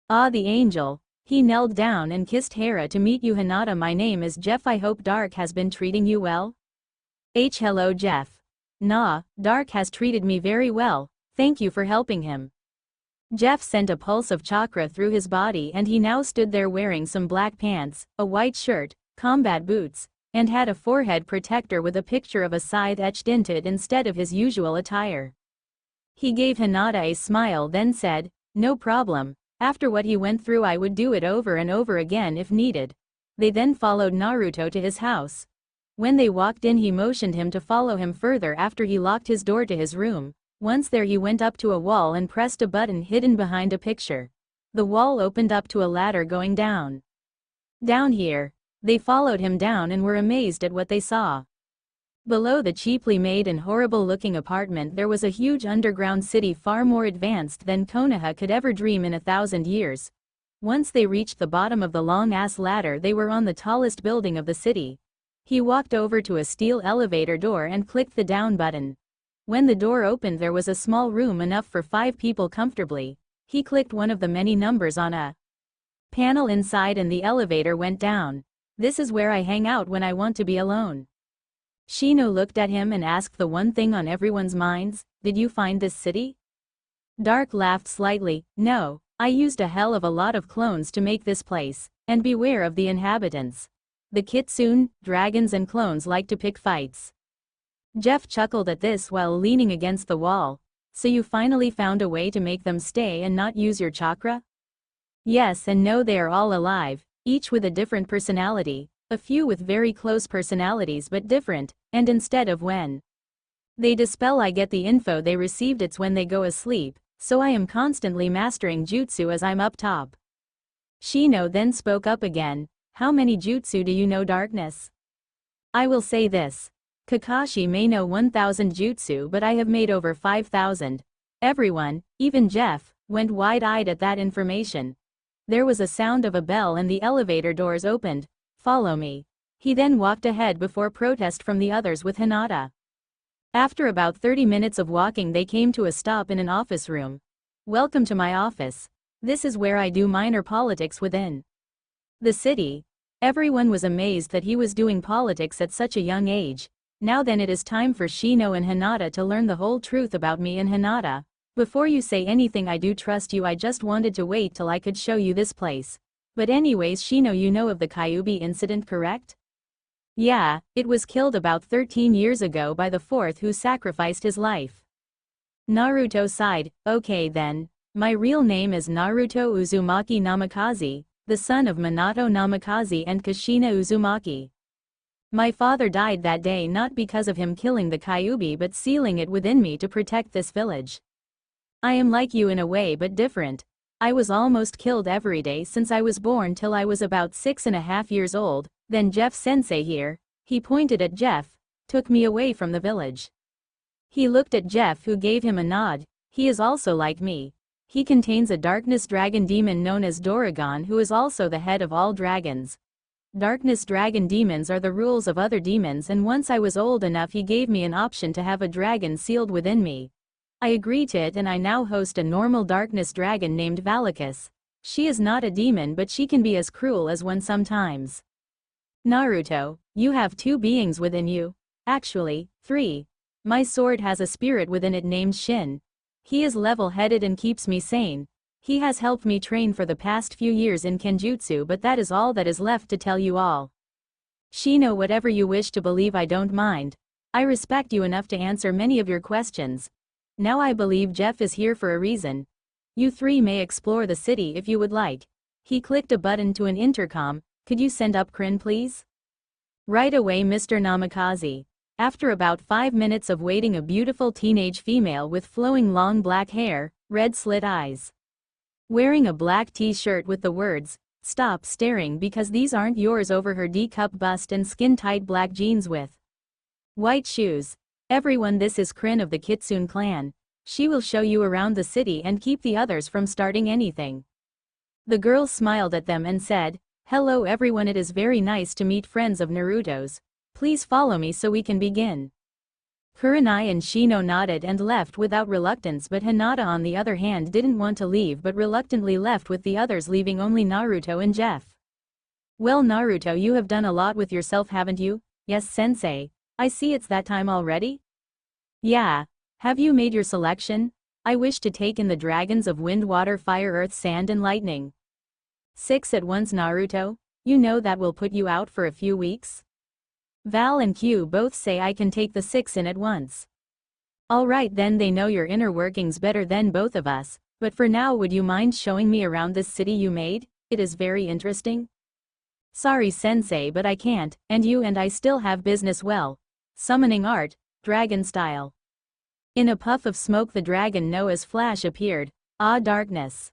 Ah, the angel. He knelt down and kissed Hera. To meet you, Hinata. My name is Jeff. I hope Dark has been treating you well. Hello Jeff. Nah, Dark has treated me very well, thank you for helping him. Jeff sent a pulse of chakra through his body, and he now stood there wearing some black pants, a white shirt, combat boots, and had a forehead protector with a picture of a scythe etched into it instead of his usual attire. He gave Hinata a smile, then said, no problem, after what he went through I would do it over and over again if needed. They then followed Naruto to his house. When they walked in, he motioned him to follow him further after he locked his door to his room. Once there, he went up to a wall and pressed a button hidden behind a picture. The wall opened up to a ladder going down. Down here. They followed him down and were amazed at what they saw. Below the cheaply made and horrible-looking apartment there was a huge underground city, far more advanced than Konoha could ever dream in 1,000 years. Once they reached the bottom of the long-ass ladder, they were on the tallest building of the city. He walked over to a steel elevator door and clicked the down button. When the door opened, there was a small room enough for 5 people comfortably. He clicked one of the many numbers on a panel inside and the elevator went down. This is where I hang out when I want to be alone. Shino looked at him and asked the one thing on everyone's minds, did you find this city? Dark laughed slightly, no, I used a hell of a lot of clones to make this place, and beware of the inhabitants. The kitsune, dragons and clones like to pick fights. Jeff chuckled at this while leaning against the wall. So you finally found a way to make them stay and not use your chakra? Yes and no, they are all alive, each with a different personality, a few with very close personalities but different, and instead of when they dispel I get the info they received, it's when they go asleep, so I am constantly mastering jutsu as I'm up top. Shino then spoke up again. How many jutsu do you know, Darkness? I will say this. Kakashi may know 1,000 jutsu, but I have made over 5,000. Everyone, even Jeff, went wide-eyed at that information. There was a sound of a bell and the elevator doors opened. Follow me. He then walked ahead before protest from the others with Hinata. After about 30 minutes of walking they came to a stop in an office room. Welcome to my office. This is where I do minor politics within the city. Everyone was amazed that he was doing politics at such a young age. Now then, it is time for Shino and Hinata to learn the whole truth about me. And Hinata, before you say anything, I do trust you. I just wanted to wait till I could show you this place. But anyways, Shino, you know of the Kyuubi incident, correct? Yeah, it was killed about 13 years ago by the fourth who sacrificed his life. Naruto sighed. Okay then. My real name is Naruto Uzumaki Namikaze, the son of Minato Namikaze and Kushina Uzumaki. My father died that day not because of him killing the Kyuubi but sealing it within me to protect this village. I am like you in a way but different. I was almost killed every day since I was born till I was about 6.5 years old. Then Jeff Sensei here, he pointed at Jeff, took me away from the village. He looked at Jeff who gave him a nod. He is also like me. He contains a darkness dragon demon known as Doragon who is also the head of all dragons. Darkness dragon demons are the rules of other demons, and once I was old enough he gave me an option to have a dragon sealed within me. I agreed to it and I now host a normal darkness dragon named Valakis. She is not a demon but she can be as cruel as one sometimes. Naruto, you have 2 beings within you. Actually, 3. My sword has a spirit within it named Shin. He is level-headed and keeps me sane. He has helped me train for the past few years in Kenjutsu, but that is all that is left to tell you all. Shino, whatever you wish to believe, I don't mind. I respect you enough to answer many of your questions. Now I believe Jeff is here for a reason. You 3 may explore the city if you would like. He clicked a button to an intercom. Could you send up Krin, please? Right away, Mr. Namikaze. After about 5 minutes of waiting, a beautiful teenage female with flowing long black hair, red slit eyes, wearing a black t-shirt with the words, "Stop staring because these aren't yours" over her D-cup bust, and skin-tight black jeans with white shoes. Everyone, this is Krin of the Kitsune clan. She will show you around the city and keep the others from starting anything. The girl smiled at them and said, "Hello everyone, it is very nice to meet friends of Naruto's. Please follow me so we can begin." Kurenai and Shino nodded and left without reluctance, but Hinata on the other hand didn't want to leave but reluctantly left with the others, leaving only Naruto and Jeff. Well Naruto, you have done a lot with yourself, haven't you? Yes sensei. I see it's that time already? Yeah. Have you made your selection? I wish to take in the dragons of wind, water, fire, earth, sand and lightning. 6 at once Naruto? You know that will put you out for a few weeks? Val and Q both say I can take the 6 in at once. Alright then, they know your inner workings better than both of us, but for now would you mind showing me around this city you made? It is very interesting. Sorry sensei, but I can't, and you and I still have business. Well, summoning art, dragon style. In a puff of smoke the dragon known as Flash appeared. Ah, darkness.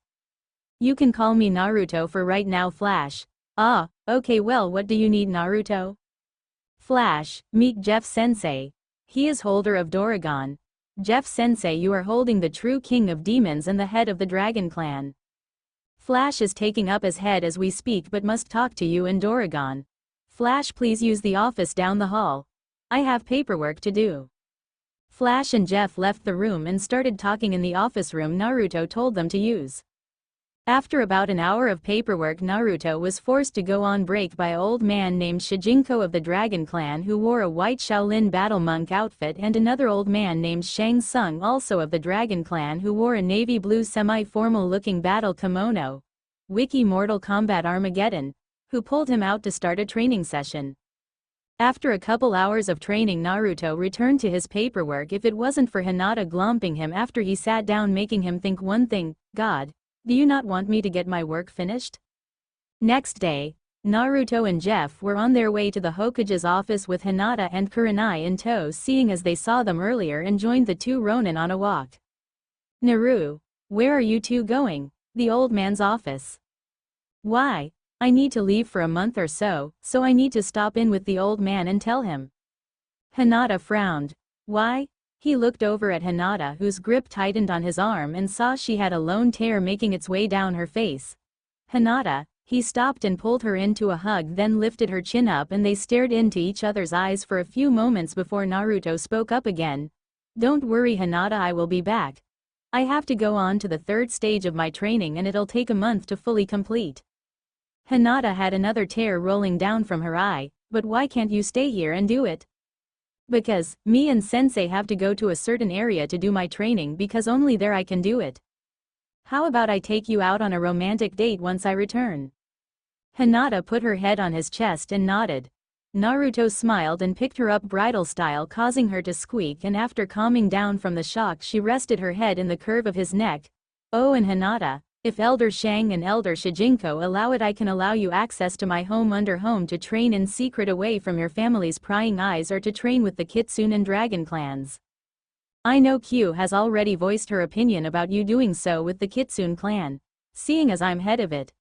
You can call me Naruto for right now, Flash. Ah, okay, well what do you need Naruto? Flash, meet Jeff Sensei. He is holder of Doragon. Jeff Sensei, you are holding the true king of demons and the head of the Dragon Clan. Flash is taking up his head as we speak but must talk to you and Doragon. Flash, please use the office down the hall. I have paperwork to do. Flash and Jeff left the room and started talking in the office room Naruto told them to use. After about an hour of paperwork, Naruto was forced to go on break by an old man named Shijinko of the Dragon Clan who wore a white Shaolin battle monk outfit, and another old man named Shang Tsung also of the Dragon Clan who wore a navy blue semi-formal looking battle kimono. Wiki Mortal Kombat Armageddon. who pulled him out to start a training session. After a couple hours of training, Naruto returned to his paperwork. If it wasn't for Hinata glomping him after he sat down, making him think one thing, God, do you not want me to get my work finished? Next day, Naruto and Jeff were on their way to the Hokage's office with Hinata and Kurenai in tow, seeing as they saw them earlier, and joined the two Ronin on a walk. Naru, where are you two going? The old man's office. Why? I need to leave for a month or so I need to stop in with the old man and tell him. Hinata frowned. Why? He looked over at Hinata, whose grip tightened on his arm, and saw she had a lone tear making its way down her face. Hinata, he stopped and pulled her into a hug, then lifted her chin up, and they stared into each other's eyes for a few moments before Naruto spoke up again. Don't worry Hinata, I will be back. I have to go on to the third stage of my training and it'll take a month to fully complete. Hinata had another tear rolling down from her eye, but why can't you stay here and do it? Because, me and Sensei have to go to a certain area to do my training, because only there I can do it. How about I take you out on a romantic date once I return? Hinata put her head on his chest and nodded. Naruto smiled and picked her up bridal style, causing her to squeak, and after calming down from the shock she rested her head in the curve of his neck. Oh, and Hinata, if Elder Shang and Elder Shijinko allow it, I can allow you access to my home under home to train in secret away from your family's prying eyes, or to train with the Kitsune and Dragon clans. I know Q has already voiced her opinion about you doing so with the Kitsune clan, seeing as I'm head of it.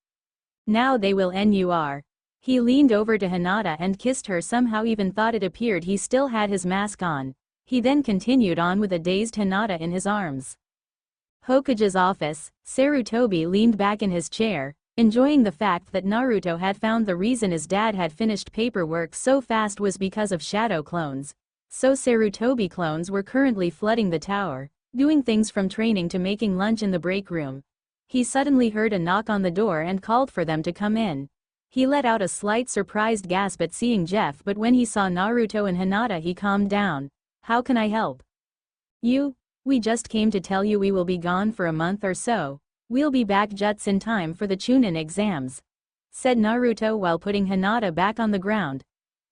Now they will NUR. He leaned over to Hinata and kissed her, somehow even thought it appeared he still had his mask on. He then continued on with a dazed Hinata in his arms. Hokage's office, Sarutobi leaned back in his chair, enjoying the fact that Naruto had found the reason his dad had finished paperwork so fast was because of shadow clones. So Sarutobi clones were currently flooding the tower, doing things from training to making lunch in the break room. He suddenly heard a knock on the door and called for them to come in. He let out a slight surprised gasp at seeing Jeff, but when he saw Naruto and Hinata he calmed down. How can I help? We just came to tell you we will be gone for a month or so. We'll be back just in time for the Chunin exams, said Naruto while putting Hinata back on the ground.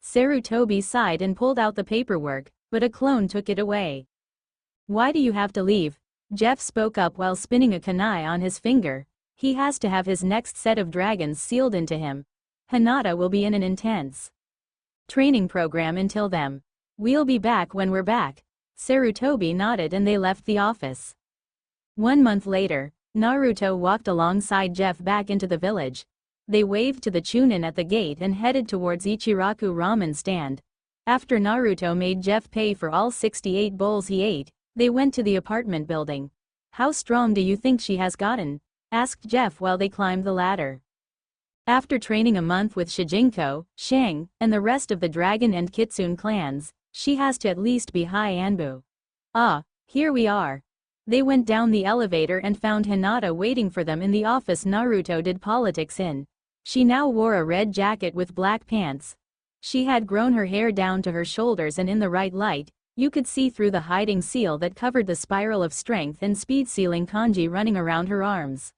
Sarutobi sighed and pulled out the paperwork, but a clone took it away. Why do you have to leave? Jeff spoke up while spinning a kunai on his finger. He has to have his next set of dragons sealed into him. Hinata will be in an intense training program until then. We'll be back when we're back. Sarutobi nodded and they left the office. 1 month later, Naruto walked alongside Jeff back into the village. They waved to the Chunin at the gate and headed towards Ichiraku ramen stand. After Naruto made Jeff pay for all 68 bowls he ate, they went to the apartment building. How strong do you think she has gotten? Asked Jeff while they climbed the ladder. After training a month with Shijinko, Shang, and the rest of the Dragon and Kitsune clans, she has to at least be high Anbu. Ah, here we are. They went down the elevator and found Hinata waiting for them in the office Naruto did politics in. She now wore a red jacket with black pants. She had grown her hair down to her shoulders, and in the right light, you could see through the hiding seal that covered the spiral of strength and speed sealing kanji running around her arms.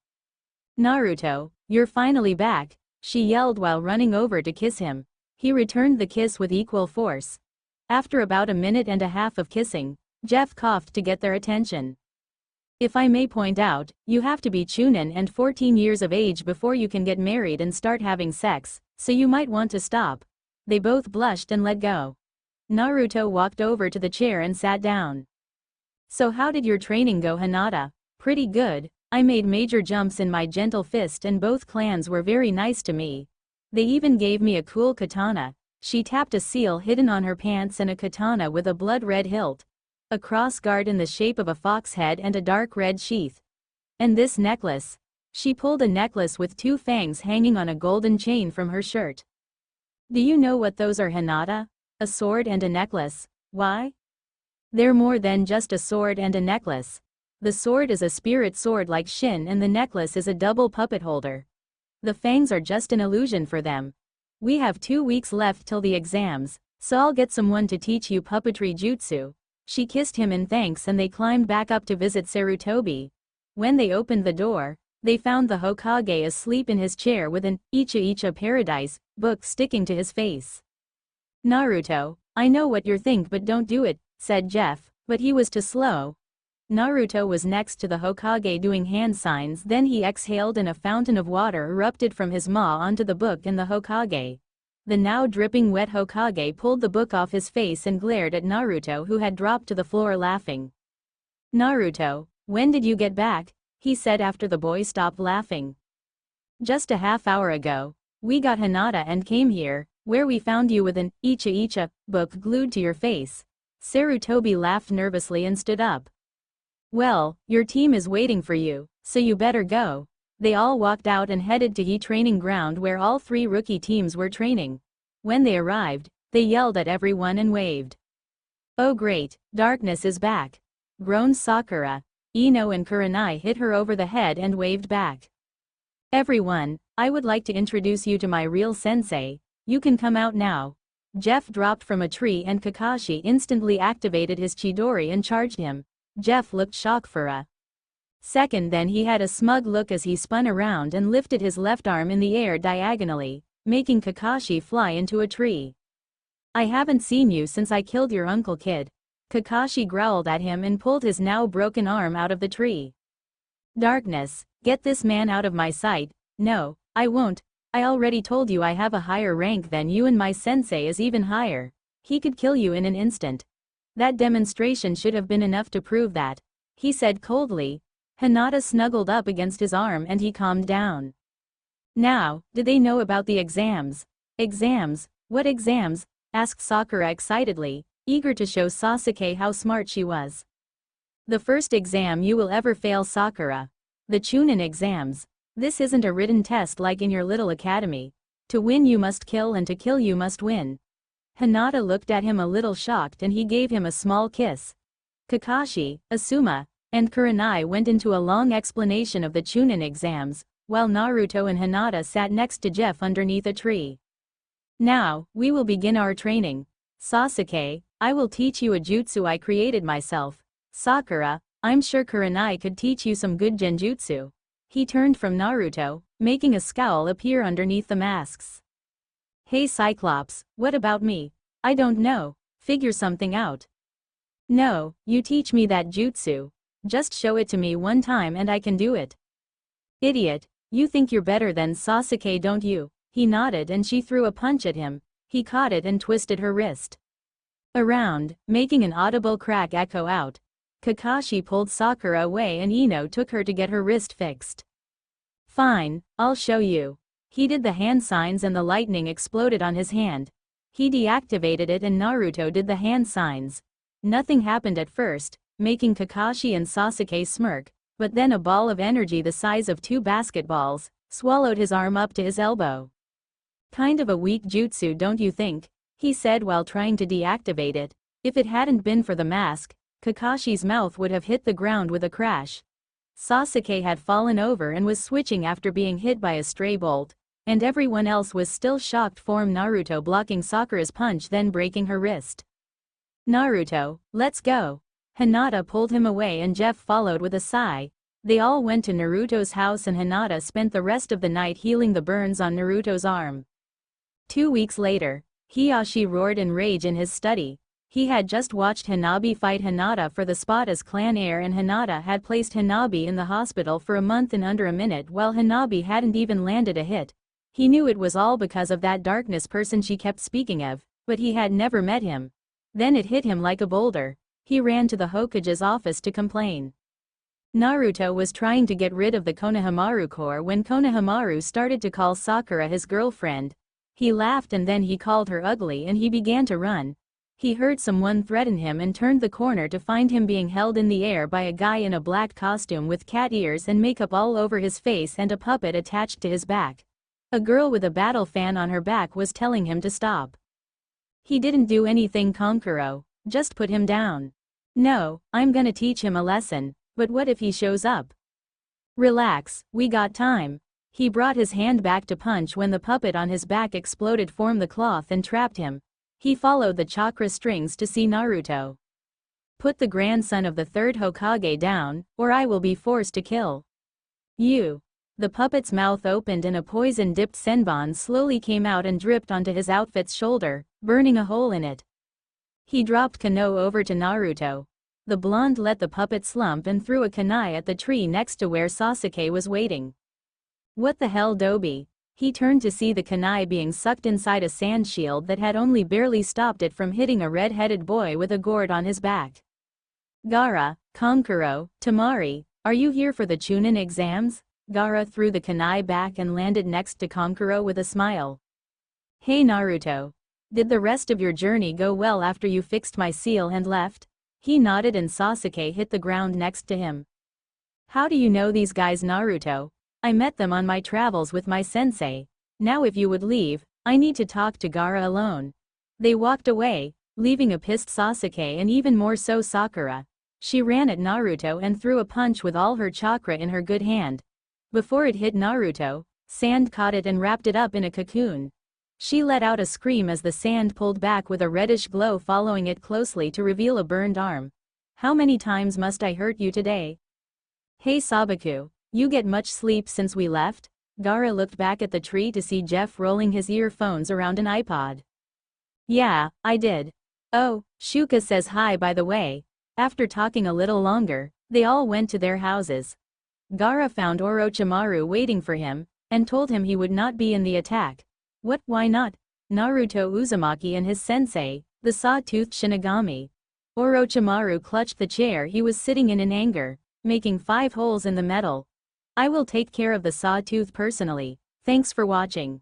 Naruto, you're finally back, she yelled while running over to kiss him. He returned the kiss with equal force. After about a minute and a half of kissing, Jeff coughed to get their attention. If I may point out, you have to be Chunin and 14 years of age before you can get married and start having sex, so you might want to stop. They both blushed and let go. Naruto walked over to the chair and sat down. So how did your training go, Hinata? Pretty good. I made major jumps in my gentle fist and both clans were very nice to me. They even gave me a cool katana. She tapped a seal hidden on her pants and a katana with a blood-red hilt. A cross guard in the shape of a fox head and a dark red sheath. And this necklace. She pulled a necklace with 2 fangs hanging on a golden chain from her shirt. Do you know what those are, Hinata? A sword and a necklace. Why? They're more than just a sword and a necklace. The sword is a spirit sword like Shin and the necklace is a double puppet holder. The fangs are just an illusion for them. We have 2 weeks left till the exams, so I'll get someone to teach you puppetry jutsu. She kissed him in thanks and they climbed back up to visit Sarutobi. When they opened the door, They found the Hokage asleep in his chair with an Icha Icha Paradise book sticking to his face. Naruto, I know what you think but don't do it, said Jeff, but he was too slow. Naruto was next to the Hokage doing hand signs, then he exhaled and a fountain of water erupted from his maw onto the book and the Hokage. The now dripping wet Hokage pulled the book off his face and glared at Naruto, who had dropped to the floor laughing. Naruto, when did you get back? He said after the boy stopped laughing. Just a half hour ago. We got Hinata and came here, where we found you with an Icha Icha book glued to your face. Sarutobi laughed nervously and stood up. Well, your team is waiting for you, so you better go. They all walked out and headed to the training ground where all 3 rookie teams were training. When they arrived, they yelled at everyone and waved. Oh great, darkness is back. Groaned Sakura. Ino and Kurenai hit her over the head and waved back. Everyone, I would like to introduce you to my real sensei. You can come out now. Jeff dropped from a tree and Kakashi instantly activated his Chidori and charged him. Jeff looked shocked for a second, then he had a smug look as he spun around and lifted his left arm in the air diagonally, making Kakashi fly into a tree. I haven't seen you since I killed your uncle, kid. Kakashi growled at him and pulled his now broken arm out of the tree. Darkness, get this man out of my sight. No, I won't. I already told you I have a higher rank than you and my sensei is even higher. He could kill you in an instant. That demonstration should have been enough to prove that, he said coldly. Hinata snuggled up against his arm and he calmed down. Now, did they know about the exams? Exams? What exams? Asked Sakura excitedly, eager to show Sasuke how smart she was. The first exam you will ever fail, Sakura. The Chunin exams. This isn't a written test like in your little academy. To win you must kill and to kill you must win. Hinata looked at him a little shocked and he gave him a small kiss. Kakashi, Asuma, and Kurenai went into a long explanation of the Chunin exams, while Naruto and Hinata sat next to Jeff underneath a tree. Now, we will begin our training. Sasuke, I will teach you a jutsu I created myself. Sakura, I'm sure Kurenai could teach you some good genjutsu. He turned from Naruto, making a scowl appear underneath the masks. Hey Cyclops, what about me? I don't know. Figure something out. No, you teach me that jutsu. Just show it to me one time and I can do it. Idiot, you think you're better than Sasuke, don't you? He nodded and she threw a punch at him. He caught it and twisted her wrist around, making an audible crack echo out. Kakashi pulled Sakura away and Ino took her to get her wrist fixed. Fine, I'll show you. He did the hand signs and the lightning exploded on his hand. He deactivated it and Naruto did the hand signs. Nothing happened at first, making Kakashi and Sasuke smirk, but then a ball of energy the size of 2 basketballs swallowed his arm up to his elbow. Kind of a weak jutsu, don't you think? He said while trying to deactivate it. If it hadn't been for the mask, Kakashi's mouth would have hit the ground with a crash. Sasuke had fallen over and was switching after being hit by a stray bolt. And everyone else was still shocked from Naruto blocking Sakura's punch then breaking her wrist. Naruto, let's go. Hinata pulled him away and Jeff followed with a sigh. They all went to Naruto's house and Hinata spent the rest of the night healing the burns on Naruto's arm. 2 weeks later, Hiyashi roared in rage in his study. He had just watched Hanabi fight Hinata for the spot as clan heir and Hinata had placed Hanabi in the hospital for a month in under a minute while Hanabi hadn't even landed a hit. He knew it was all because of that darkness person she kept speaking of, but he had never met him. Then it hit him like a boulder. He ran to the Hokage's office to complain. Naruto was trying to get rid of the Konohamaru Corps when Konohamaru started to call Sakura his girlfriend. He laughed and then he called her ugly and he began to run. He heard someone threaten him and turned the corner to find him being held in the air by a guy in a black costume with cat ears and makeup all over his face and a puppet attached to his back. A girl with a battle fan on her back was telling him to stop. He didn't do anything, Kankuro, just put him down. No, I'm gonna teach him a lesson, but what if he shows up? Relax, we got time. He brought his hand back to punch when the puppet on his back exploded from the cloth and trapped him. He followed the chakra strings to see Naruto. Put the grandson of the 3rd Hokage down, or I will be forced to kill you. The puppet's mouth opened and a poison-dipped senbon slowly came out and dripped onto his outfit's shoulder, burning a hole in it. He dropped Kano over to Naruto. The blonde let the puppet slump and threw a kunai at the tree next to where Sasuke was waiting. What the hell, Dobi? He turned to see the kunai being sucked inside a sand shield that had only barely stopped it from hitting a red-headed boy with a gourd on his back. Gaara, Kankuro, Temari, are you here for the Chunin exams? Gaara threw the kunai back and landed next to Kankuro with a smile. Hey Naruto. Did the rest of your journey go well after you fixed my seal and left? He nodded and Sasuke hit the ground next to him. How do you know these guys, Naruto? I met them on my travels with my sensei. Now if you would leave, I need to talk to Gaara alone. They walked away, leaving a pissed Sasuke and even more so Sakura. She ran at Naruto and threw a punch with all her chakra in her good hand. Before it hit Naruto, sand caught it and wrapped it up in a cocoon. She let out a scream as the sand pulled back with a reddish glow following it closely to reveal a burned arm. How many times must I hurt you today? Hey Sabaku, you get much sleep since we left? Gaara looked back at the tree to see Jeff rolling his earphones around an iPod. Yeah, I did. Oh, Shuka says hi by the way. After talking a little longer, they all went to their houses. Gaara found Orochimaru waiting for him, and told him he would not be in the attack. What, why not? Naruto Uzumaki and his sensei, the saw-toothed Shinigami. Orochimaru clutched the chair he was sitting in anger, making 5 holes in the metal. I will take care of the saw-tooth personally. Thanks for watching.